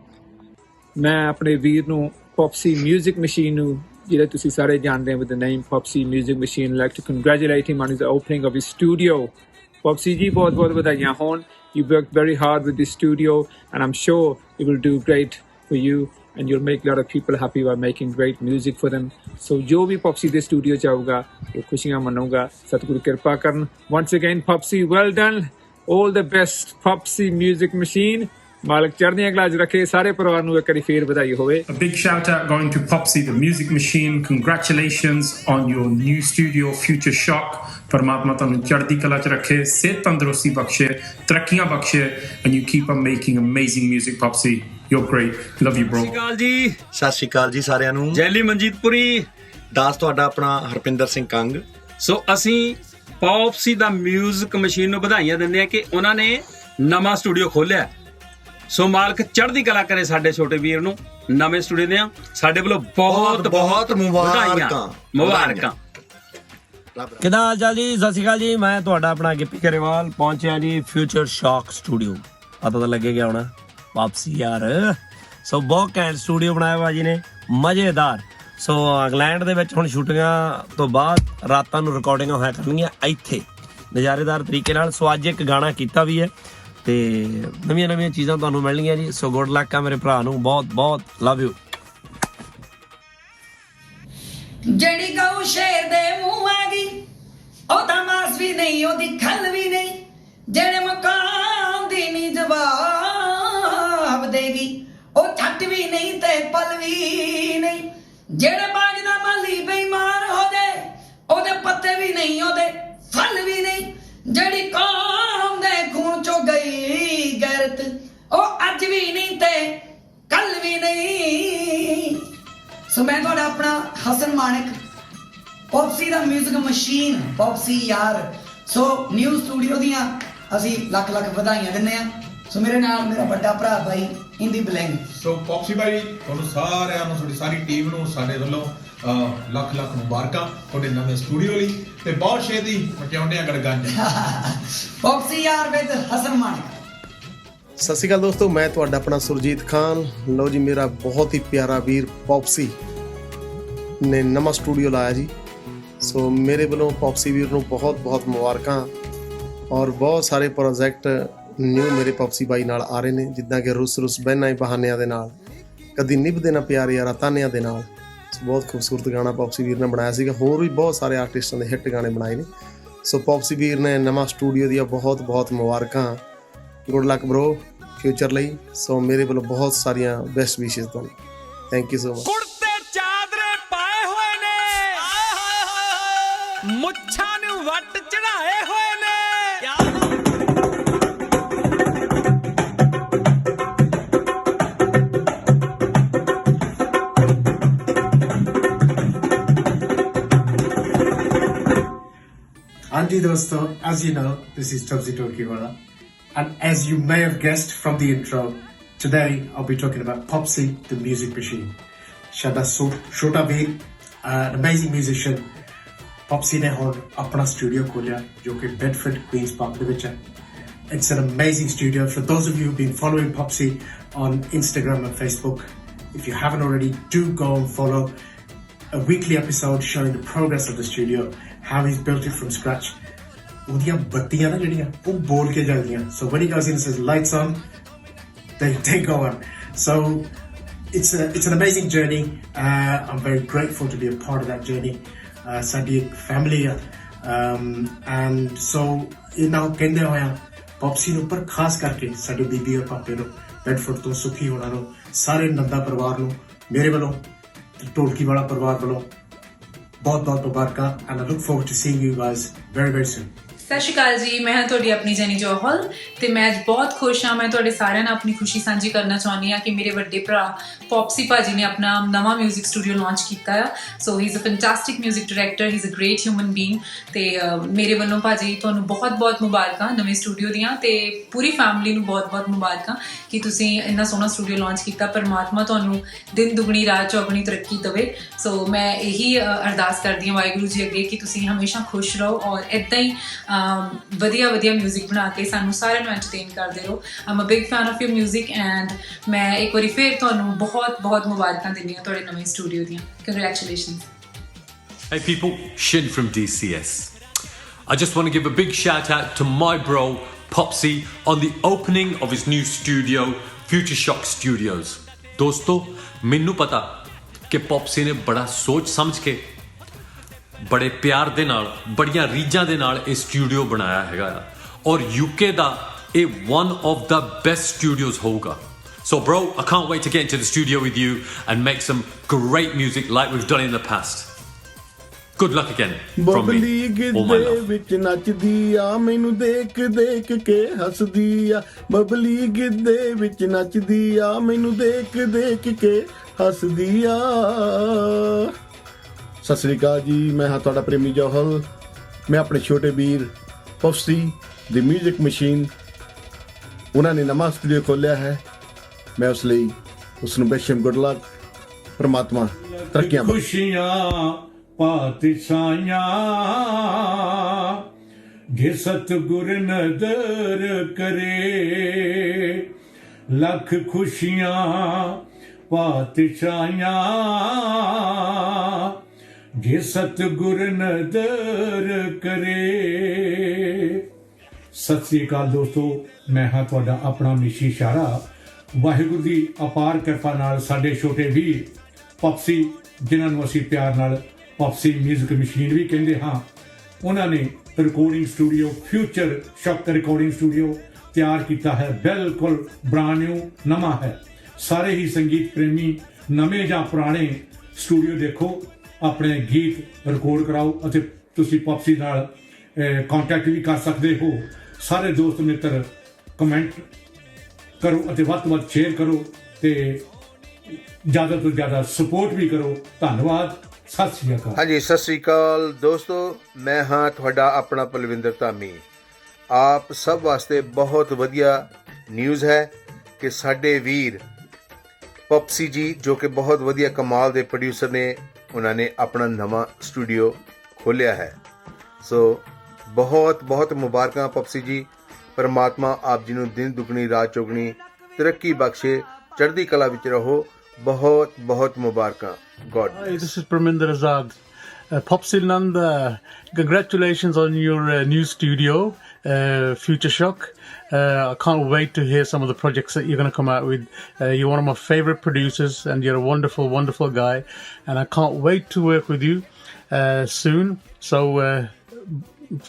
ਮੈਂ ਆਪਣੇ ਵੀਰ ਨੂੰ ਪੌਪਸੀ ਮਿਊਜ਼ਿਕ ਮਸ਼ੀਨ ਨੂੰ ਜਿਹੜਾ ਤੁਸੀਂ ਸਾਰੇ ਜਾਣਦੇ ਹੋ with the name Popsy music machine like to congratulate him on his opening of his studio Popsy ji ਬਹੁਤ ਬਹੁਤ ਵਧਾਈਆਂ ਹੋਣ you worked very hard with this studio and I'm sure it will do great for you and you'll make a lot of people happy by making great music for them so jo bhi Popsy de studio chauga wo khushiyan manauga satguru kirpa karan once again Popsy well done all the best Popsy music machine ਮਾਲਕ ਚੜ੍ਹਦੀਆਂ ਕਲਾ 'ਚ ਰੱਖੇ ਸਾਰੇ ਪਰਿਵਾਰ ਨੂੰ ਇੱਕ ਵਾਰੀ ਫੇਰ ਵਧਾਈ ਹੋਵੇ A big shout out going to Popsy the music machine congratulations on your new studio Future Shock ਪਰਮਾਤਮਾ ਤੁਹਾਨੂੰ ਚੜ੍ਹਦੀ ਕਲਾ 'ਚ ਰੱਖੇ ਸਿਹਤ ਤੰਦਰੁਸਤੀ ਬਖਸ਼ੇ ਤਰੱਕੀਆਂ ਬਖਸ਼ੇ and you keep on making amazing music Popsy you're great love you bro ਸਤਿ ਸ਼੍ਰੀ ਅਕਾਲ ਜੀ ਸਾਰਿਆਂ ਨੂੰ ਜੈਲੀ ਮਨਜੀਤਪੁਰੀ ਦਾਸ ਤੁਹਾਡਾ ਆਪਣਾ ਹਰਪਿੰਦਰ ਸਿੰਘ ਕੰਗ ਸੋ ਅਸੀਂ ਪੌਪਸੀ ਦਾ ਮਿਊਜ਼ਿਕ ਮਸ਼ੀਨ ਨੂੰ ਵਧਾਈਆਂ ਦਿੰਦੇ ਆ ਕਿ ਉਹਨਾਂ ਨੇ ਨਵਾਂ ਸਟੂਡੀਓ ਖੋਲਿਆ ਸੋ ਮਾਲਕ ਚੜ੍ਹਦੀ ਕਲਾ ਕਰੇ ਸਾਡੇ ਛੋਟੇ ਵੀਰ ਨੂੰ ਨਵੇਂ ਸਟੂਡੀਓ ਦੀਆਂ ਸਾਡੇ ਵੱਲੋਂ ਬਹੁਤ ਬਹੁਤ ਮੁਬਾਰਕਾਂ ਕਿੱਦਾਂ ਹਾਲ ਚਾਲ ਜੀ ਸਤਿ ਸ਼੍ਰੀ ਅਕਾਲ ਜੀ ਮੈਂ ਤੁਹਾਡਾ ਆਪਣਾ ਗਿੱਪੀ ਗਰੇਵਾਲ ਪਹੁੰਚਿਆ ਜੀ ਫਿਊਚਰ ਸ਼ੌਕ ਸਟੂਡੀਓ ਪਤਾ ਤਾਂ ਲੱਗੇਗਾ ਹੁਣ ਵਾਪਸੀ ਯਾਰ ਸੋ ਬਹੁਤ ਘੈਂਟ ਸਟੂਡੀਓ ਬਣਾਇਆ ਵਾ ਜੀ ਨੇ ਮਜ਼ੇਦਾਰ ਸੋ ਇੰਗਲੈਂਡ ਦੇ ਵਿੱਚ ਹੁਣ ਸ਼ੂਟਿੰਗਾਂ ਤੋਂ ਬਾਅਦ ਰਾਤਾਂ ਨੂੰ ਰਿਕਾਰਡਿੰਗਾਂ ਹੋਇਆ ਕਰਨਗੀਆਂ ਇੱਥੇ ਨਜ਼ਾਰੇਦਾਰ ਤਰੀਕੇ ਨਾਲ ਸੋ ਅੱਜ ਇੱਕ ਗਾਣਾ ਕੀਤਾ ਵੀ ਹੈ ਤੇ ਨਵੀਆਂ ਚੀਜ਼ਾਂ ਤੁਹਾਨੂੰ ਮਿਲਣਗੀਆਂ ਜੀ ਸੋ ਗੁੱਡ ਲੱਕ ਆ ਮੇਰੇ ਭਰਾ ਨੂੰ ਬਹੁਤ ਬਹੁਤ ਲਵ ਯੂ ਜਿਹੜੀ ਗਊ ਸ਼ੇਰ ਦੇ ਮੂੰਹ ਆ ਗਈ ਉਹਦਾ ਮਾਸ ਵੀ ਨਹੀਂ ਉਹਦੀ ਖੱਲ ਵੀ ਨਹੀਂ ਜਿਹੜੇ ਮਕਾਨ ਦੀ ਨਹੀਂ ਜਵਾਬ ਦੇਗੀ ਉਹ ਛੱਟ ਵੀ ਨਹੀਂ ਤੇ ਪਲ ਵੀ ਨਹੀਂ ਜਿਹੜੇ ਬਾਗ ਦਾ ਮਾਲੀ ਬੇਈਮਾਨ ਹੋ ਜਾਏ ਉਹਦੇ ਪੱਤੇ ਵੀ ਨਹੀਂ ਉਹਦੇ ਫਲ ਵੀ ਨਹੀਂ ਜਿਹੜੀ ਕੌਮ ਦੇ ਖੂਨ ਚੋਂ ਗਈ ਗੈਰਤ ਉਹ ਅੱਜ ਵੀ ਨਹੀਂ ਤੇ ਕੱਲ ਵੀ ਨਹੀਂ ਸੋ ਮੈਂ ਤੁਹਾਡਾ ਆਪਣਾ ਹਸਨ ਮਾਨਕ ਪੌਪਸੀ ਦਾ ਮਿਊਜ਼ਿਕ ਮਸ਼ੀਨ ਪੌਪਸੀ ਯਾਰ ਸੋ ਨਿਊ ਸਟੂਡੀਓ ਦੀਆਂ ਅਸੀਂ ਲੱਖ ਲੱਖ ਵਧਾਈਆਂ ਦਿੰਦੇ ਆ ਸੋ ਮੇਰੇ ਨਾਲ ਮੇਰਾ ਵੱਡਾ ਭਰਾ ਬਾਈ ਇੰਦੀ ਬਲੈਂਗ ਸੋ ਪੌਪਸੀ ਬਾਈ ਤੁਹਾਨੂੰ ਸਾਰਿਆਂ ਨੂੰ ਤੁਹਾਡੀ ਸਾਰੀ ਟੀਮ ਨੂੰ ਸਾਡੇ ਵੱਲੋਂ ਲੱਖ ਲੱਖ ਮੁਬਾਰਕਾਂ ਤੁਹਾਡੇ ਨਵੇਂ ਸਟੂਡੀਓ ਲਈ ਤੇ ਬਹੁਤ ਛੇਤੀ ਮਚਾਉਂਦੇ ਆ ਗੜਗੰਜ ਪੌਪਸੀ ਯਾਰ ਵਿਦ ਹਸਨ ਮਾਨਕ ਸਤਿ ਸ਼੍ਰੀ ਅਕਾਲ ਦੋਸਤੋ ਮੈਂ ਤੁਹਾਡਾ ਆਪਣਾ ਸੁਰਜੀਤ ਖਾਨ ਲਓ ਜੀ ਮੇਰਾ ਬਹੁਤ ਹੀ ਪਿਆਰਾ ਵੀਰ ਪੌਪਸੀ ਨੇ ਨਵਾਂ ਸਟੂਡੀਓ ਲਾਇਆ ਜੀ ਸੋ ਮੇਰੇ ਵੱਲੋਂ ਪੌਪਸੀ ਵੀਰ ਨੂੰ ਬਹੁਤ ਬਹੁਤ ਮੁਬਾਰਕਾਂ ਔਰ ਬਹੁਤ ਸਾਰੇ ਪ੍ਰੋਜੈਕਟ ਨਿਊ ਮੇਰੇ ਪੌਪਸੀ ਬਾਈ ਨਾਲ ਆ ਰਹੇ ਨੇ ਜਿੱਦਾਂ ਕਿ ਰੁੱਸ ਬਹਿਨਾ ਬਹਾਨਿਆਂ ਦੇ ਨਾਲ ਕਦੀ ਨਿਭਦੇ ਨਾ ਪਿਆਰ ਯਾਰਾਂ ਤਾਨਿਆਂ ਦੇ ਨਾਲ ਬਹੁਤ ਖੂਬਸੂਰਤ ਗਾਣਾ ਪੌਪਸੀ ਵੀਰ ਨੇ ਬਣਾਇਆ ਸੀਗਾ ਹੋਰ ਵੀ ਬਹੁਤ ਸਾਰੇ ਆਰਟਿਸਟਾਂ ਦੇ ਹਿੱਟ ਗਾਣੇ ਬਣਾਏ ਨੇ ਸੋ ਪੌਪਸੀ ਵੀਰ ਨੇ ਨਵਾਂ ਸਟੂਡੀਓ ਦੀਆਂ ਬਹੁਤ ਬਹੁਤ ਮੁਬਾਰਕਾਂ ਗੁੱਡ ਲੱਕ ਬ్రో ਫਿਊਚਰ ਲਈ ਸੋ ਮੇਰੇ ਵੱਲੋਂ ਬਹੁਤ ਸਾਰੀਆਂ ਬੈਸਟ ਵਿਸ਼ੇਸ ਤੁਹਾਨੂੰ ਥੈਂਕ ਯੂ ਸੋ ਮਚ ਕੁੜਤੇ ਚਾਦਰੇ ਪਾਏ ਹੋਏ ਨੇ ਮੁੱਛਾਂ ਨੂੰ ਵੱਟ ਚੜਾਏ ਹੋਏ ਨੇ Anji dosto, as you know, this is Topsy Talkiwala, and as you may have guessed from the intro, today I'll be talking about Popsy, the music machine. Shada Shota Bhi, an amazing musician. Popsy ne hon apna studio kholiya, jo ki Bedford, Queens Park de vich hai. It's an amazing studio. For those of you who've been following Popsy on Instagram and Facebook, if you haven't already, do go and follow a weekly episode showing the progress of the studio. How he's built it from scratch. So when he goes in and says lights on, they go on. So it's an amazing journey. I'm very grateful to be a part of that journey. Sadi family and so now kende hoya Popsy nu par khas karke sadi bibi aur pape nu Bedford to sukhi hona nu sare nanda parivar nu mere vallon Talkiwala parivar vallon बहुत मुबारक and I look forward to seeing you guys very very soon. ਸਤਿ ਸ਼੍ਰੀ ਅਕਾਲ ਜੀ, ਮੈਂ ਹਾਂ ਤੁਹਾਡੀ ਆਪਣੀ ਜੈਨੀ ਜੋਹਲ ਤੇ ਮੈਂ ਅੱਜ ਬਹੁਤ ਖੁਸ਼ ਹਾਂ। ਮੈਂ ਤੁਹਾਡੇ ਸਾਰਿਆਂ ਨਾਲ ਆਪਣੀ ਖੁਸ਼ੀ ਸਾਂਝੀ ਕਰਨਾ ਚਾਹੁੰਦੀ ਹਾਂ ਕਿ ਮੇਰੇ ਵੱਡੇ ਭਰਾ ਪੌਪਸੀ ਭਾਜੀ ਨੇ ਆਪਣਾ ਨਵਾਂ ਮਿਊਜ਼ਿਕ ਸਟੂਡੀਓ ਲਾਂਚ ਕੀਤਾ ਆ। So he is a fantastic music director, he is a great human being ਤੇ ਮੇਰੇ ਵੱਲੋਂ ਭਾਜੀ ਤੁਹਾਨੂੰ ਬਹੁਤ-ਬਹੁਤ ਮੁਬਾਰਕਾਂ ਨਵੇਂ ਸਟੂਡੀਓ ਦੀਆਂ ਤੇ ਪੂਰੀ ਫੈਮਿਲੀ ਨੂੰ ਬਹੁਤ-ਬਹੁਤ ਮੁਬਾਰਕਾਂ ਕਿ ਤੁਸੀਂ ਇੰਨਾ ਸੋਹਣਾ ਸਟੂਡੀਓ ਲਾਂਚ ਕੀਤਾ। ਪਰਮਾਤਮਾ ਤੁਹਾਨੂੰ ਦਿਨ ਦੁਗਣੀ ਰਾਤ ਚੌਗਣੀ ਤਰੱਕੀ ਦੇਵੇ। ਸੋ ਮੈਂ ਇਹੀ ਅਰਦਾਸ ਕਰਦੀ ਹਾਂ ਵਾਹਿਗੁਰੂ ਜੀ ਅੱਗੇ ਕਿ ਤੁਸੀਂ ਹਮੇਸ਼ਾ ਖੁਸ਼ ਰਹੋ ਔਰ ਇੱਦਾਂ ਹੀ ਵਧੀਆ ਮਿਊਜ਼ਿਕ ਬਣਾ ਕੇ ਸਾਨੂੰ ਸਾਰਿਆਂ ਨੂੰ ਐਂਟਰਟੇਨ ਕਰਦੇ ਰਹੋ। I'm a big fan of your music and ਮੈਂ ਇੱਕ ਵਾਰੀ ਫਿਰ ਤੁਹਾਨੂੰ ਬਹੁਤ ਮੁਬਾਰਕਾਂ ਦਿੰਦੀ ਹਾਂ ਤੁਹਾਡੇ ਨਵੇਂ ਸਟੂਡੀਓ ਦੀਆਂ। Congratulations. Hey people, Shin from DCS. I just want to give a big shout out to my bro Popsy on the opening of his new studio, futureshockstudios. दोस्तों, मैनू पता कि Popsy ने बड़ा सोच समझ के बड़े प्यार दे नाल बड़ियां रीझां दे नाल ये स्टूडियो बनाया हैगा और यूके दा ये one of the best studios होगा. So bro, I can't wait to get into the studio with you and make some great music like we've done in the past. Good luck again from me. All my love. ਵਿੱਚ ਨੱਚਦੀ ਆ ਮੈਨੂੰ ਦੇਖ ਦੇਖ ਕੇ ਹੱਸਦੀ ਆ। ਬਬਲੀ ਗਿੱਧੇ ਵਿੱਚ ਨੱਚਦੀ ਆ ਮੈਨੂੰ ਦੇਖ ਦੇਖ ਕੇ ਹੱਸਦੀ ਆ। ਸਤਿ ਸ੍ਰੀ ਅਕਾਲ ਜੀ, ਮੈਂ ਹਾਂ ਤੁਹਾਡਾ ਪ੍ਰੇਮੀ ਜੋਹਲ। ਮੈਂ ਆਪਣੇ ਛੋਟੇ ਵੀਰ ਪੌਪਸੀ ਦੀ ਮਿਊਜ਼ਿਕ ਮਸ਼ੀਨ, ਉਹਨਾਂ ਨੇ ਨਵਾਂ ਸਟੂਡੀਓ ਖੋਲ੍ਹਿਆ ਹੈ। ਮੈਂ ਉਸ ਲਈ ਉਸ ਨੂੰ ਬੇਸ਼ੱਕ ਗੁੱਡ ਲੱਕ, ਪਰਮਾਤਮਾ ਤਰੱਕੀਆਂ ਖੁਸ਼ੀਆਂ ਪਾਤਸ਼ਾਹਾਂ ਜੇ ਸਤਿਗੁਰ ਨਦਰ ਕਰੇ। ਲੱਖ ਖੁਸ਼ੀਆਂ ਪਾਤਸ਼ਾਹਾਂ ਜੇ ਸਤਿਗੁਰ ਨਦਰ ਕਰੇ। ਸਤਿ ਸ੍ਰੀ ਅਕਾਲ ਦੋਸਤੋ, ਮੈਂ ਹਾਂ ਤੁਹਾਡਾ ਆਪਣਾ ਮਿਸ਼ੀ ਸ਼ਾਰਾ। ਵਾਹਿਗੁਰੂ ਦੀ ਅਪਾਰ ਕਿਰਪਾ ਨਾਲ ਸਾਡੇ ਛੋਟੇ ਵੀਰ ਪੌਪਸੀ, ਜਿਨ੍ਹਾਂ ਨੂੰ ਅਸੀਂ ਪਿਆਰ ਨਾਲ ਪੌਪਸੀ ਮਿਊਜ਼ਿਕ ਮਸ਼ੀਨ ਵੀ ਕਹਿੰਦੇ ਹਾਂ, ਉਹਨਾਂ ਨੇ ਰਿਕਾਰਡਿੰਗ ਸਟੂਡੀਓ ਫਿਊਚਰ ਸ਼ੌਕ ਰਿਕਾਰਡਿੰਗ ਸਟੂਡੀਓ ਤਿਆਰ ਕੀਤਾ ਹੈ। ਬਿਲਕੁਲ ਬ੍ਰਾਂਡ ਨਿਊ ਨਵਾਂ ਹੈ। ਸਾਰੇ ਹੀ ਸੰਗੀਤ ਪ੍ਰੇਮੀ ਨਵੇਂ ਜਾਂ ਪੁਰਾਣੇ ਸਟੂਡੀਓ ਦੇਖੋ, ਆਪਣੇ ਗੀਤ ਰਿਕਾਰਡ ਕਰਾਓ ਅਤੇ ਤੁਸੀਂ ਪੌਪਸੀ ਨਾਲ ਕੰਟੈਕਟ ਵੀ ਕਰ ਸਕਦੇ ਹੋ। ਸਾਰੇ ਦੋਸਤ ਮਿੱਤਰ ਕਮੈਂਟ ਕਰੋ ਅਤੇ ਵੱਧ ਤੋਂ ਵੱਧ ਸ਼ੇਅਰ ਕਰੋ ਤੇ ਜ਼ਿਆਦਾ ਤੋਂ ਜ਼ਿਆਦਾ ਸਪੋਰਟ ਵੀ ਕਰੋ। ਧੰਨਵਾਦ। ਸਤਿ ਸ਼੍ਰੀ ਅਕਾਲ। ਹਾਂਜੀ, ਸਤਿ ਸ਼੍ਰੀ ਅਕਾਲ ਦੋਸਤੋ, ਮੈਂ ਹਾਂ ਤੁਹਾਡਾ ਆਪਣਾ ਪਲਵਿੰਦਰ ਧਾਮੀ। ਆਪ ਸਭ ਵਾਸਤੇ ਬਹੁਤ ਵਧੀਆ ਨਿਊਜ਼ ਹੈ ਕਿ ਸਾਡੇ ਵੀਰ ਪੌਪਸੀ ਜੀ, ਜੋ ਕਿ ਬਹੁਤ ਵਧੀਆ ਕਮਾਲ ਦੇ ਪ੍ਰੋਡਿਊਸਰ ਨੇ, ਉਹਨਾਂ ਨੇ ਆਪਣਾ ਨਵਾਂ ਸਟੂਡੀਓ ਖੋਲ੍ਹਿਆ ਹੈ। ਸੋ ਬਹੁਤ ਮੁਬਾਰਕਾਂ ਪੌਪਸੀ ਜੀ। ਪਰਮਾਤਮਾ ਆਪ ਜੀ ਨੂੰ ਦਿਨ ਦੁਗਣੀ ਰਾਤ ਚੌਗਣੀ ਤਰੱਕੀ ਬਖਸ਼ੇ, ਚੜ੍ਹਦੀ ਕਲਾ ਵਿੱਚ ਰਹੋ। ਬਹੁਤ ਮੁਬਾਰਕਾਂ। God bless. Hi, this is Parminder Azad. Popsy Nanda, congratulations on your new studio, Future Shock. I can't wait to hear some of the projects that you're going to come out with. You're one of my favorite producers and you're a wonderful guy, and I can't wait to work with you soon. So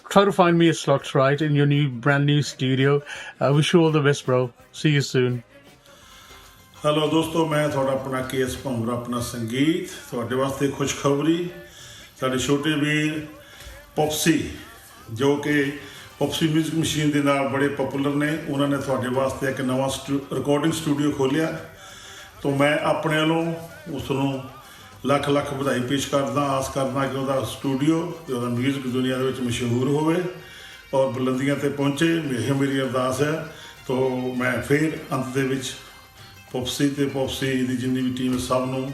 try to find me a slot right in your brand new studio. I wish you all the best, bro. See you soon. Hello ਦੋਸਤੋ, ਮੈਂ ਤੁਹਾਡਾ ਆਪਣਾ case ਭੰਗੂਰਾ, ਆਪਣਾ ਸੰਗੀਤ। ਤੁਹਾਡੇ ਵਾਸਤੇ ਖੁਸ਼ਖਬਰੀ, ਸਾਡੇ ਛੋਟੇ ਵੀਰ ਪੌਪਸੀ, ਜੋ ਕਿ ਪੌਪਸੀ ਮਿਊਜ਼ਿਕ ਮਸ਼ੀਨ ਦੇ ਨਾਲ ਬੜੇ ਪਪੂਲਰ ਨੇ, ਉਹਨਾਂ ਨੇ ਤੁਹਾਡੇ ਵਾਸਤੇ ਇੱਕ ਨਵਾਂ ਰਿਕਾਰਡਿੰਗ ਸਟੂਡੀਓ ਖੋਲ੍ਹਿਆ। ਤਾਂ ਮੈਂ ਆਪਣੇ ਵੱਲੋਂ ਉਸ ਨੂੰ ਲੱਖ ਵਧਾਈ ਪੇਸ਼ ਕਰਦਾ। ਆਸ ਕਰਦਾ ਕਿ ਉਹਦਾ ਸਟੂਡੀਓ ਅਤੇ ਉਹਦਾ ਮਿਊਜ਼ਿਕ ਦੁਨੀਆ ਦੇ ਵਿੱਚ ਮਸ਼ਹੂਰ ਹੋਵੇ ਔਰ ਬੁਲੰਦੀਆਂ 'ਤੇ ਪਹੁੰਚੇ। ਇਹ ਮੇਰੀ ਅਰਦਾਸ ਹੈ। ਤਾਂ ਮੈਂ ਫਿਰ ਅੰਤ ਦੇ ਵਿੱਚ ਪੌਪਸੀ ਤੇ ਪੌਪਸੀ ਦੀ ਜਿੰਨੀ ਵੀ ਟੀਮ ਸਭ ਨੂੰ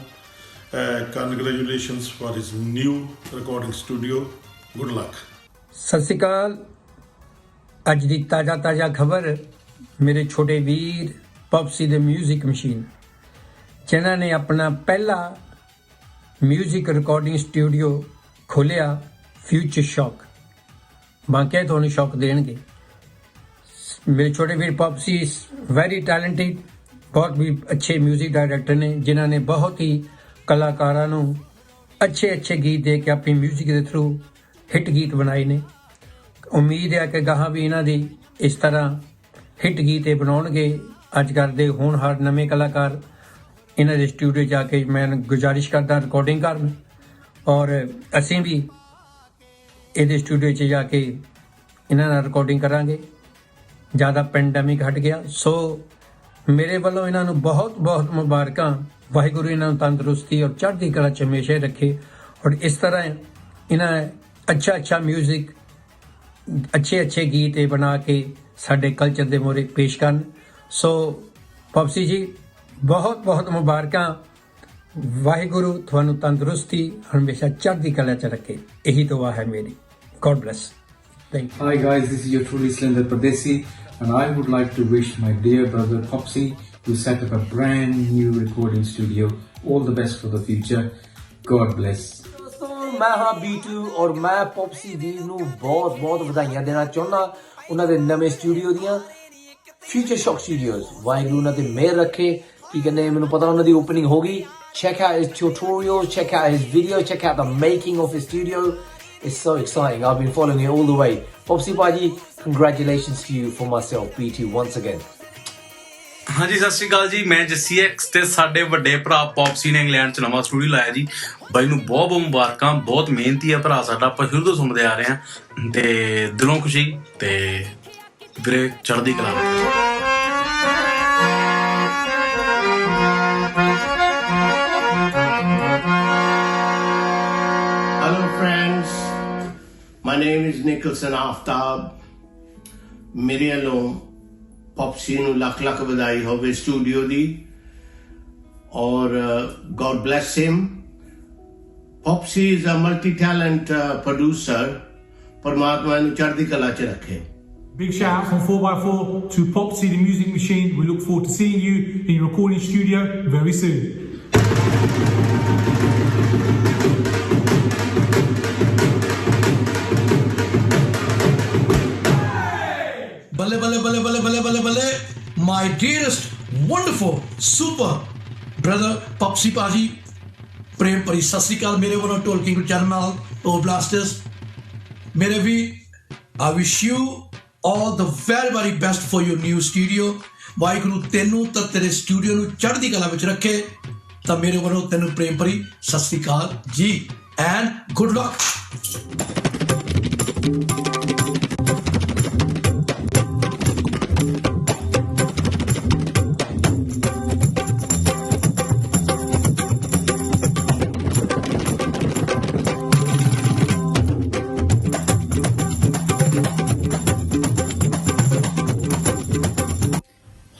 congratulations for his new recording studio. Good luck. ਸਤਿ ਸ਼੍ਰੀ ਅਕਾਲ। ਅੱਜ ਦੀ ਤਾਜ਼ਾ ਖਬਰ ਮੇਰੇ ਛੋਟੇ ਵੀਰ ਪੌਪਸੀ ਦੇ ਮਿਊਜ਼ਿਕ ਮਸ਼ੀਨ, ਜਿਨ੍ਹਾਂ ਨੇ ਆਪਣਾ ਪਹਿਲਾ ਮਿਊਜ਼ਿਕ ਰਿਕਾਰਡਿੰਗ ਸਟੂਡੀਓ ਖੋਲ੍ਹਿਆ, ਫਿਊਚਰ ਸ਼ੌਕ। ਬਾਕੀ ਤੁਹਾਨੂੰ ਸ਼ੌਕ ਦੇਣਗੇ। ਮੇਰੇ ਛੋਟੇ ਵੀਰ ਪੌਪਸੀ ਵੈਰੀ ਟੈਲੈਂਟਡ, ਬਹੁਤ ਵੀ ਅੱਛੇ ਮਿਊਜ਼ਿਕ ਡਾਇਰੈਕਟਰ ਨੇ, ਜਿਨ੍ਹਾਂ ਨੇ ਬਹੁਤ ਹੀ ਕਲਾਕਾਰਾਂ ਨੂੰ ਅੱਛੇ ਗੀਤ ਦੇ ਕੇ ਆਪਣੀ ਮਿਊਜ਼ਿਕ ਦੇ ਥਰੂ ਹਿੱਟ ਗੀਤ ਬਣਾਏ ਨੇ। ਉਮੀਦ ਹੈ ਕਿ ਗਾਹਾਂ ਵੀ ਇਹਨਾਂ ਦੀ ਇਸ ਤਰ੍ਹਾਂ ਹਿੱਟ ਗੀਤ ਇਹ ਬਣਾਉਣਗੇ। ਅੱਜ ਕੱਲ੍ਹ ਦੇ ਹੋਣਹਾਰ ਨਵੇਂ ਕਲਾਕਾਰ ਇਹਨਾਂ ਦੇ ਸਟੂਡੀਓ ਜਾ ਕੇ ਮੈਂ ਗੁਜ਼ਾਰਿਸ਼ ਕਰਦਾ ਰਿਕਾਰਡਿੰਗ ਕਰਨ, ਔਰ ਅਸੀਂ ਵੀ ਇਹਦੇ ਸਟੂਡੀਓ 'ਚ ਜਾ ਕੇ ਇਹਨਾਂ ਨਾਲ ਰਿਕਾਰਡਿੰਗ ਕਰਾਂਗੇ। ਜ਼ਿਆਦਾ ਪੈਂਡੈਮਿਕ ਹਟ ਗਿਆ। ਸੋ ਮੇਰੇ ਵੱਲੋਂ ਇਹਨਾਂ ਨੂੰ ਬਹੁਤ ਬਹੁਤ ਮੁਬਾਰਕਾਂ। ਵਾਹਿਗੁਰੂ ਇਹਨਾਂ ਨੂੰ ਤੰਦਰੁਸਤੀ ਔਰ ਚੜ੍ਹਦੀ ਕਲਾ 'ਚ ਹਮੇਸ਼ਾ ਹੀ ਰੱਖੇ ਔਰ ਇਸ ਤਰ੍ਹਾਂ ਇਹਨਾਂ ਅੱਛਾ ਮਿਊਜ਼ਿਕ ਅੱਛੇ ਗੀਤ ਇਹ ਬਣਾ ਕੇ ਸਾਡੇ ਕਲਚਰ ਦੇ ਮੋਰੇ ਪੇਸ਼ ਕਰਨ। ਸੋ ਪੌਪਸੀ ਜੀ ਬਹੁਤ ਬਹੁਤ ਮੁਬਾਰਕਾਂ। ਵਾਹਿਗੁਰੂ ਤੁਹਾਨੂੰ ਤੰਦਰੁਸਤੀ ਹਮੇਸ਼ਾ ਚੜ੍ਹਦੀ ਕਲਾ 'ਚ ਰੱਖੇ। ਇਹੀ ਦੁਆ ਹੈ ਮੇਰੀ। God bless. Thank you. Hi guys, this is your truly Slender Pradesi and I would like to wish my dear brother Popsy, who set up a brand new recording studio, all the best for the future. God bless. ਮੈਂ ਹਾਂ B2 ਔਰ ਮੈਂ ਪੌਪਸੀ ਵੀਰ ਨੂੰ ਬਹੁਤ ਬਹੁਤ ਵਧਾਈਆਂ ਦੇਣਾ ਚਾਹੁੰਦਾ ਉਹਨਾਂ ਦੇ ਨਵੇਂ ਸਟੂਡੀਓ ਦੀਆਂ ਫਿਊਚਰ ਸ਼ੌਕ ਸਟੂਡੀਓਜ਼। ਵਾਹਿਗੁਰੂ ਉਹਨਾਂ ਤੇ ਮਿਹਰ ਰੱਖੇ। ਕੀ ਕਹਿੰਦੇ ਮੈਨੂੰ ਪਤਾ ਉਹਨਾਂ ਦੀ ਓਪਨਿੰਗ ਹੋ ਗਈ। Check out his tutorials, check out his video, check out the making of his studio. It's so exciting. I've been following it all the way. Popsy Baji, congratulations to you from myself, B2, once again. ਹਾਂਜੀ ਸਤਿ ਸ਼੍ਰੀ ਅਕਾਲ ਜੀ। ਮੈਂ Jassi X ਤੇ ਸਾਡੇ ਵੱਡੇ ਭਰਾ ਪੌਪਸੀ ਨੇ England 'ਚ ਨਵਾਂ ਸਟੂਡੀਓ ਲਾਇਆ ਜੀ। ਬਾਈ ਨੂੰ ਬਹੁਤ ਬਹੁਤ ਮੁਬਾਰਕਾਂ। ਬਹੁਤ ਮਿਹਨਤੀ ਆ ਭਰਾ ਸਾਡਾ। ਆਪਾਂ ਸ਼ੁਰੂ ਤੋਂ ਸੁਣਦੇ ਆ ਰਹੇ ਹਾਂ ਤੇ ਦਿਲੋਂ ਖੁਸ਼ੀ ਤੇ ਵੀਰੇ ਚੜ੍ਹਦੀ ਕਲਾ। Hello friends, my name is Nicholson Aftab. ਮੇਰੇ ਵੱਲੋਂ ਪੌਪਸੀ ਨੂੰ ਲੱਖ ਲੱਖ ਵਧਾਈ ਹੋਵੇ ਸਟੂਡੀਓ ਦੀ ਔਰ God bless him. Popsy is a multi-talent producer. ਪਰਮਾਤਮਾ ਨੂੰ ਚੜ੍ਹਦੀ ਕਲਾ 'ਚ ਰੱਖੇ। Big shout out from 4x4 to Popsy the Music Machine. We look forward to seeing you in your recording studio very soon. Balle, my dearest, wonderful, super brother Popsy Paji, Prem Pari Sasikal, mere vano talking to channel to blasters. Mere vi, I wish you all the very best for your new studio. Vaiguru tenu ta tere studio nu chaddi kala vich rakhe. Ta mere vano tenu Prem Pari Sasikal ji and good luck.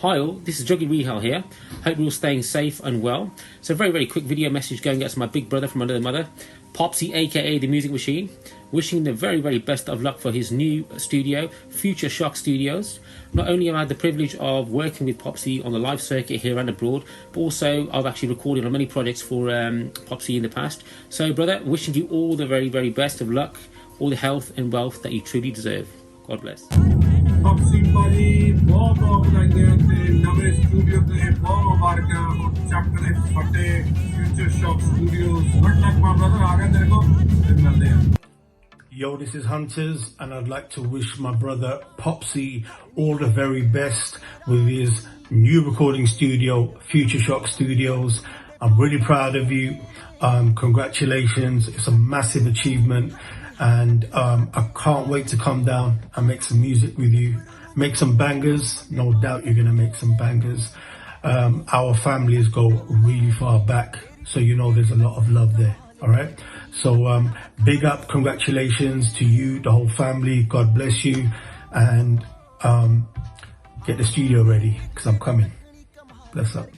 Hi all, this is Joggy Rehal here. Hope you're all staying safe and well. So a very quick video message going out to my big brother from another mother, Popsy aka The Music Machine. Wishing him the very best of luck for his new studio, Future Shock Studios. Not only have I had the privilege of working with Popsy on the live circuit here and abroad, but also I've actually recorded on many projects for Popsy in the past. So brother, wishing you all the very best of luck, all the health and wealth that you truly deserve. God bless. Popsy Baji, ਬਹੁਤ ਵਧਾਈਆਂ ਤੇ ਨਵੇਂ studio ਤੇ ਬਹੁਤ ਮੁਬਾਰਕਾਂ। ਚੱਕ ਦੇ ਫੱਟੇ future shock studios. Good luck my brother. ਆ ਗਏ ਤੇਰੇ ਕੋਲ ਫਿਰ ਮਿਲਦੇ ਹਾਂ। Yo, this is Hunters, and I'd like to wish my brother Popsy all the very best with his new recording studio, Future Shock Studios. I'm really proud of you. Congratulations. It's a massive achievement, and I can't wait to come down and make some music with you. Make some bangers. No doubt you're going to make some bangers. Our families go really far back, so you know there's a lot of love there. All right. So big up, congratulations to you, the whole family. God bless you, and get the studio ready because I'm coming. Bless up.